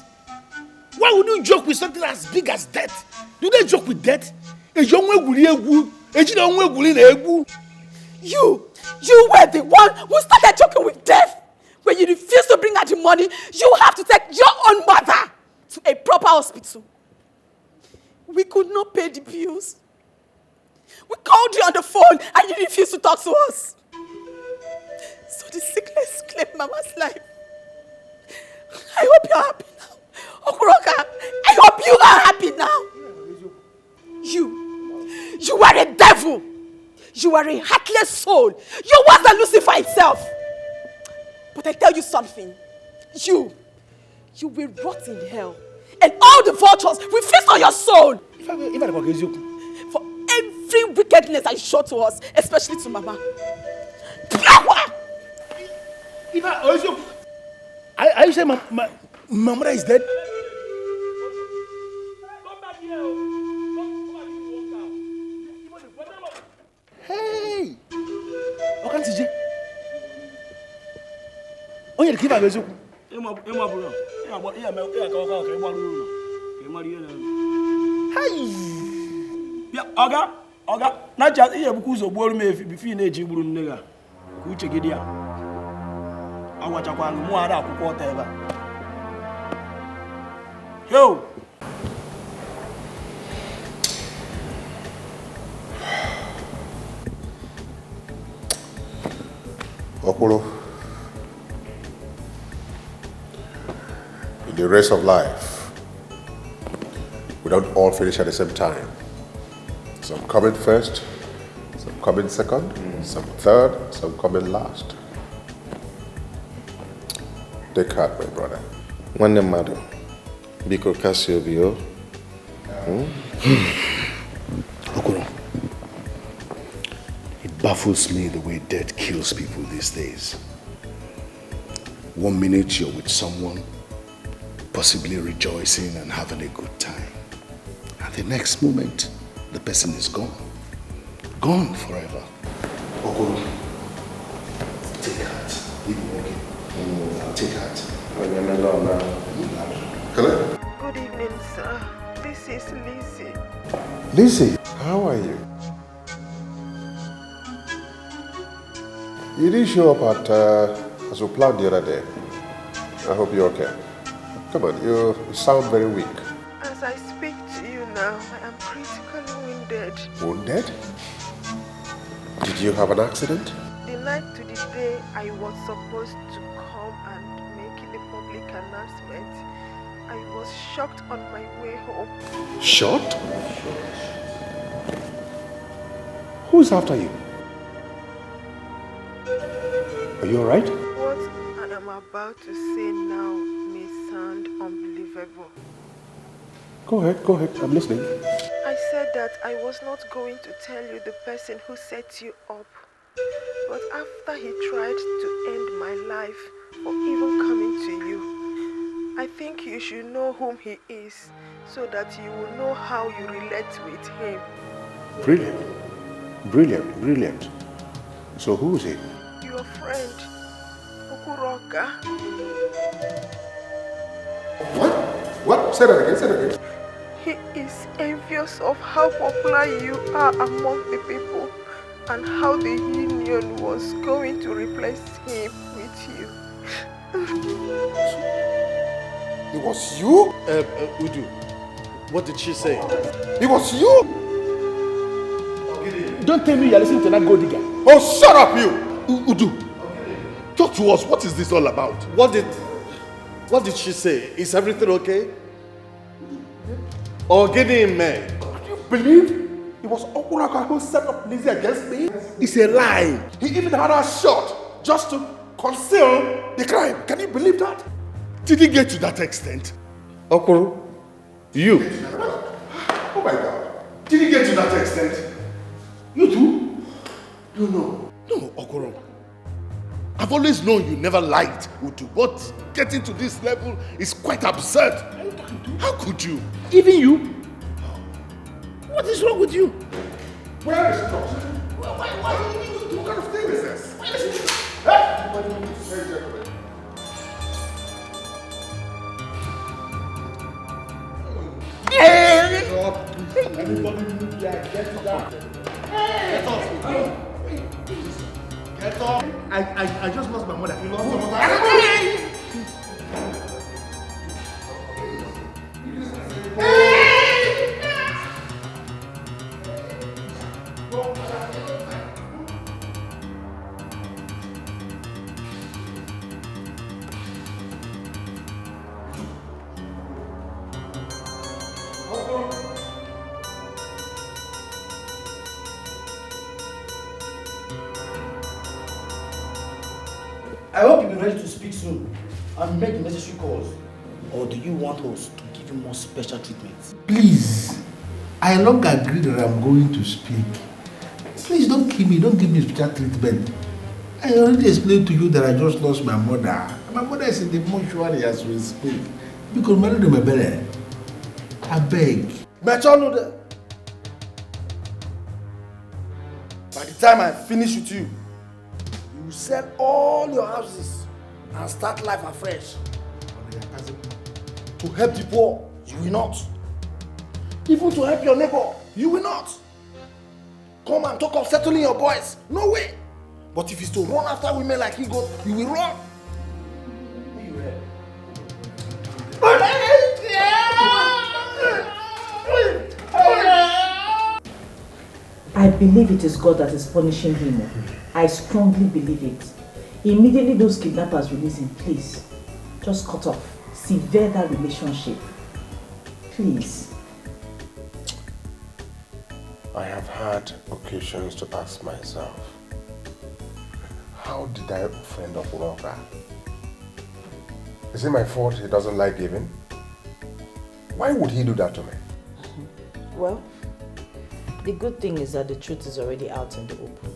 Why would you joke with something as big as death? Do they joke with death? You were the one who started joking with death. When you refuse to bring her the money, you have to take your own mother to a proper hospital. We could not pay the bills. We called you on the phone and you refused to talk to us. So the sickness claimed Mama's life. I hope you're happy now. Okuroka, I hope you are happy now. You are a devil. You are a heartless soul. You was the Lucifer himself. But I tell you something. You will rot in hell. And all the vultures will feast on your soul. For every wickedness that you show to us, especially to Mama. Are you saying my mother is dead? Hey! Okan TJ. Onye the kiba bezu. Hey! Ya oga na just ihe buku zo gboru me bifi na eji gburu nne ga. Ku uche gidi a. Awachakwa mu ara akwụkwọ ta ebe a. Yo! Okoro, in the race of life, we don't all finish at the same time. Some coming first, some coming second, some third, some coming last. Take heart, my brother. One name, madam. Biko Casio. Okoro, it baffles me the way death kills people these days. 1 minute you're with someone, possibly rejoicing and having a good time. And the next moment, the person is gone. Gone forever. Okoro, take heart. Keep walking. Take heart. Hello? Good evening, sir. This is Lizzie. Lizzie, how are you? You didn't show up at as we planned the other day. I hope you're okay. Come on, you sound very weak. As I speak to you now, I am critically wounded. Wounded? Did you have an accident? The night to the day I was supposed to come and make the public announcement, I was shocked on my way home. Shot? Who's after you? Are you alright? What I am about to say now may sound unbelievable. Go ahead, I'm listening. I said that I was not going to tell you the person who set you up. But after he tried to end my life for even coming to you, I think you should know whom he is so that you will know how you relate with him. Brilliant. So who is he? Your friend, Okuroka. What? Say that again. He is envious of how popular you are among the people and how the union was going to replace him with you. It was you? Udu, what did she say? It was you? Don't tell me you're listening to that gold digger. Oh, shut up, you! Udu, talk to us. What is this all about? What did she say? Is everything okay? Or getting man? Do you believe it was Okunaka who set up Lizzie against me? It's a lie. He even had her shot just to conceal the crime. Can you believe that? Did it get to that extent? Okoro, you. Oh my God. Did it get to that extent? You too? No, Okoro. I've always known you never liked Utu, but getting to this level is quite absurd. How could you? Even you? What is wrong with you? Where is it? Why do you need to do? What kind of thing is this? Where is it? Hey! Everybody move there, get down. Get off. Get off. I just lost my mother. You lost your mother? I hope you'll be ready to speak soon and make the necessary calls. Or do you want us to give you more special treatments? Please, I long agreed that I'm going to speak. Please don't kill me, don't give me special treatment. I already explained to you that I just lost my mother. My mother is in the mortuary as we speak. Because my mother my belly. I beg. By the time I finish with you, you will sell all your houses and start life afresh. To help the poor, you will not. Even to help your neighbor, you will not. Come and talk of settling your boys. No way. But if it's to run after women like he goes, you will run. I believe it is God that is punishing him. I strongly believe it. Immediately those kidnappers release him, please. Just cut off. Sever that relationship. Please. I have had occasions to ask myself, how did I offend Okunoka? Is it my fault he doesn't like giving? Why would he do that to me? Well, the good thing is that the truth is already out in the open.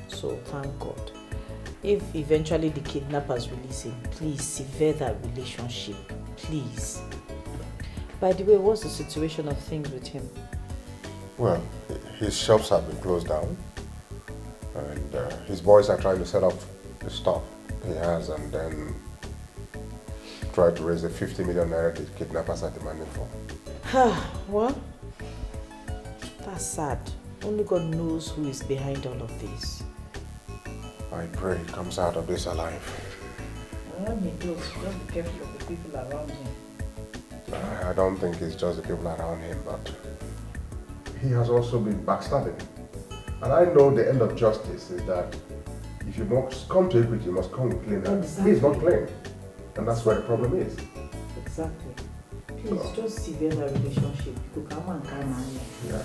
So thank God. If eventually the kidnappers release him, please sever that relationship. Please. By the way, what's the situation of things with him? Well, his shops have been closed down. And his boys are trying to set up the stuff he has and then try to raise the 50 million naira the kidnappers are demanding for. Well, that's sad. Only God knows who is behind all of this. I pray he comes out of this alive. Well, he does. Just be careful of the people around him. I don't think it's just the people around him, but he has also been backstabbing. And I know the end of justice is that if you must come to equity, you must come with clean hands. Exactly. He's not clean. And that's where the problem is. Exactly. Please, just sever that relationship. You come and come and yeah.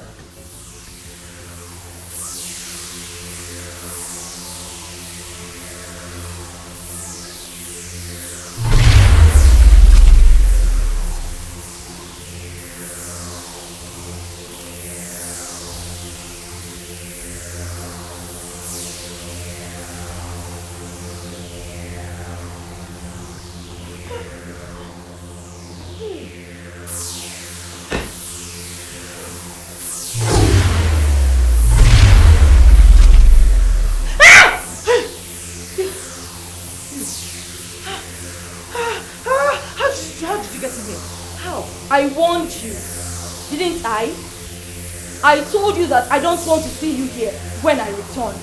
I warned you, didn't I? I told you that I don't want to see you here when I return.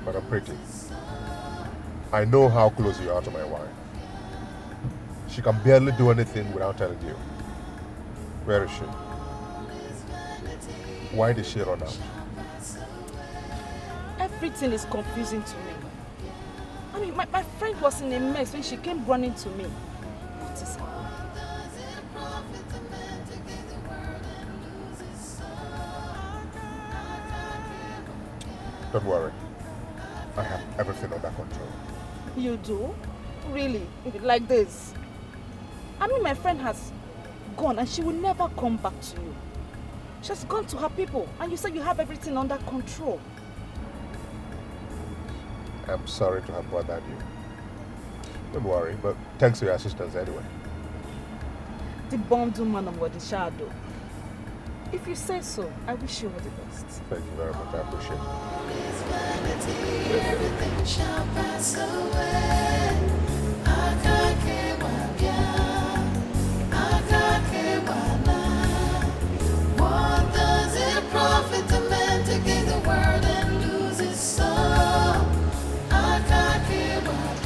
Madam Pretty, I know how close you are to my wife. She can barely do anything without telling you. Where is she? Why did she run out? Everything is confusing to me. I mean, my friend was in a mess when she came running to me. What is happening? Don't worry. I have everything under control. You do? Really? Like this? I mean, my friend has gone and she will never come back to you. She has gone to her people and you said you have everything under control. I'm sorry to have bothered you. Don't worry, but thanks for your assistance anyway. The bondwoman of the shadow. If you say so, I wish you all the best. Thank you very much. I appreciate Everything shall pass away. I can't care what I can't care what does it profit a man to gain the world and lose his soul? I can't care what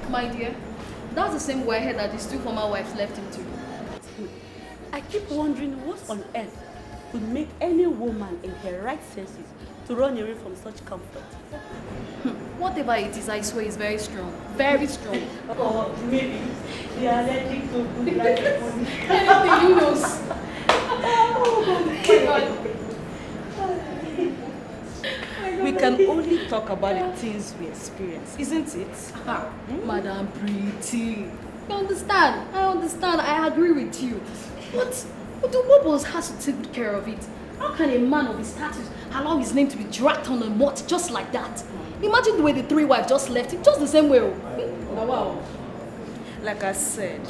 My dear, that's the same way that his two former wives left him to. I keep wondering what on earth would make any woman in her right senses to run away from such comfort. Whatever it is, I swear, is very strong. Very strong. Or maybe they are allergic to good life. Anything you know. We can only talk about the things we experience, isn't it? Madam Pretty. You understand? I understand. I agree with you. But the Wobbles has to take good care of it. How can a man of his status allow his name to be dragged on a moat just like that? Imagine the way the three wives just left him, just the same way. Wow. Like I said,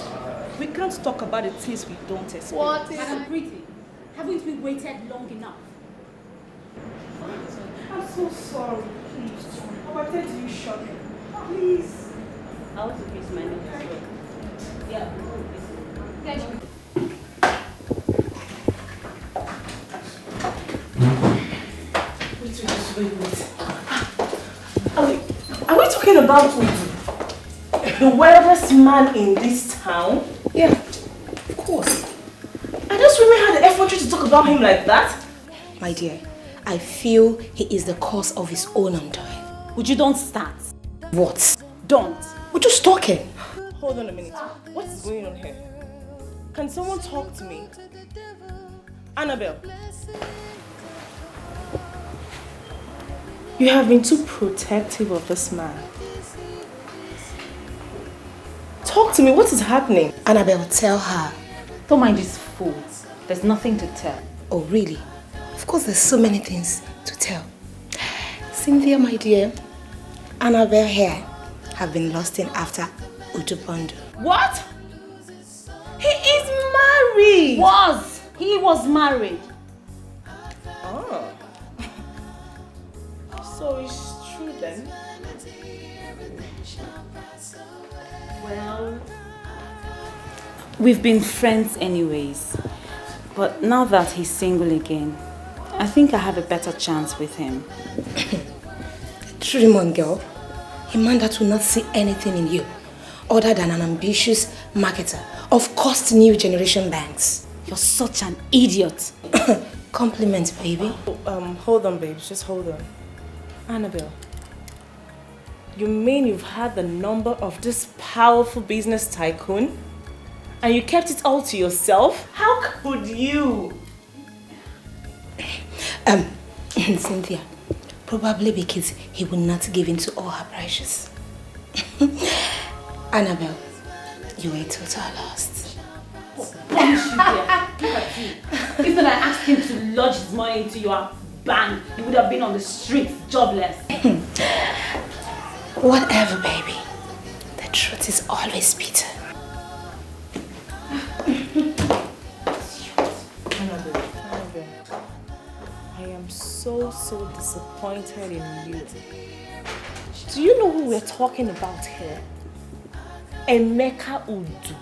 we can't talk about the things we don't experience. What is Madam Pretty, haven't we waited long enough? I'm so sorry. Please, I wanted to you shortly. Please. I want to kiss my nose. Yeah. Wait. Are we talking about the weirdest man in this town? Yeah, of course. I just remember had the effort to talk about him like that. My dear, I feel he is the cause of his own undoing. Would you don't start? What? Don't. We're just talking. Hold on a minute. What is going on here? Can someone talk to me? Annabelle. You have been too protective of this man. Talk to me. What is happening? Annabelle, tell her. Don't mind these fools. There's nothing to tell. Oh, really? Of course, there's so many things to tell. Cynthia, my dear, Annabelle here have been lusting after Utupondo. What? He is married. He was married. Oh. So it's true then? Well, we've been friends anyways. But now that he's single again, I think I have a better chance with him. Philmond, girl, a man that will not see anything in you other than an ambitious marketer of cost new generation banks. You're such an idiot. Compliment, baby. Hold on, babes. Just hold on. Annabelle, you mean you've had the number of this powerful business tycoon and you kept it all to yourself? How could you? Cynthia, probably because he will not give in to all her pressures. Annabelle, you were a total lost. Punish you there. Look at you. If not I asked him to lodge his money into your bank, you would have been on the streets, jobless. Whatever, baby. The truth is always bitter. Annabelle, I am so disappointed in you. Do you know who we're talking about here? Emeka Udu.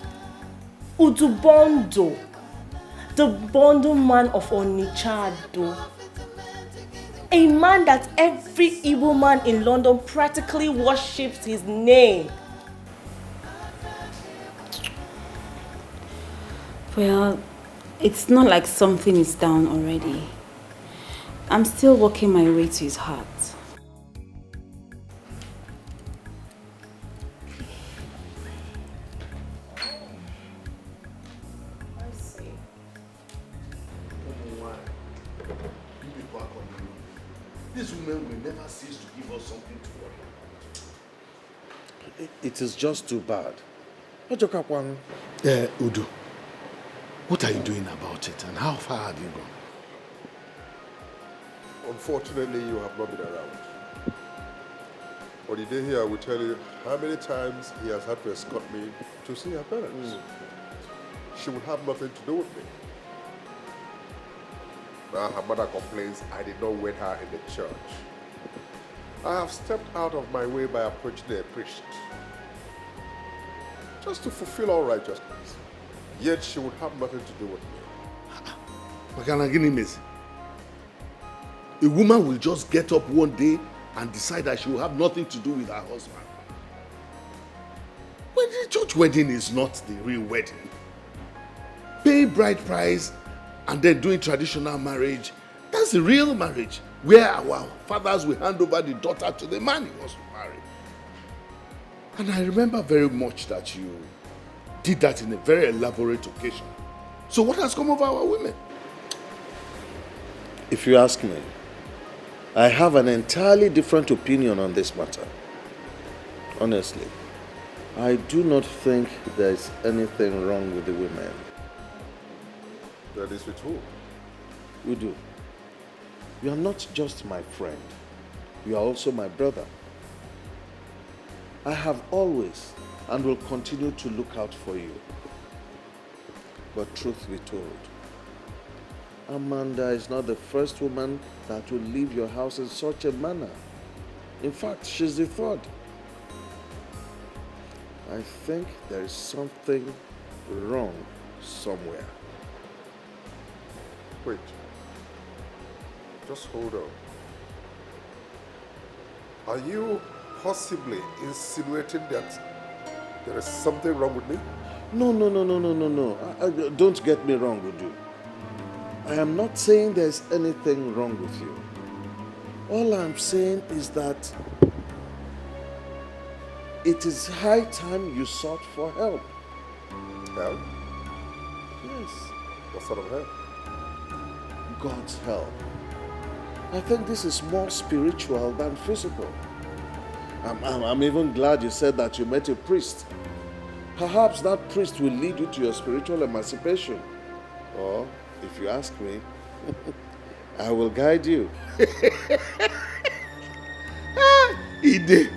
Udubondo. The Bondo man of Onichado. A man that every Igbo man in London practically worships his name. Well, it's not like something is down already. I'm still working my way to his heart. These women will never cease to give us something to worry about. It is just too bad. Udo, what are you doing about it and how far have you gone? Unfortunately, you have not been around. On the day here, I will tell you how many times he has had to escort me to see her parents. She would have nothing to do with me. Now her mother complains I did not wed her in the church. I have stepped out of my way by approaching a priest, just to fulfill all righteousness. Yet she would have nothing to do with me. A woman will just get up one day and decide that she will have nothing to do with her husband. But the church wedding is not the real wedding. Pay bride price and then doing traditional marriage, that's the real marriage, where our fathers will hand over the daughter to the man he wants to marry. And I remember very much that you did that in a very elaborate occasion. So what has come over our women? If you ask me, I have an entirely different opinion on this matter. Honestly, I do not think there is anything wrong with the women. That is with who? Udo, you are not just my friend. You are also my brother. I have always and will continue to look out for you. But truth be told, Amanda is not the first woman that will leave your house in such a manner. In fact, she's the third. I think there is something wrong somewhere. Wait. Just hold on. Are you possibly insinuating that there is something wrong with me? No. Don't get me wrong, Udo. I am not saying there's anything wrong with you. All I'm saying is that it is high time you sought for help. Help? Yes. What sort of help? God's help. I think this is more spiritual than physical. I'm even glad you said that you met a priest. Perhaps that priest will lead you to your spiritual emancipation. Or, if you ask me, I will guide you. Ide,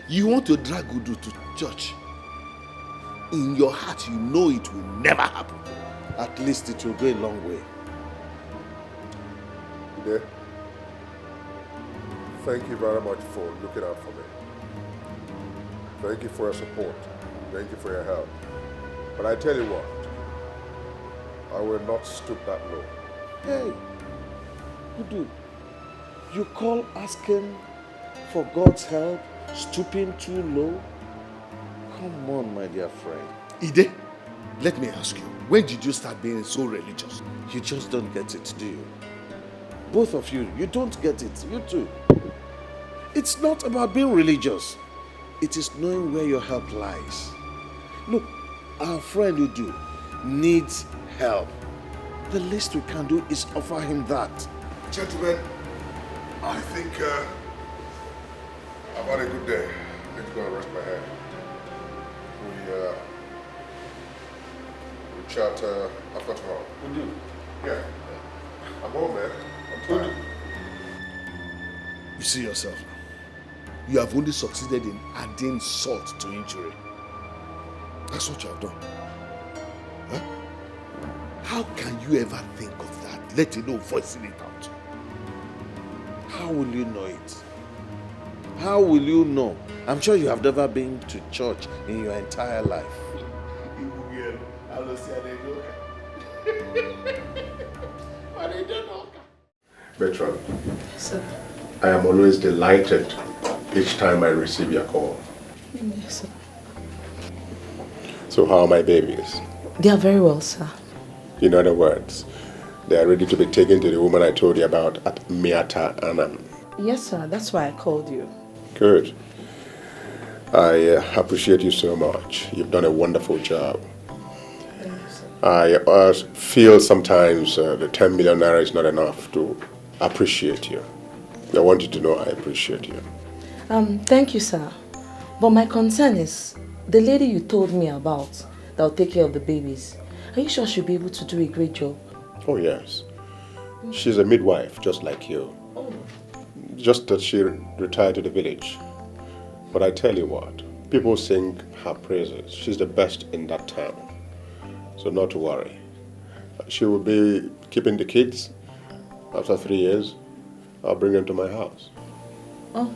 you want to drag Udo to church. In your heart, you know it will never happen. At least it will go a long way. Ide, thank you very much for looking out for me. Thank you for your support. Thank you for your help. But I tell you what, I will not stoop that low. Hey, Udo, you call asking for God's help stooping too low? Come on, my dear friend. Ide, let me ask you, when did you start being so religious? You just don't get it, do you? Both of you, you don't get it. You too. It's not about being religious. It is knowing where your help lies. Look, our friend Udo needs help. The least we can do is offer him that. Gentlemen, I think I've had a good day. I need to go and rest my head. We chat after tomorrow. We do? Yeah. I'm home, man. I'm tired. You see yourself now. You have only succeeded in adding salt to injury. That's what you have done. Huh? How can you ever think of that, let alone voicing it out? How will you know it? How will you know? I'm sure you have never been to church in your entire life. Betrayal. Sir. I am always delighted each time I receive your call. Yes, sir. So how are my babies? They are very well, sir. In other words, they are ready to be taken to the woman I told you about at Miata Anam. Yes, sir. That's why I called you. Good. I appreciate you so much. You've done a wonderful job. I feel sometimes the 10 million naira is not enough to appreciate you. I want you to know I appreciate you. Thank you, sir. But my concern is the lady you told me about that will take care of the babies. Are you sure she'll be able to do a great job? Oh, yes. She's a midwife, just like you. Just that she retired to the village. But I tell you what, people sing her praises. She's the best in that town. So not to worry. She will be keeping the kids. After 3 years, I'll bring them to my house. Oh,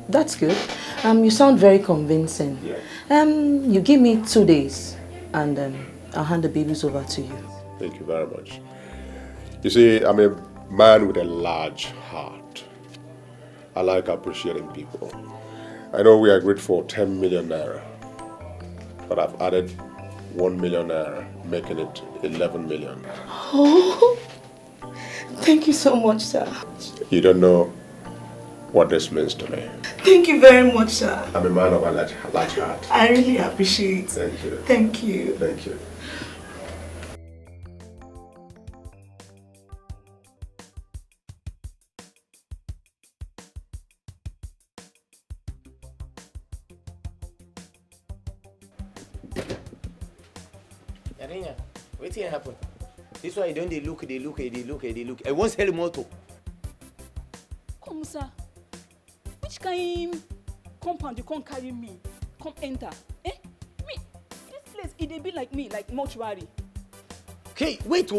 that's good. You sound very convincing. Yeah. You give me 2 days and I'll hand the babies over to you. Thank you very much. You see, I'm a man with a large heart. I like appreciating people. I know we agreed for 10 million naira, but I've added 1 million naira, making it 11 million. Oh, thank you so much, sir. You don't know what this means to me. Thank you very much, sir. I'm a man of a large heart. I really appreciate it. Thank you. Thank you. Thank you. Yarinya, wetin happen? This why you don't they look. I won't sell motor. Come, sir. Which kind compound you can't carry me? Come enter. Eh? Me, this place, it be like me, like mortuary. Okay, wait.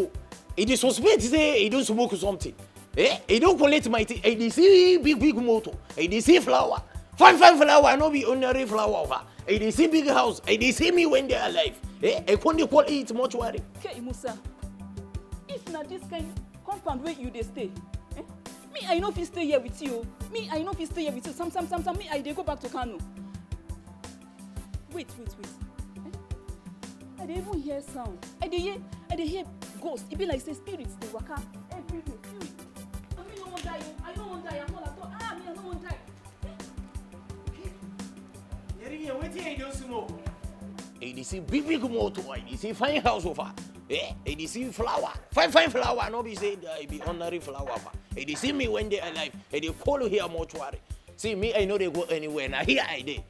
It is suspect say he don't smoke something. Eh? He don't collect my thing. He see big motor. He see flower. Fine flower, no be ordinary flower. He see big house. He see me when they are alive. Eh? I can't call it mortuary. Okay, Musa. If not this kind compound where you they stay. Eh? Me, I know if you stay here with you. Me, I know if you stay here with you. Some. Me, I they go back to Kano. Wait. Eh? I dey even hear sound. I dey hear ghosts. It be like say spirits they waka everywhere. Spirit. I mean, no one die. I don't want die. I'm not at all. Me, I don't want die. Yarinya, wetin you don't smoke? He see big motor. He see fine house over. Eh? He see flower. Fine flower. No be say it be ordinary flower. He see me when they alive. They call here mortuary. See me, I know they go anywhere. Now here I dey.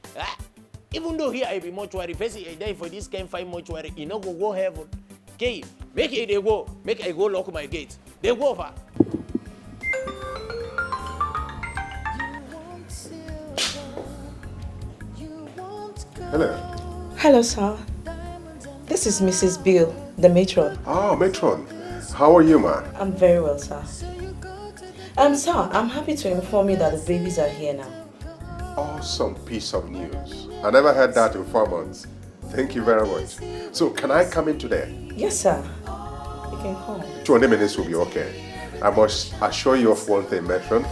Even though here I be mortuary, person I die for this kind fine mortuary, you no go heaven. Okay, make it they go. Make I go lock my gate. They go over. Hello. Hello, sir. This is Mrs. Bill, the matron. Oh, matron. How are you, ma? I'm very well, sir. Sir, I'm happy to inform you that the babies are here now. Awesome piece of news. I never heard that in 4 months. Thank you very much. So, can I come in today? Yes, sir. You can come. 20 minutes will be okay. I must assure you of one thing, matron.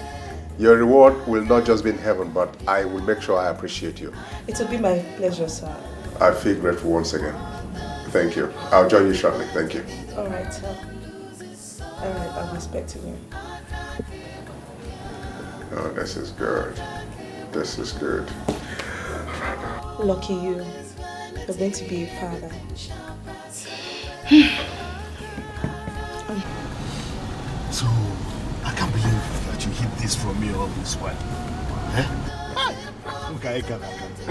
Your reward will not just be in heaven, but I will make sure I appreciate you. It will be my pleasure, sir. I feel grateful once again. Thank you. I'll join you shortly. Thank you. All right, sir. All right, I'm expecting you. Oh, this is good. This is good. Lucky you. You're going to be a father. So, I can't believe that you hid this from me all this while. Okay,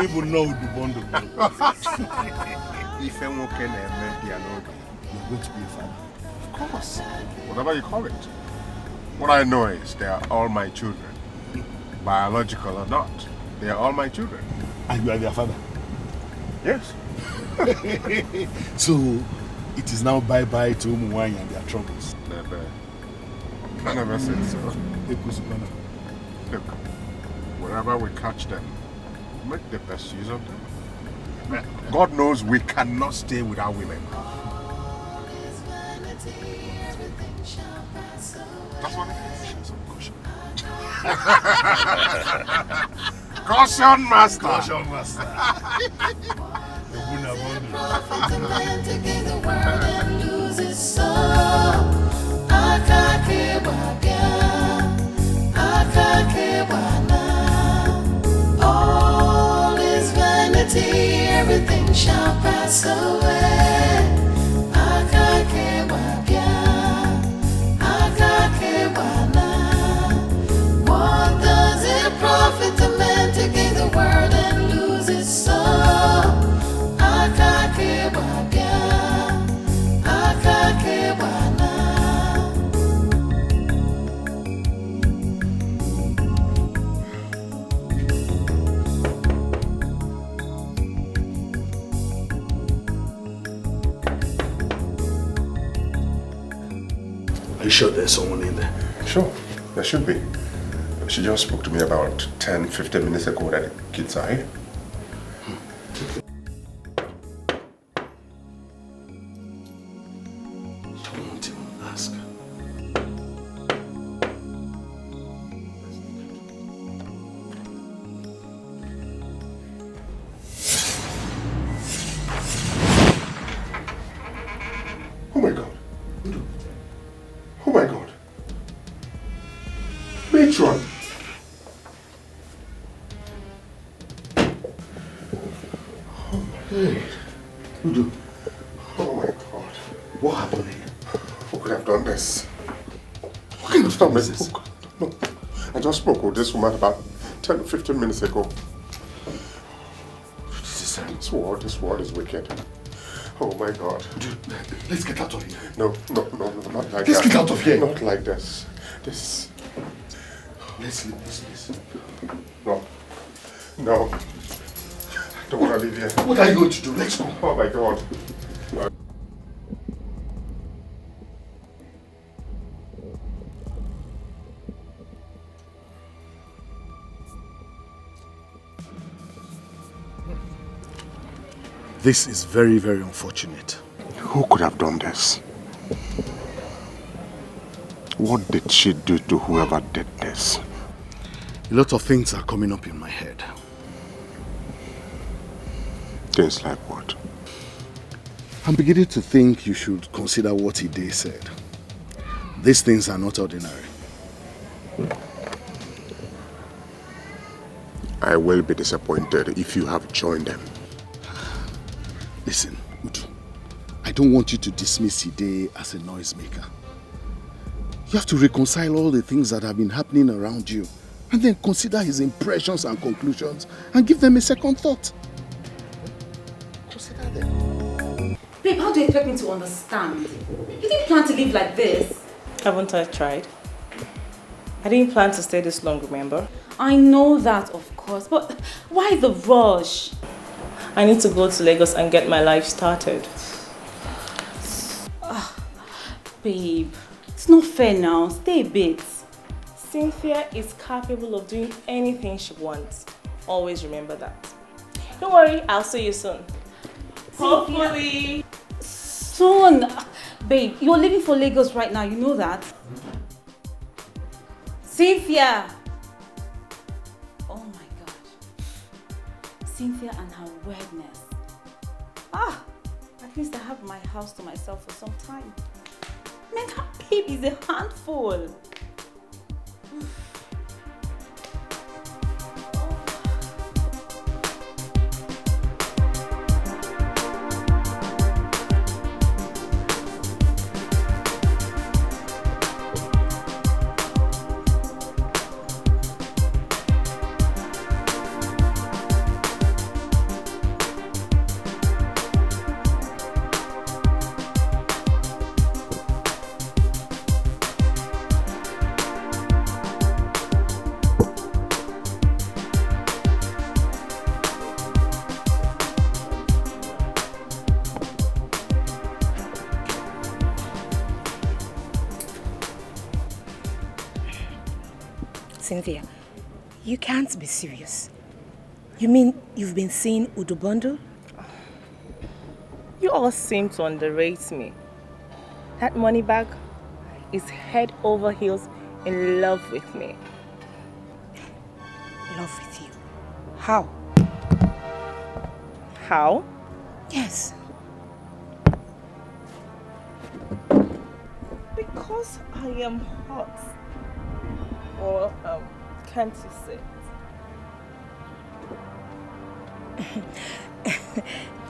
people know the bond of If anyone can make dialogue, you're going to be a father. Of course. Whatever you call it. What I know is they are all my children. Biological or not, they are all my children. And you are their father? Yes. So, it is now bye-bye to Umuwanyi and their troubles. Never. I never said so. Look, wherever we catch them, make the best use of them. God knows we cannot stay without women. That's what it is. Caution, master. Caution, master. profit a man to gain the world and lose his soul? All is vanity, everything shall pass away. What does it profit a man to gain the world and lose his soul? Are you sure there's someone in there? Sure, there should be. She just spoke to me about 10-15 minutes ago that the kids are here. Don't even ask. Oh my God. Oh my God. Matron. Hey, Udo. Oh my God. What happened here? Who could have done this? Who could have done this? No. I just spoke with this woman about 10 to 15 minutes ago. This world is wicked. Oh my God. Dude, let's get out of here. No, not like that. Let's get out of here. Not like this. This. Let's leave this place. No. I don't want to leave here. What are you going to do? Let's go. Oh my God. This is very, very unfortunate. Who could have done this? What did she do to whoever did this? A lot of things are coming up in my head. Things like what? I'm beginning to think you should consider what Ide said. These things are not ordinary. I will be disappointed if you have joined them. Listen, Udu, I don't want you to dismiss Ide as a noisemaker. You have to reconcile all the things that have been happening around you and then consider his impressions and conclusions and give them a second thought. Consider them. Babe, how do you expect me to understand? You didn't plan to live like this. Haven't I tried? I didn't plan to stay this long, remember? I know that, of course, but why the rush? I need to go to Lagos and get my life started. Babe, it's not fair now. Stay a bit. Cynthia is capable of doing anything she wants. Always remember that. Don't worry, I'll see you soon. Hopefully. Soon. Babe, you're leaving for Lagos right now. You know that? Cynthia. Oh my God. Cynthia and her weirdness. At least I have my house to myself for some time. Man, that babe is a handful. Cynthia, you can't be serious. You mean you've been seeing Udo Bundle? You all seem to underrate me. That money bag is head over heels in love with me. Love with you? How? How? Yes, Because I am hot. Or, can't you say it?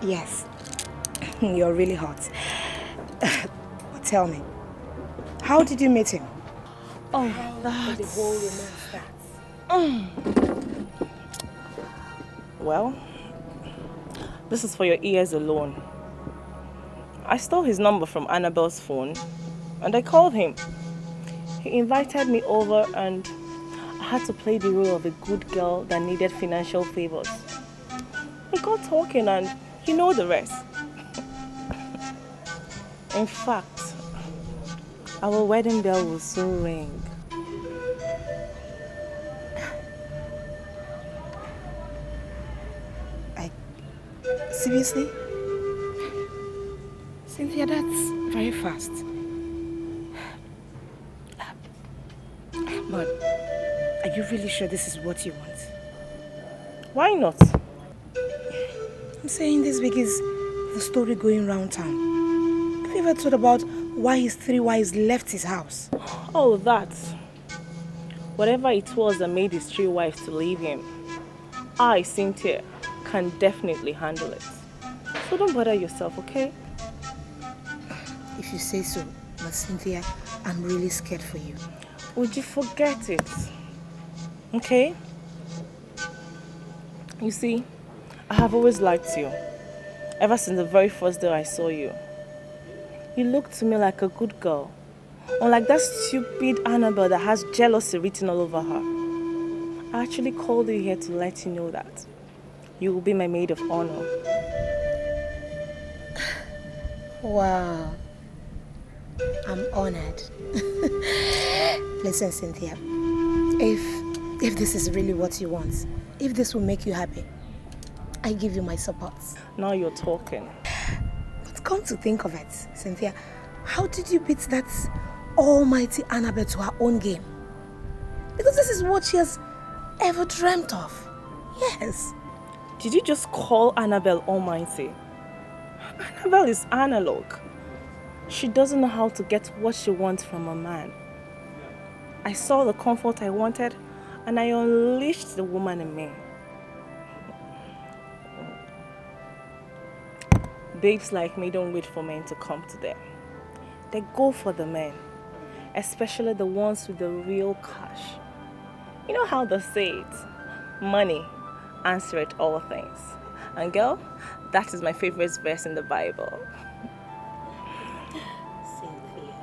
Yes, you're really hot. But tell me, how did you meet him? Oh, that's the whole romance starts. Well, this is for your ears alone. I stole his number from Annabelle's phone and I called him. He invited me over and I had to play the role of a good girl that needed financial favors. We got talking and you know the rest. In fact, our wedding bell will soon ring. Seriously? Cynthia, that's very fast. But are you really sure this is what you want? Why not? I'm saying this because the story going round town. Have you ever thought about why his 3 wives left his house? Oh, that. Whatever it was that made his 3 wives to leave him, I, Cynthia, can definitely handle it. So don't bother yourself, okay? If you say so, but Cynthia, I'm really scared for you. Would you forget it? Okay? You see, I have always liked you. Ever since the very first day I saw you. You looked to me like a good girl. Unlike that stupid Annabelle that has jealousy written all over her. I actually called you here to let you know that you will be my maid of honor. Wow. I'm honored. Listen, Cynthia. If this is really what you want, if this will make you happy, I give you my support. Now you're talking. But come to think of it, Cynthia, how did you beat that almighty Annabelle to her own game? Because this is what she has ever dreamt of. Yes. Did you just call Annabelle almighty? Annabelle is analog. She doesn't know how to get what she wants from a man. I saw the comfort I wanted and I unleashed the woman in me. Babes like me don't wait for men to come to them. They go for the men, especially the ones with the real cash. You know how they say it? Money answereth all things. And girl, that is my favorite verse in the Bible. Cynthia,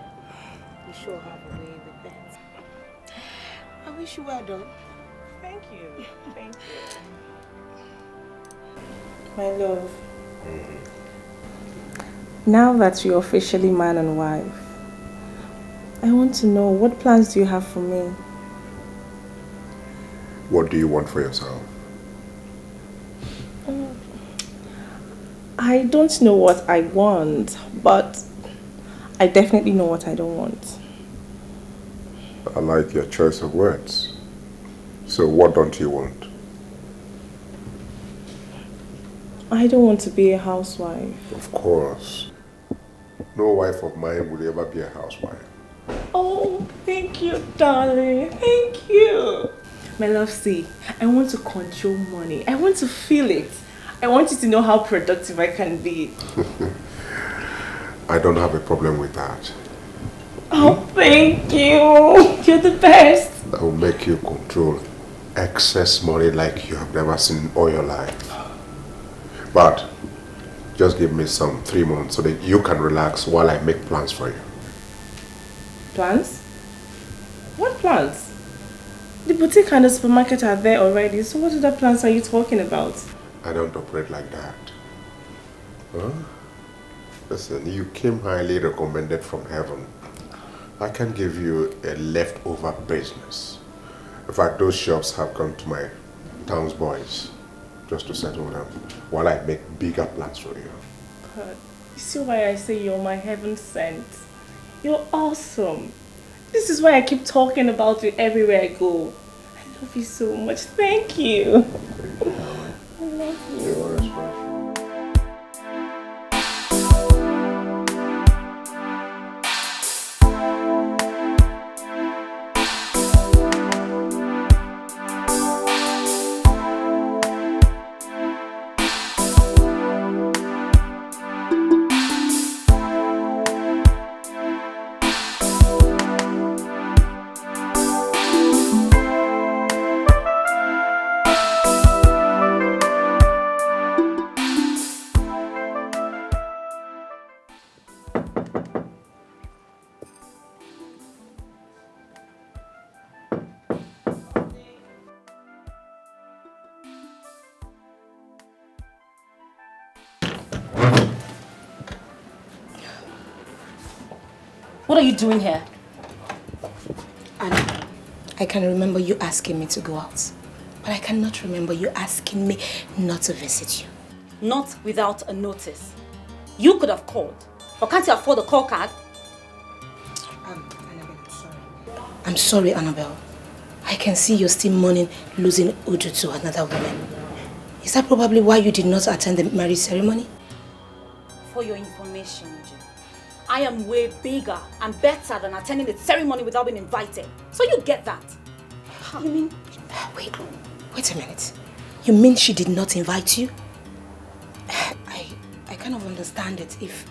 you sure have a way with that. I wish you well done. Thank you. Thank you. My love. Now that you're officially man and wife, I want to know, what plans do you have for me? What do you want for yourself? I don't know what I want, but I definitely know what I don't want. I like your choice of words. So what don't you want? I don't want to be a housewife. Of course. No wife of mine would ever be a housewife. Oh, thank you, darling. Thank you. My love, see, I want to control money. I want to feel it. I want you to know how productive I can be. I don't have a problem with that. Oh, thank you. You're the best. That will make you control excess money like you have never seen in all your life. But just give me some 3 months so that you can relax while I make plans for you. Plans? What plans? The boutique and the supermarket are there already, so what other plans are you talking about? I don't operate like that. Huh? Listen, you came highly recommended from heaven. I can give you a leftover business. In fact, those shops have come to my town's boys just to settle them while I make bigger plans for you. But you see why I say you're my heaven sent? You're awesome. This is why I keep talking about you everywhere I go. I love you so much. Thank you. I love you. You're special. What are you doing here? Anna, I can remember you asking me to go out. But I cannot remember you asking me not to visit you. Not without a notice. You could have called. Or can't you afford a call card? Annabelle, I'm sorry. I'm sorry, Annabelle. I can see you're still mourning losing Uju to another woman. Is that probably why you did not attend the marriage ceremony? For your information, Uju, I am way bigger and better than attending the ceremony without being invited. So you get that. You mean... Wait a minute. You mean she did not invite you? I kind of understand it if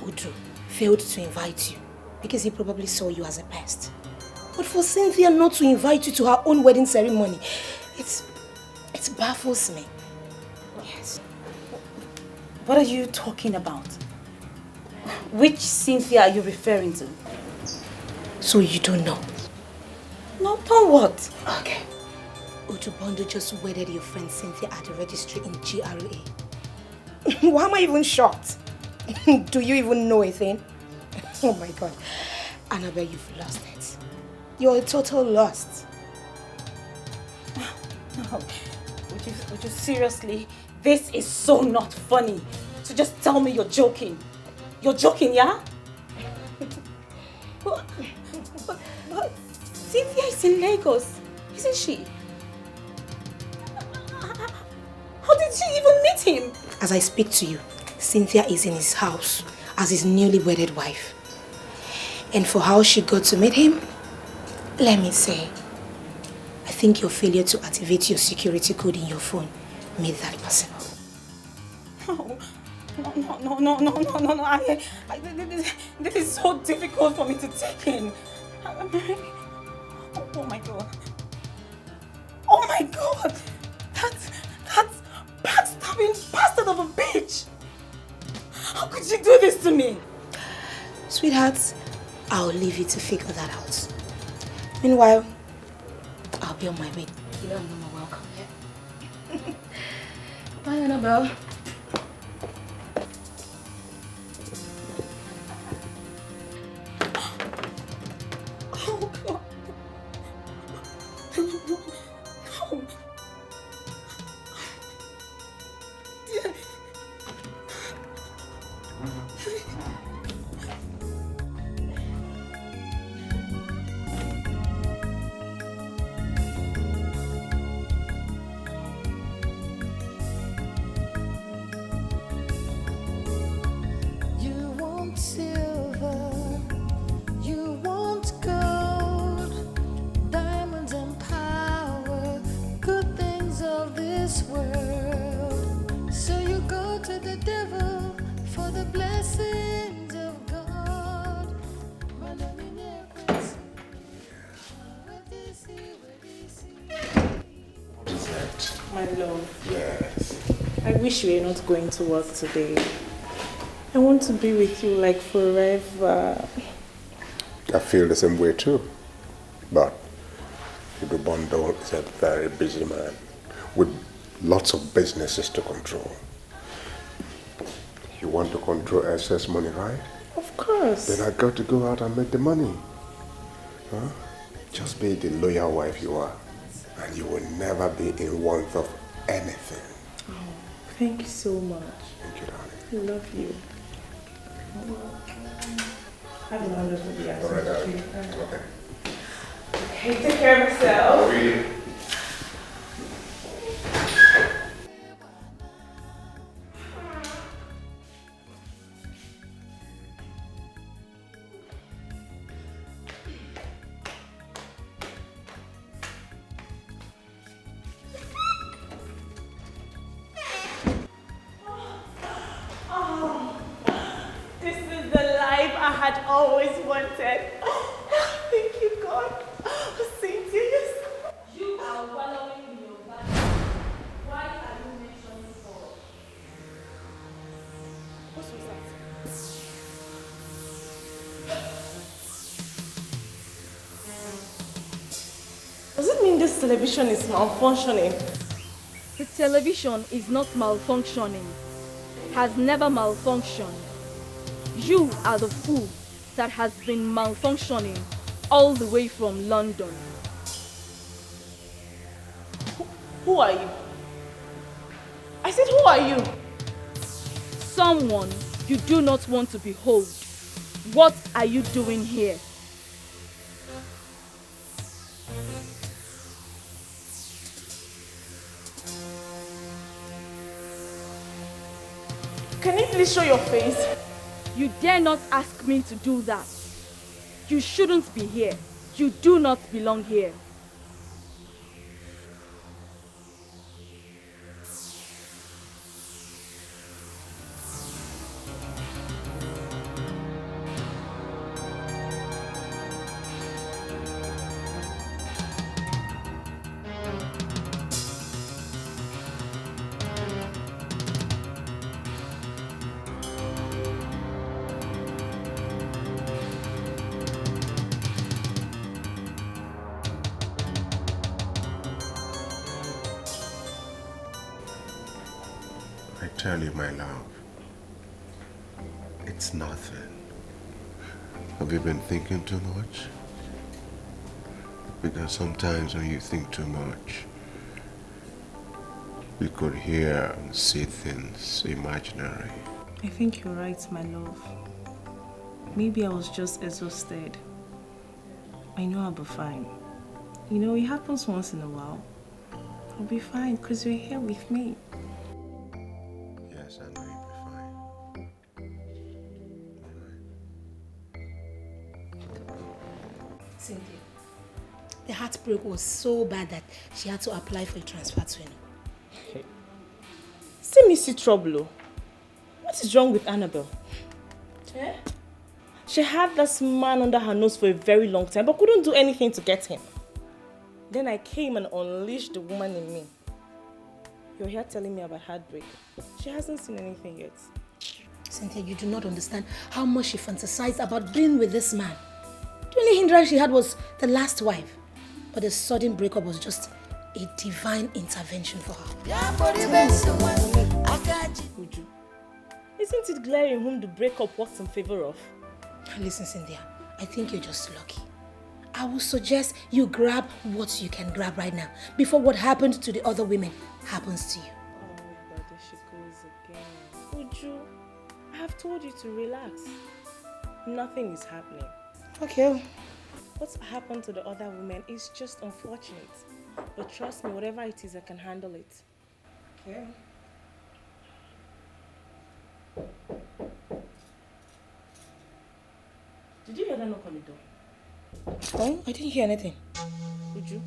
Uju failed to invite you because he probably saw you as a pest. But for Cynthia not to invite you to her own wedding ceremony, it baffles me. Yes. What are you talking about? Which Cynthia are you referring to? So you don't know? No, don't what? Okay. Uju just wedded your friend Cynthia at the registry in GRA. Why am I even shocked? Do you even know a thing? Oh my God. Annabelle, you've lost it. You're a total lost. No. Would you seriously? This is so not funny. So just tell me you're joking. You're joking, yeah? but Cynthia is in Lagos, isn't she? How did she even meet him? As I speak to you, Cynthia is in his house as his newly wedded wife. And for how she got to meet him, let me say, I think your failure to activate your security code in your phone made that possible. No. This is so difficult for me to take in. Oh my God. Oh my God. That's backstabbing bastard of a bitch. How could she do this to me? Sweetheart, I'll leave you to figure that out. Meanwhile, I'll be on my way. You know I'm not welcome here. Bye, Annabelle. Oh God. No. Dear. You want silver, you want gold, diamonds and power, good things of this world. So you go to the devil for the blessings of God. What is that? My love. Yes. I wish you were not going to work today. I want to be with you like forever. I feel the same way too. But Bondo is a very busy man with lots of businesses to control. You want to control excess money, right? Of course. Then I got to go out and make the money. Huh? Just be the loyal wife you are, and you will never be in want of anything. Oh, thank you so much. Thank you, darling. I love you. Have a wonderful day. All right, darling. Okay. Okay, take care of yourself. Really? This is the life I had always wanted. Thank you, God. Cynthia, you are wallowing in your body. Why are you mentioning God? What was that? Does it mean this television is malfunctioning? The television is not malfunctioning. Has never malfunctioned. You are the fool. that has been malfunctioning all the way from London. Who are you? I said, who are you? Someone you do not want to behold. What are you doing here? Can you please show your face? You dare not ask me to do that. You shouldn't be here. You do not belong here. I tell you, my love, it's nothing. Have you been thinking too much? Because sometimes when you think too much, you could hear and see things imaginary. I think you're right, my love. Maybe I was just exhausted. I know I'll be fine. You know, it happens once in a while. I'll be fine because you're here with me. Yes, I know you'll be fine. Cynthia, the heartbreak was so bad that she had to apply for a transfer to him. See me see trouble. What is wrong with Annabelle? Eh? She had this man under her nose for a very long time, but couldn't do anything to get him. Then I came and unleashed the woman in me. You're here telling me about heartbreak. She hasn't seen anything yet. Cynthia, you do not understand how much she fantasized about being with this man. The only hindrance she had was the last wife. But the sudden breakup was just a divine intervention for her. Uju, isn't it glaring whom the breakup works in favor of? Listen, Cynthia, I think you're just lucky. I would suggest you grab what you can grab right now before what happened to the other women happens to you. Oh, but there she goes again. Uju, I have told you to relax. Nothing is happening. Okay. What's happened to the other women is just unfortunate. But trust me, whatever it is, I can handle it. Okay. Did you hear that knock on the door? Oh, I didn't hear anything. Uju?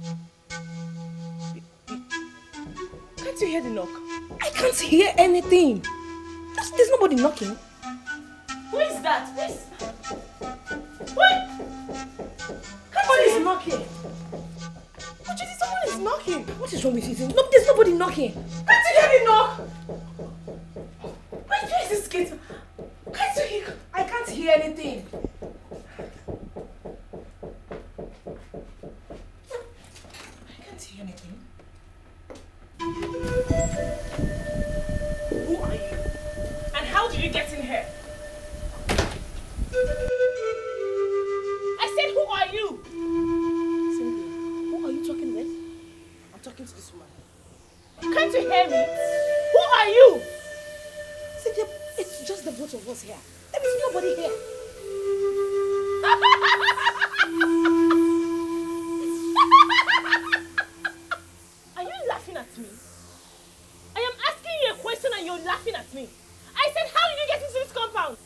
Can't you hear the knock? I can't hear anything. There's nobody knocking. Who is that? What? Somebody is knocking. Uju, someone is knocking. What is wrong with you? No, there's nobody knocking. Can't you hear the knock? Wait, where is this gate? Can't you hear? I can't hear anything. I can't hear anything. Who are you? And how did you get in here? I said, who are you? Cynthia, who are you talking with? I'm talking to this woman. Can't you hear me? Who are you? Cynthia, it's just the both of us here. There is nobody here. Are you laughing at me? I am asking you a question and you're laughing at me. I said, how did you get into this compound?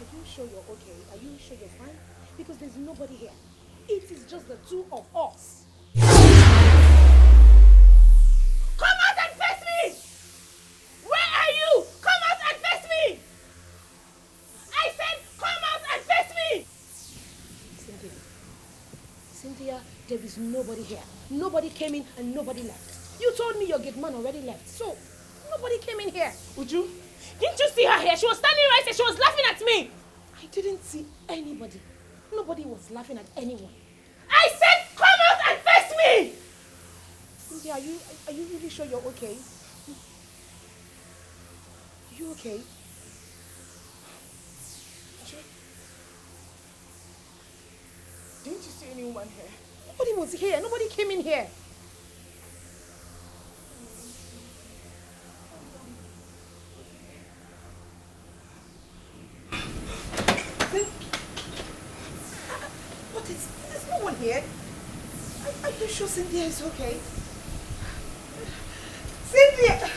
Are you sure you're okay? Are you sure you're fine? Because there's nobody here. It is just the two of us. Come out and face me! Where are you? Come out and face me! I said, come out and face me! Cynthia, there is nobody here. Nobody came in and nobody left. You told me your gate man already left. So, nobody came in here. Uju, didn't you see her here? She was standing right there. She was laughing at me. I didn't see anybody. Nobody was laughing at anyone. I said, come out and face me! Cynthia, are you really sure you're okay? Are you okay? Didn't you see anyone here? Nobody was here. Nobody came in here. What is... There's no one here. Are you sure Cynthia is okay? Cynthia!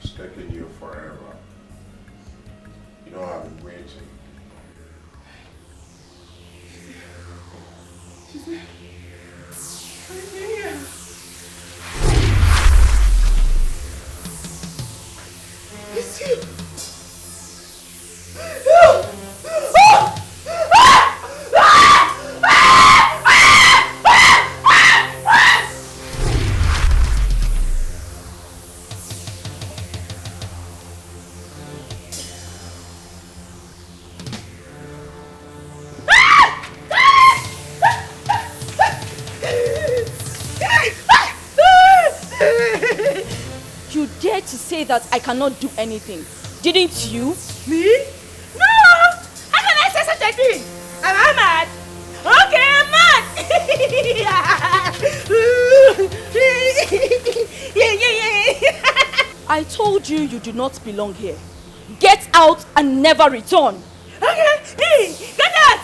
It's taking you forever. You know I've been waiting. She's there. I'm here. It's you. You dare to say that I cannot do anything, didn't you? Me? No! How can I say such a thing? Am I mad? Okay, I'm mad! I told you you do not belong here. Get out and never return. Okay, me, get out!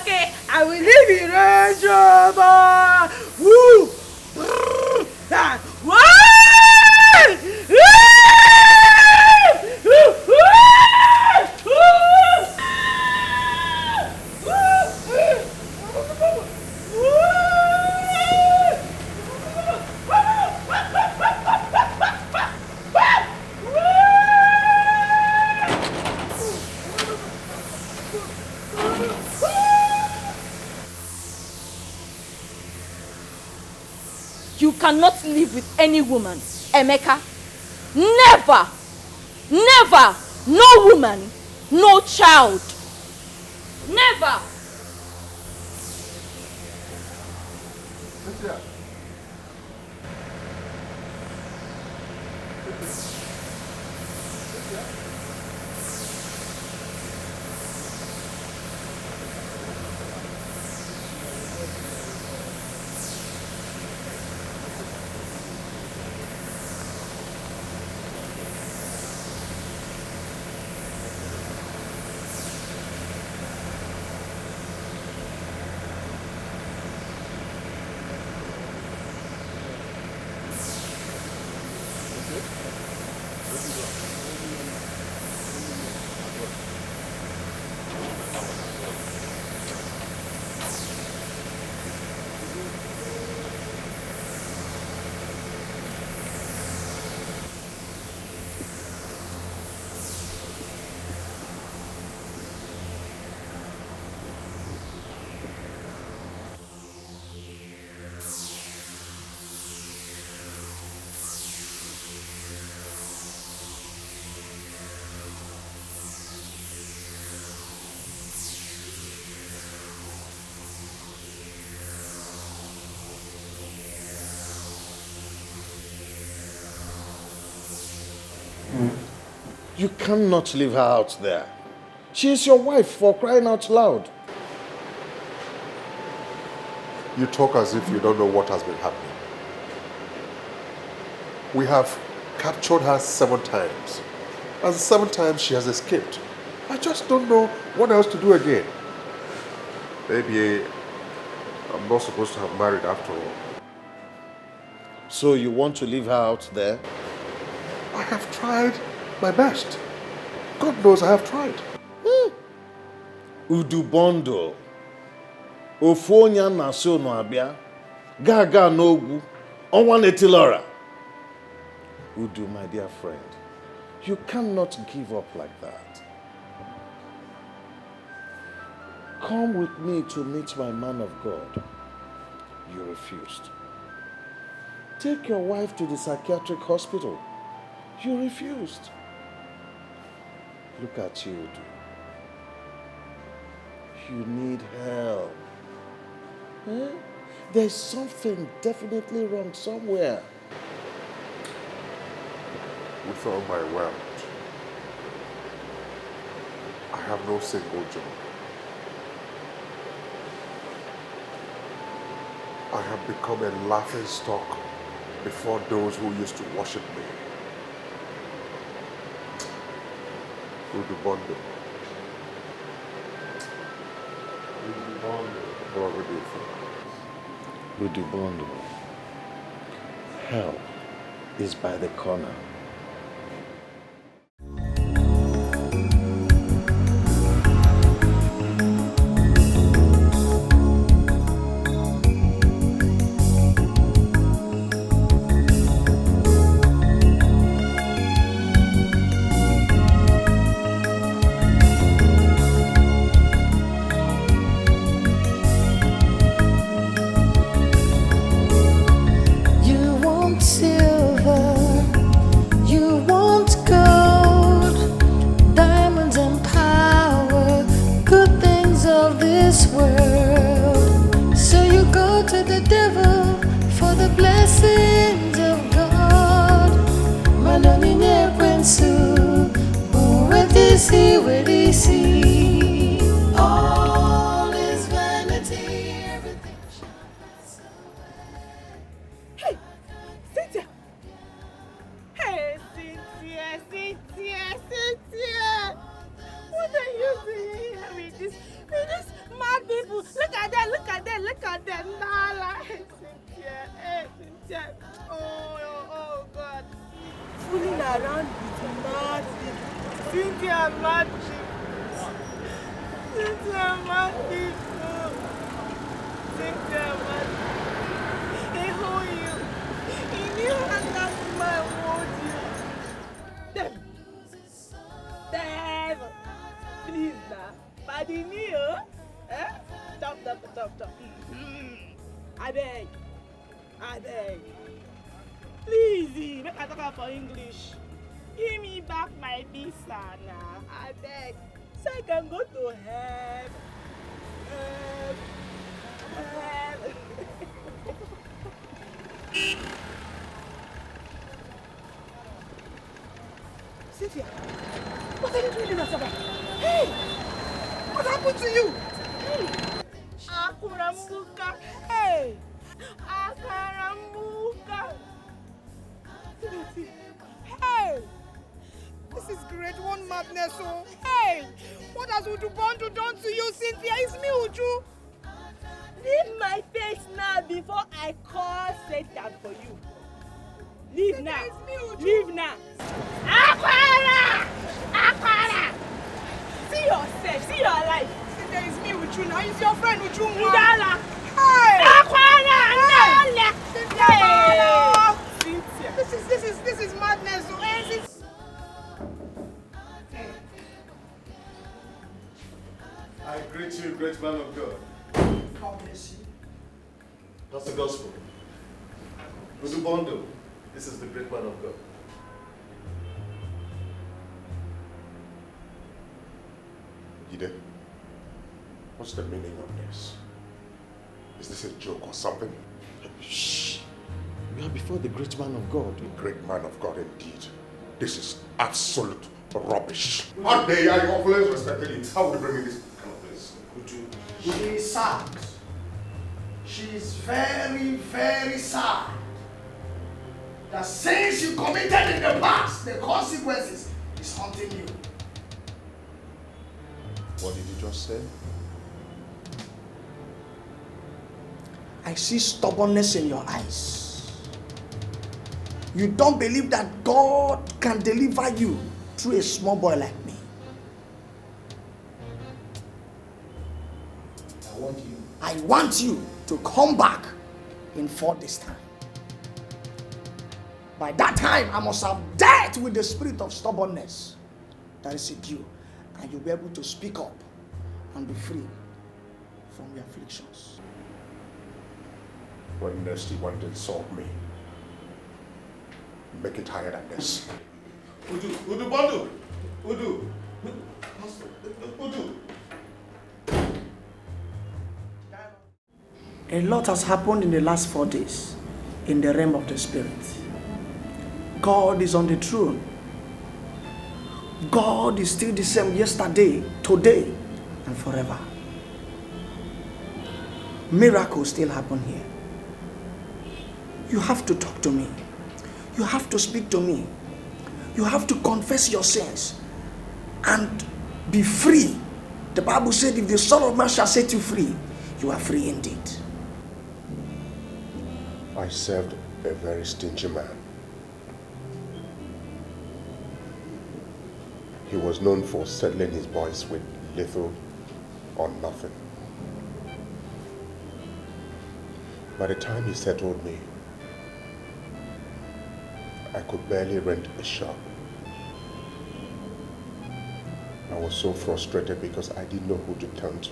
Okay, I will leave you, Rajaba! Woo! Woo! You cannot live with any woman, Emeka. Never! Never! No woman, no child. Never! You cannot leave her out there. She is your wife, for crying out loud. You talk as if you don't know what has been happening. We have captured her 7 times. And 7 times she has escaped. I just don't know what else to do again. Maybe I'm not supposed to have married after all. So you want to leave her out there? I have tried my best. God knows I have tried. Udubondo. Ofonya na so no abia. Gaga no gu. Onwa netilora. Udu, my dear friend, you cannot give up like that. Come with me to meet my man of God. You refused. Take your wife to the psychiatric hospital. You refused. Look at you, Udu. You need help. Eh? There's something definitely wrong somewhere. With all my wealth, I have no single job. I have become a laughing stock before those who used to worship me. Udubondo. What would you think? Udubondo. Hell is by the corner. All is vanity, everything shall pass away. Hey, Cynthia! Hey, Cynthia! What are you doing here with this mad people? Look at them, Nala. Hey, Cynthia. Oh, God. Fooling around with mad people. Cynthia, mad people. Cynthia, mad people. They hold you. In you and that man hold you. Them. Please, now. Pardon me, eh? Stop. I beg. Please, make I talk for English. Give me back my visa now. I beg. So I can go to heaven. Cynthia, what are you doing in Asaba? Hey! What happened to you? Hey! Akurambuka! Hey! Akarambuka! Hey! This is grade 1 madness, oh! Hey! What has Udubondo done to you, Cynthia? It's me, Uju! Leave my face now before I call Satan for you. Leave now. Leave now. Aquara! See yourself. See your life. Cynthia, it's me, Uju now. It's your friend, Uju. Ndala. Hey! Aquara! Ndala! Cynthia. This is madness. I greet you, great man of God. God bless you. That's the gospel. Udubondo, this is the great man of God. Ide, what's the meaning of this? Is this a joke or something? Shh. We are before the great man of God. The great man of God indeed. This is absolute rubbish. How dare I always respected it? How would you bring me this kind of place? She is sad. She is very, very sad. The sins you committed in the past, the consequences is haunting you. What did you just say? I see stubbornness in your eyes. You don't believe that God can deliver you through a small boy like me. I want you to come back in 4 days' time. By that time, I must have dealt with the spirit of stubbornness that is in you, and you'll be able to speak up and be free from your afflictions. When next you want to insult me, make it higher than this. Udubondo! Udu! A lot has happened in the last 4 days in the realm of the spirit. God is on the throne. God is still the same yesterday, today, and forever. Miracles still happen here. You have to talk to me. You have to speak to me. You have to confess your sins and be free. The Bible said, if the Son of Man shall set you free, you are free indeed. I served a very stingy man. He was known for settling his boys with little or nothing. By the time he settled me, I could barely rent a shop. I was so frustrated because I didn't know who to turn to.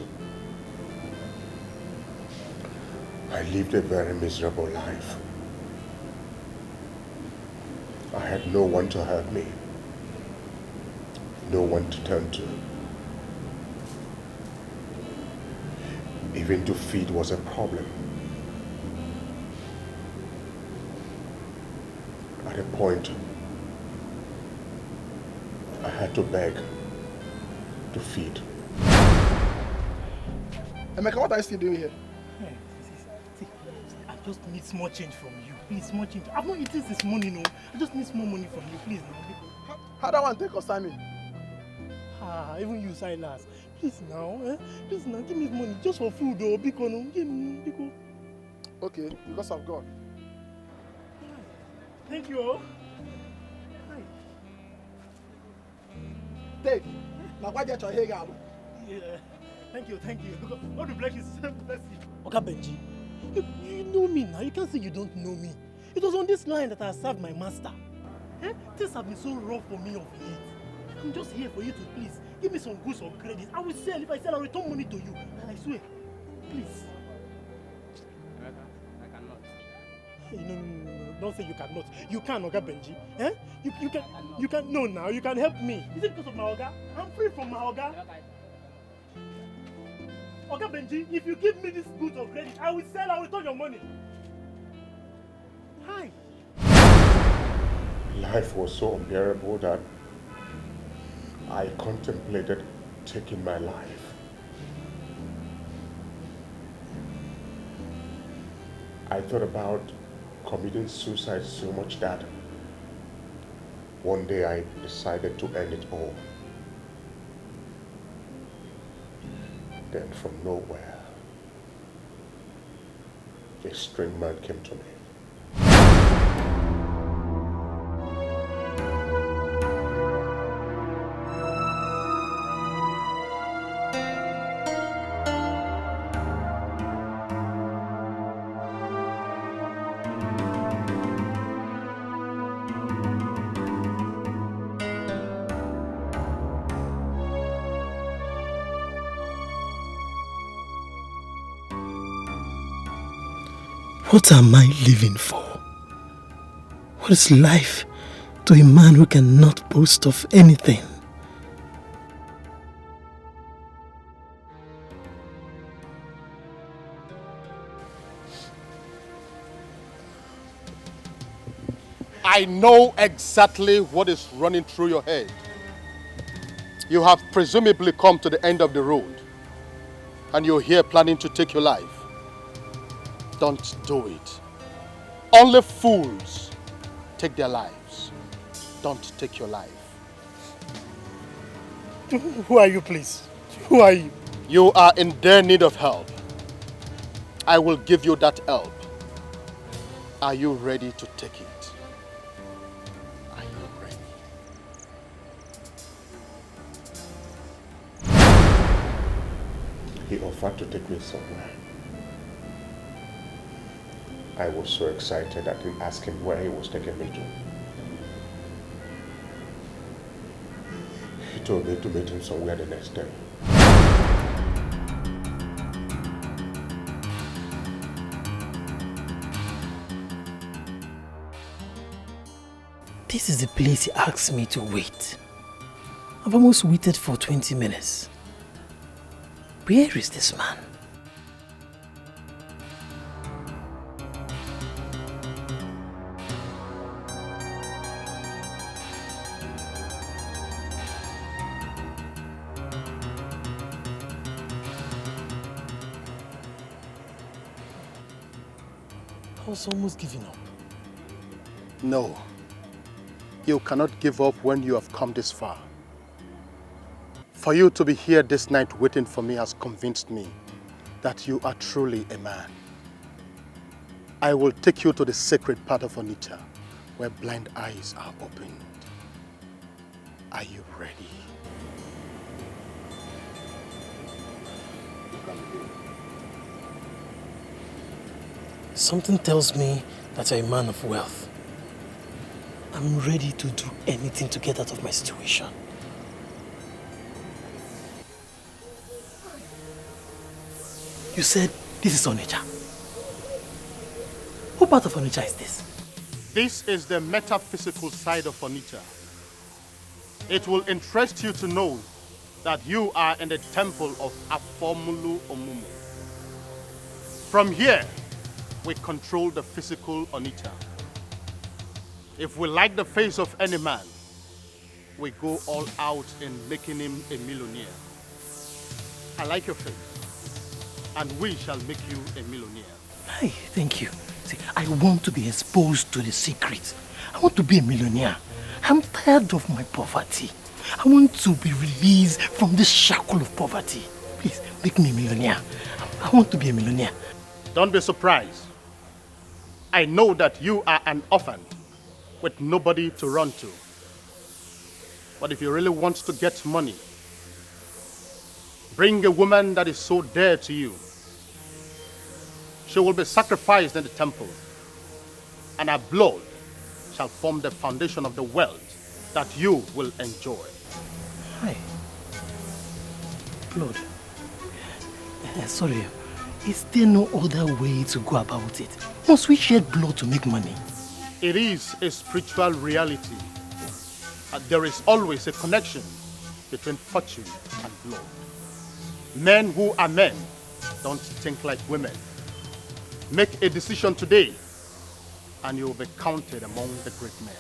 I lived a very miserable life. I had no one to help me, no one to turn to. Even to feed was a problem. At a point, I had to beg to feed. Emeka, what are you still doing here? See, I just need small change from you. Please, small change. I've not eaten this morning, no. I just need small money from you, please. Now. How that one take concern me? Even you, Silas. Please now, Please now, give me money just for food, though. Biko, no. Give me, Biko. Okay, because of God. Thank you. Take. Now why get your hair out? Yeah. Thank you. God will bless you. Bless you. Okay, Benji. You know me now. You can't say you don't know me. It was on this line that I served my master. Things have been so rough for me of late. I'm just here for you to please give me some goods or credit. I will sell. If I sell, I'll return money to you. And I swear. Please. I cannot. No. Don't say you cannot. You can, Oga Benji. You can. No, now you can help me. Is it because of my Oga? I'm free from my Oga. Oga Benji, if you give me this goods or credit, I will sell. I will return your money. Hi. Life was so unbearable that I contemplated taking my life. I thought about committing suicide so much that one day I decided to end it all. Then from nowhere, a strange man came to me. What am I living for? What is life to a man who cannot boast of anything? I know exactly what is running through your head. You have presumably come to the end of the road, and you're here planning to take your life. Don't do it. Only fools take their lives. Don't take your life. Who are you, please? Who are you? You are in dire need of help. I will give you that help. Are you ready to take it? Are you ready? He offered to take me somewhere. I was so excited I didn't ask him where he was taking me to. He told me to meet him somewhere the next day. This is the place he asked me to wait. I've almost waited for 20 minutes. Where is this man? I was almost giving up. No. You cannot give up when you have come this far. For you to be here this night waiting for me has convinced me that you are truly a man. I will take you to the sacred part of Onitsha, where blind eyes are opened. Are you ready? Something tells me that you're a man of wealth. I'm ready to do anything to get out of my situation. You said this is Onitsha. What part of Onitsha is this? This is the metaphysical side of Onitsha. It will interest you to know that you are in the temple of Afomulu Omumu. From here, we control the physical Onitsha. If we like the face of any man, we go all out in making him a millionaire. I like your face, and we shall make you a millionaire. Hey, thank you. See, I want to be exposed to the secrets. I want to be a millionaire. I'm tired of my poverty. I want to be released from this shackle of poverty. Please, make me a millionaire. I want to be a millionaire. Don't be surprised. I know that you are an orphan with nobody to run to. But if you really want to get money, bring a woman that is so dear to you. She will be sacrificed in the temple, and her blood shall form the foundation of the wealth that you will enjoy. Hi. Blood. Sorry, is there no other way to go about it? Must we shed blood to make money? It is a spiritual reality. There is always a connection between fortune and blood. Men who are men don't think like women. Make a decision today, and you will be counted among the great men.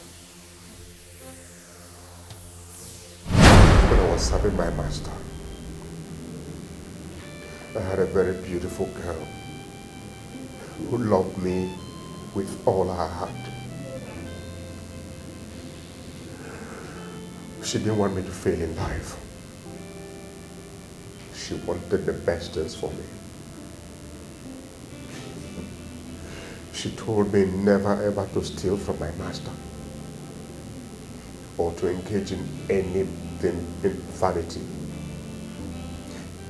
When I was serving my master, I had a very beautiful girl who loved me with all her heart. She didn't want me to fail in life. She wanted the best things for me. She told me never ever to steal from my master or to engage in anything in vanity.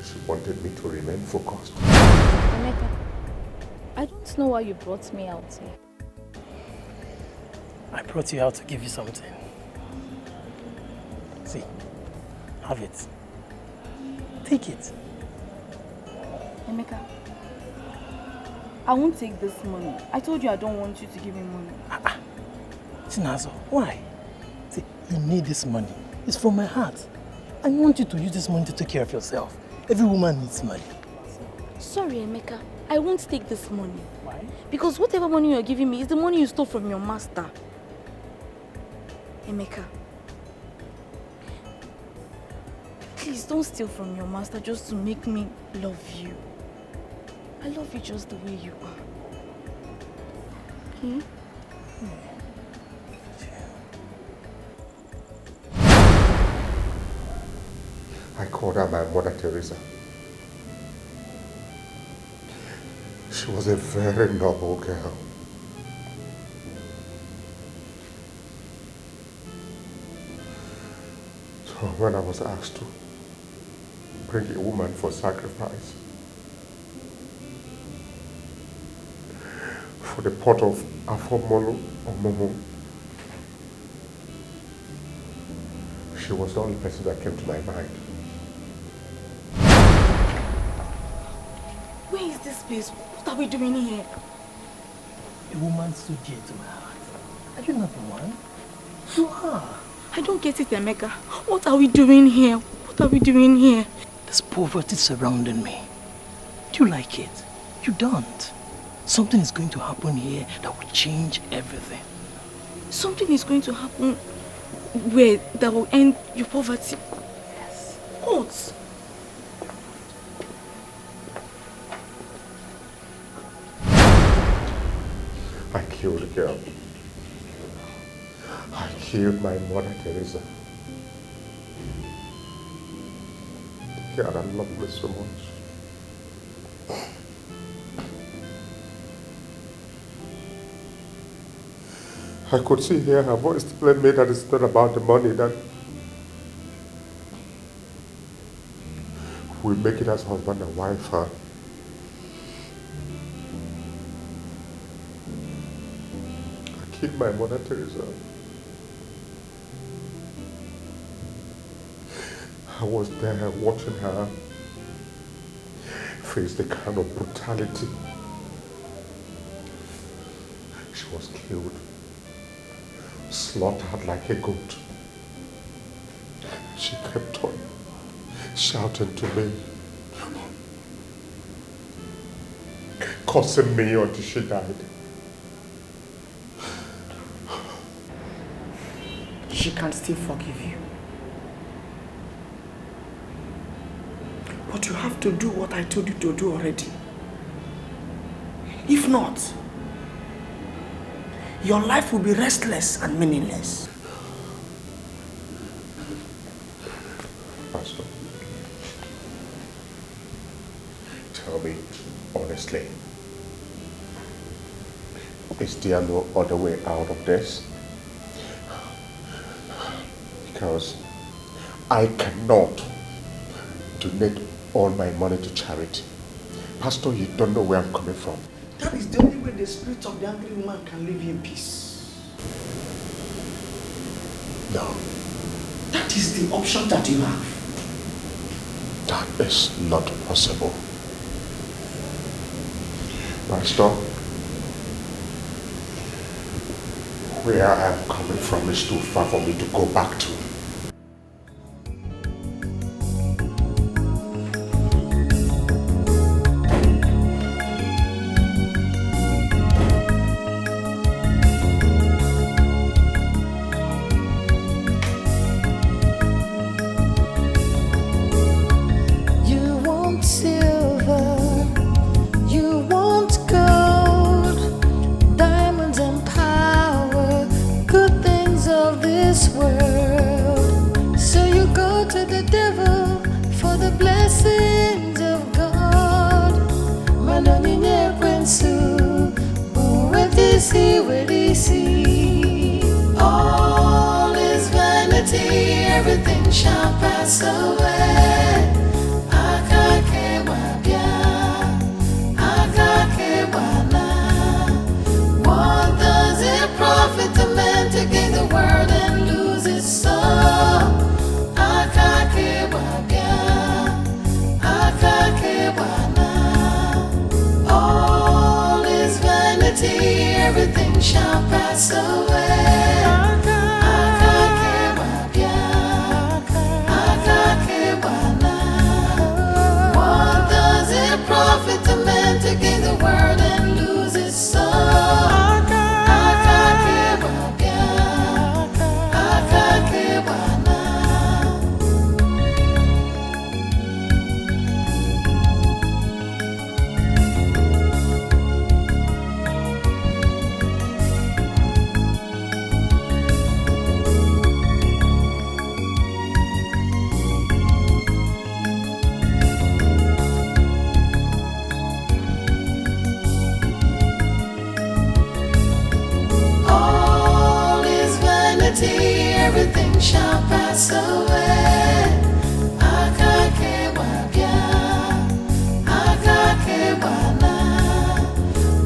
She wanted me to remain focused. Emeka, I don't know why you brought me out here. I brought you out to give you something. See, have it. Take it. Emeka, I won't take this money. I told you I don't want you to give me money. Chinazo, why? See, you need this money. It's from my heart. I want you to use this money to take care of yourself. Every woman needs money. Sorry, Emeka. I won't take this money. Why? Because whatever money you're giving me is the money you stole from your master. Emeka, please don't steal from your master just to make me love you. I love you just the way you are. Hmm? I called her my Mother Teresa. She was a very noble girl. So when I was asked to bring a woman for sacrifice for the pot of Afomolu Omumu, she was the only person that came to my mind. Where is this place? What are we doing here? A woman so dear to my heart. Are you not the one? You are. I don't get it, Emeka. What are we doing here? What are we doing here? There's poverty surrounding me. Do you like it? You don't. Something is going to happen here that will change everything. Something is going to happen where that will end your poverty. Yes. What? killed a girl. I killed my mother, Teresa. God, I love her so much. I could see here her voice telling me that it's not about the money, that we make it as husband and wife. I killed my mother, Teresa. I was there watching her face the kind of brutality. She was killed, slaughtered like a goat. She kept on shouting to me, cursing me until she died. She can still forgive you. But you have to do what I told you to do already. If not, your life will be restless and meaningless. Pastor, tell me honestly, is there no other way out of this? Because I cannot donate all my money to charity. Pastor, you don't know where I'm coming from. That is the only way the spirit of the angry woman can live in peace. No. That is the option that you have. That is not possible. Pastor, where I'm coming from is too far for me to go back to. You want silver, you want gold, diamonds and power, good things of this world. So you go to the devil for the blessings of God. Manoni nekwensu, where they see. All is vanity, everything shall pass away. What does it profit a man to gain the world and lose his soul? All is vanity, everything shall pass away. What does it profit a man to gain the world and lose his soul? Everything shall pass away.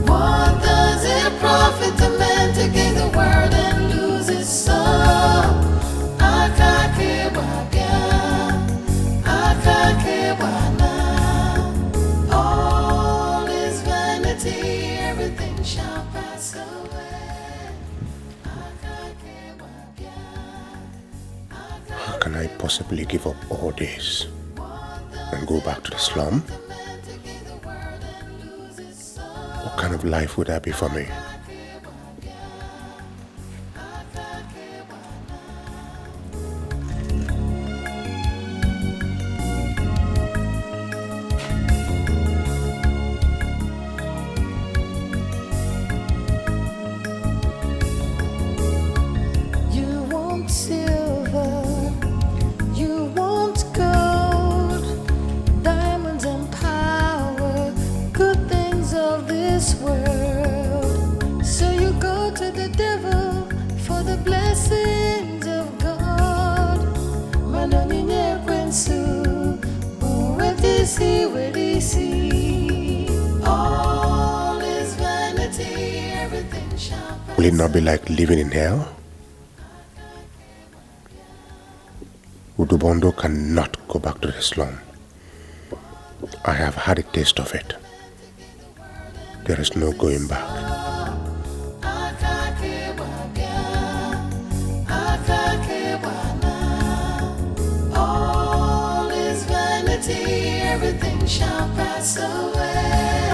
What does it profit a man to gain the world and lose his soul? All is vanity, everything shall pass away. How can I possibly give up all this and go back to the slum? What kind of life would that be for me? blessings of God. Manonye kwensu, wedisi. All is vanity, everything shall pass. Will it not be like living in hell? Udubondo cannot go back to the slum. I have had a taste of it. There is no going back. All is vanity, everything shall pass away.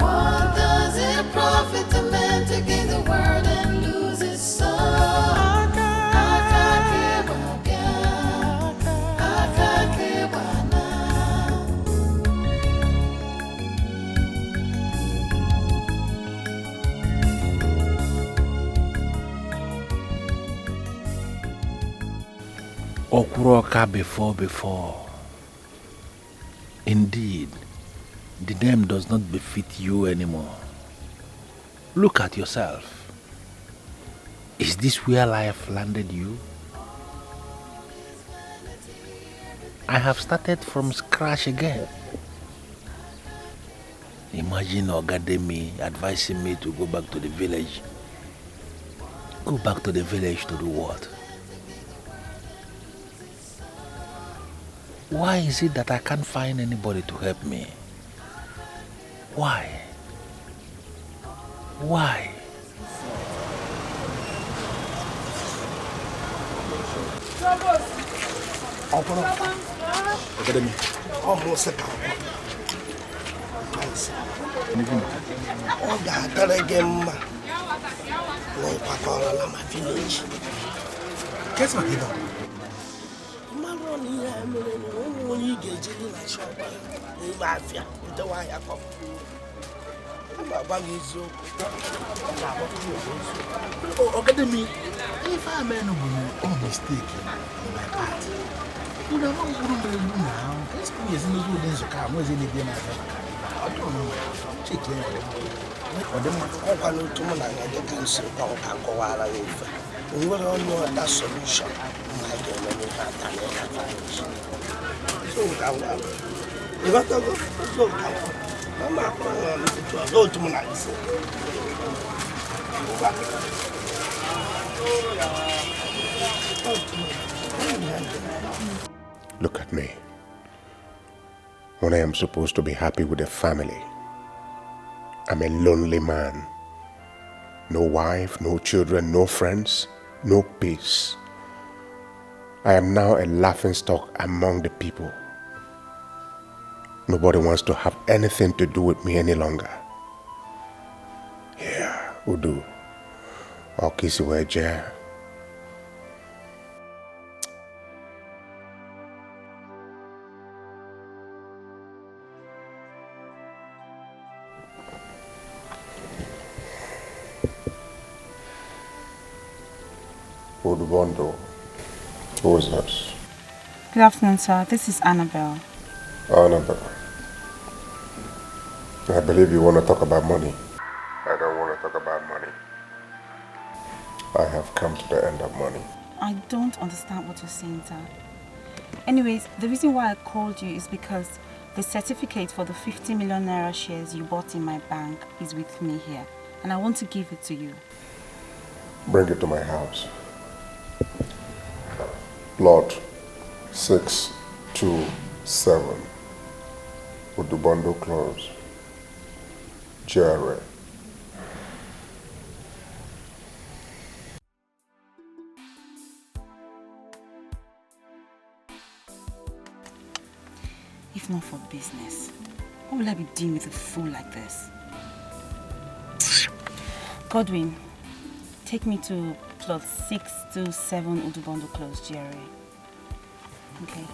What does it profit a man to gain the world and lose his soul? Okuroka before. Indeed, the name does not befit you anymore. Look at yourself. Is this where life landed you? I have started from scratch again. Imagine Ogademi advising me to go back to the village. Go back to the village to do what? Why is it that I can't find anybody to help me? Why? Why? Academy. Almost a couple. Oh, that again. No, Papa, my village. Guess what, you when you get in a shop, you mafia, the way I come. I'm about you. Oh, Academy. If I'm a mistake in my part, you know, I'm going to now. It's me as in the woods of car, was in the dinner. I don't know. Check it. Or the man, I want to man, I can't see how I can go out of it. We will all know that solution. I don't know how so, if I go, so, I'm not going to go to my Look at me. When I am supposed to be happy with a family, I'm a lonely man. No wife, no children, no friends, no peace. I am now a laughingstock among the people. Nobody wants to have anything to do with me any longer. Yeah, Udu. I'll kiss you, Eje. Udubondo. Who is this? Good afternoon, sir. This is Annabelle. Annabelle. I believe you want to talk about money. I don't want to talk about money. I have come to the end of money. I don't understand what you're saying, sir. Anyways, the reason why I called you is because the certificate for the 50 million naira shares you bought in my bank is with me here. And I want to give it to you. Bring it to my house. Plot 627. Udubondo Close. Jerry. If not for business, what will I be doing with a fool like this? Godwin, take me to plot 627 Udubondo Close, Jerry. Okay.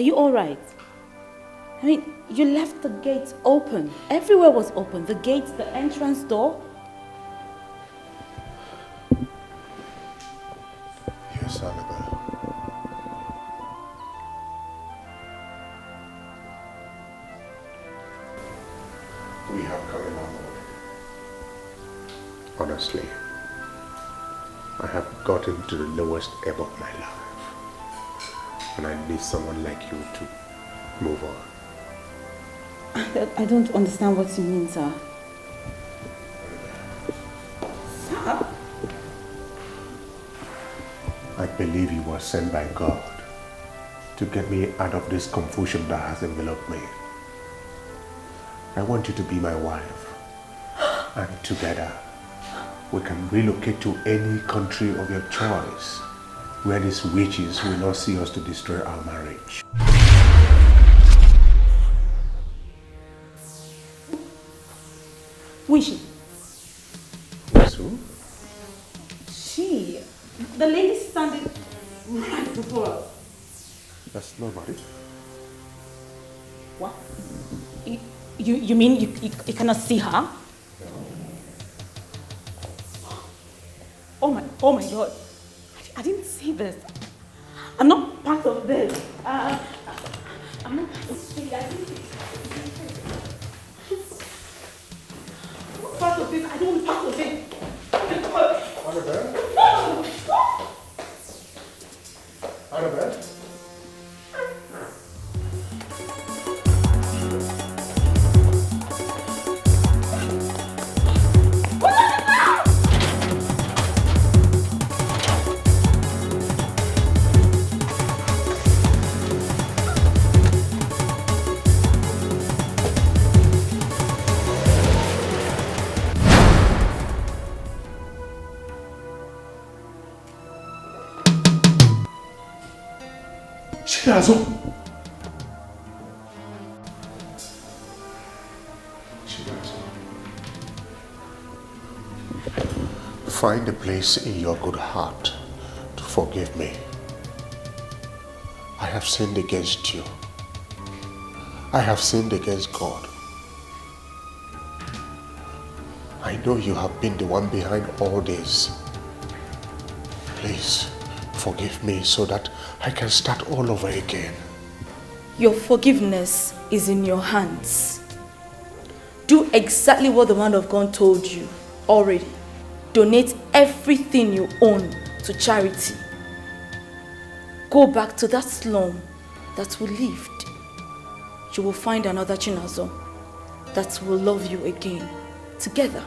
Are you alright? I mean, you left the gates open. Everywhere was open. The gates, the entrance door. Yes, Annabelle. We have come a long way. Honestly, I have gotten to the lowest ebb of my life. And I need someone like you to move on. I don't understand what you mean, sir. Sir? I believe you were sent by God to get me out of this confusion that has enveloped me. I want you to be my wife. And together, we can relocate to any country of your choice where these witches will not see us to destroy our marriage. Who is she? Yes, who? She. The lady standing right before us. That's nobody. What? You mean you cannot see her? Oh my God. I didn't see this. I'm not part of this. I'm not part of this. I didn't see this. I'm not part of this. I don't want part of it. Annabelle? Annabelle? Chiazo! Find a place in your good heart to forgive me. I have sinned against you. I have sinned against God. I know you have been the one behind all this. Please forgive me so that I can start all over again. Your forgiveness is in your hands. Do exactly what the man of God told you already. Donate everything you own to charity. Go back to that slum that we lived. You will find another Chinazo that will love you again. Together,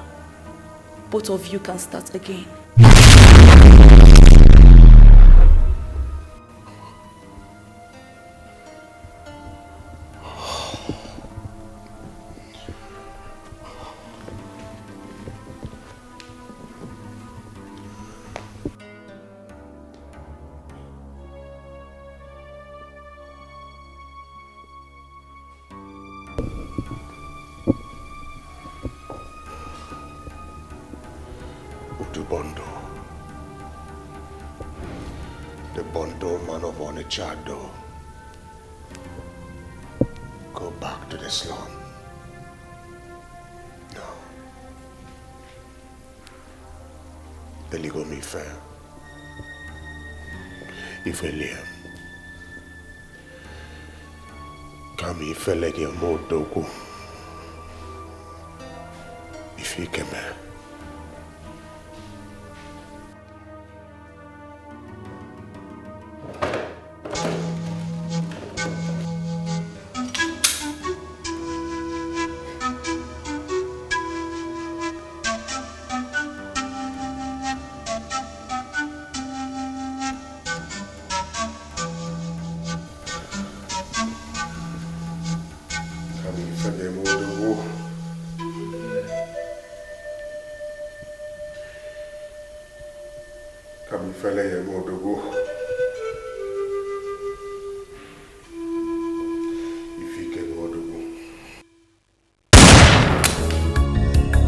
both of you can start again. The Bondo man of Onichado. Go back to the slum. No. The legal me fair. If Liam. Kami felege mo doku. If he came here.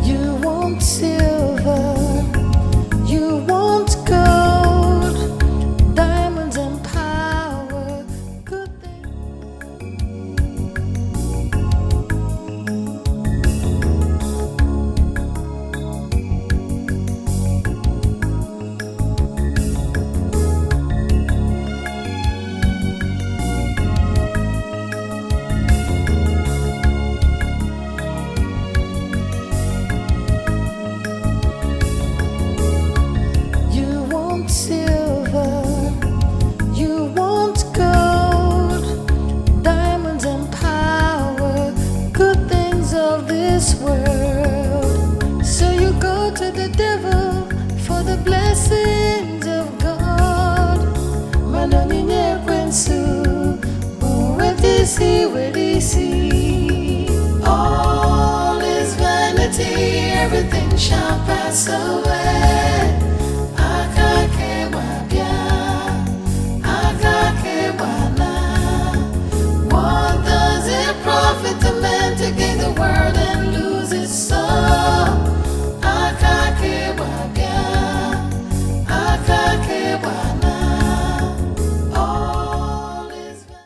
You want silver, you want gold, diamonds and power. Good thing. devil for the blessings of God. Manonine kwensu, wedisi. All is vanity, everything shall pass away.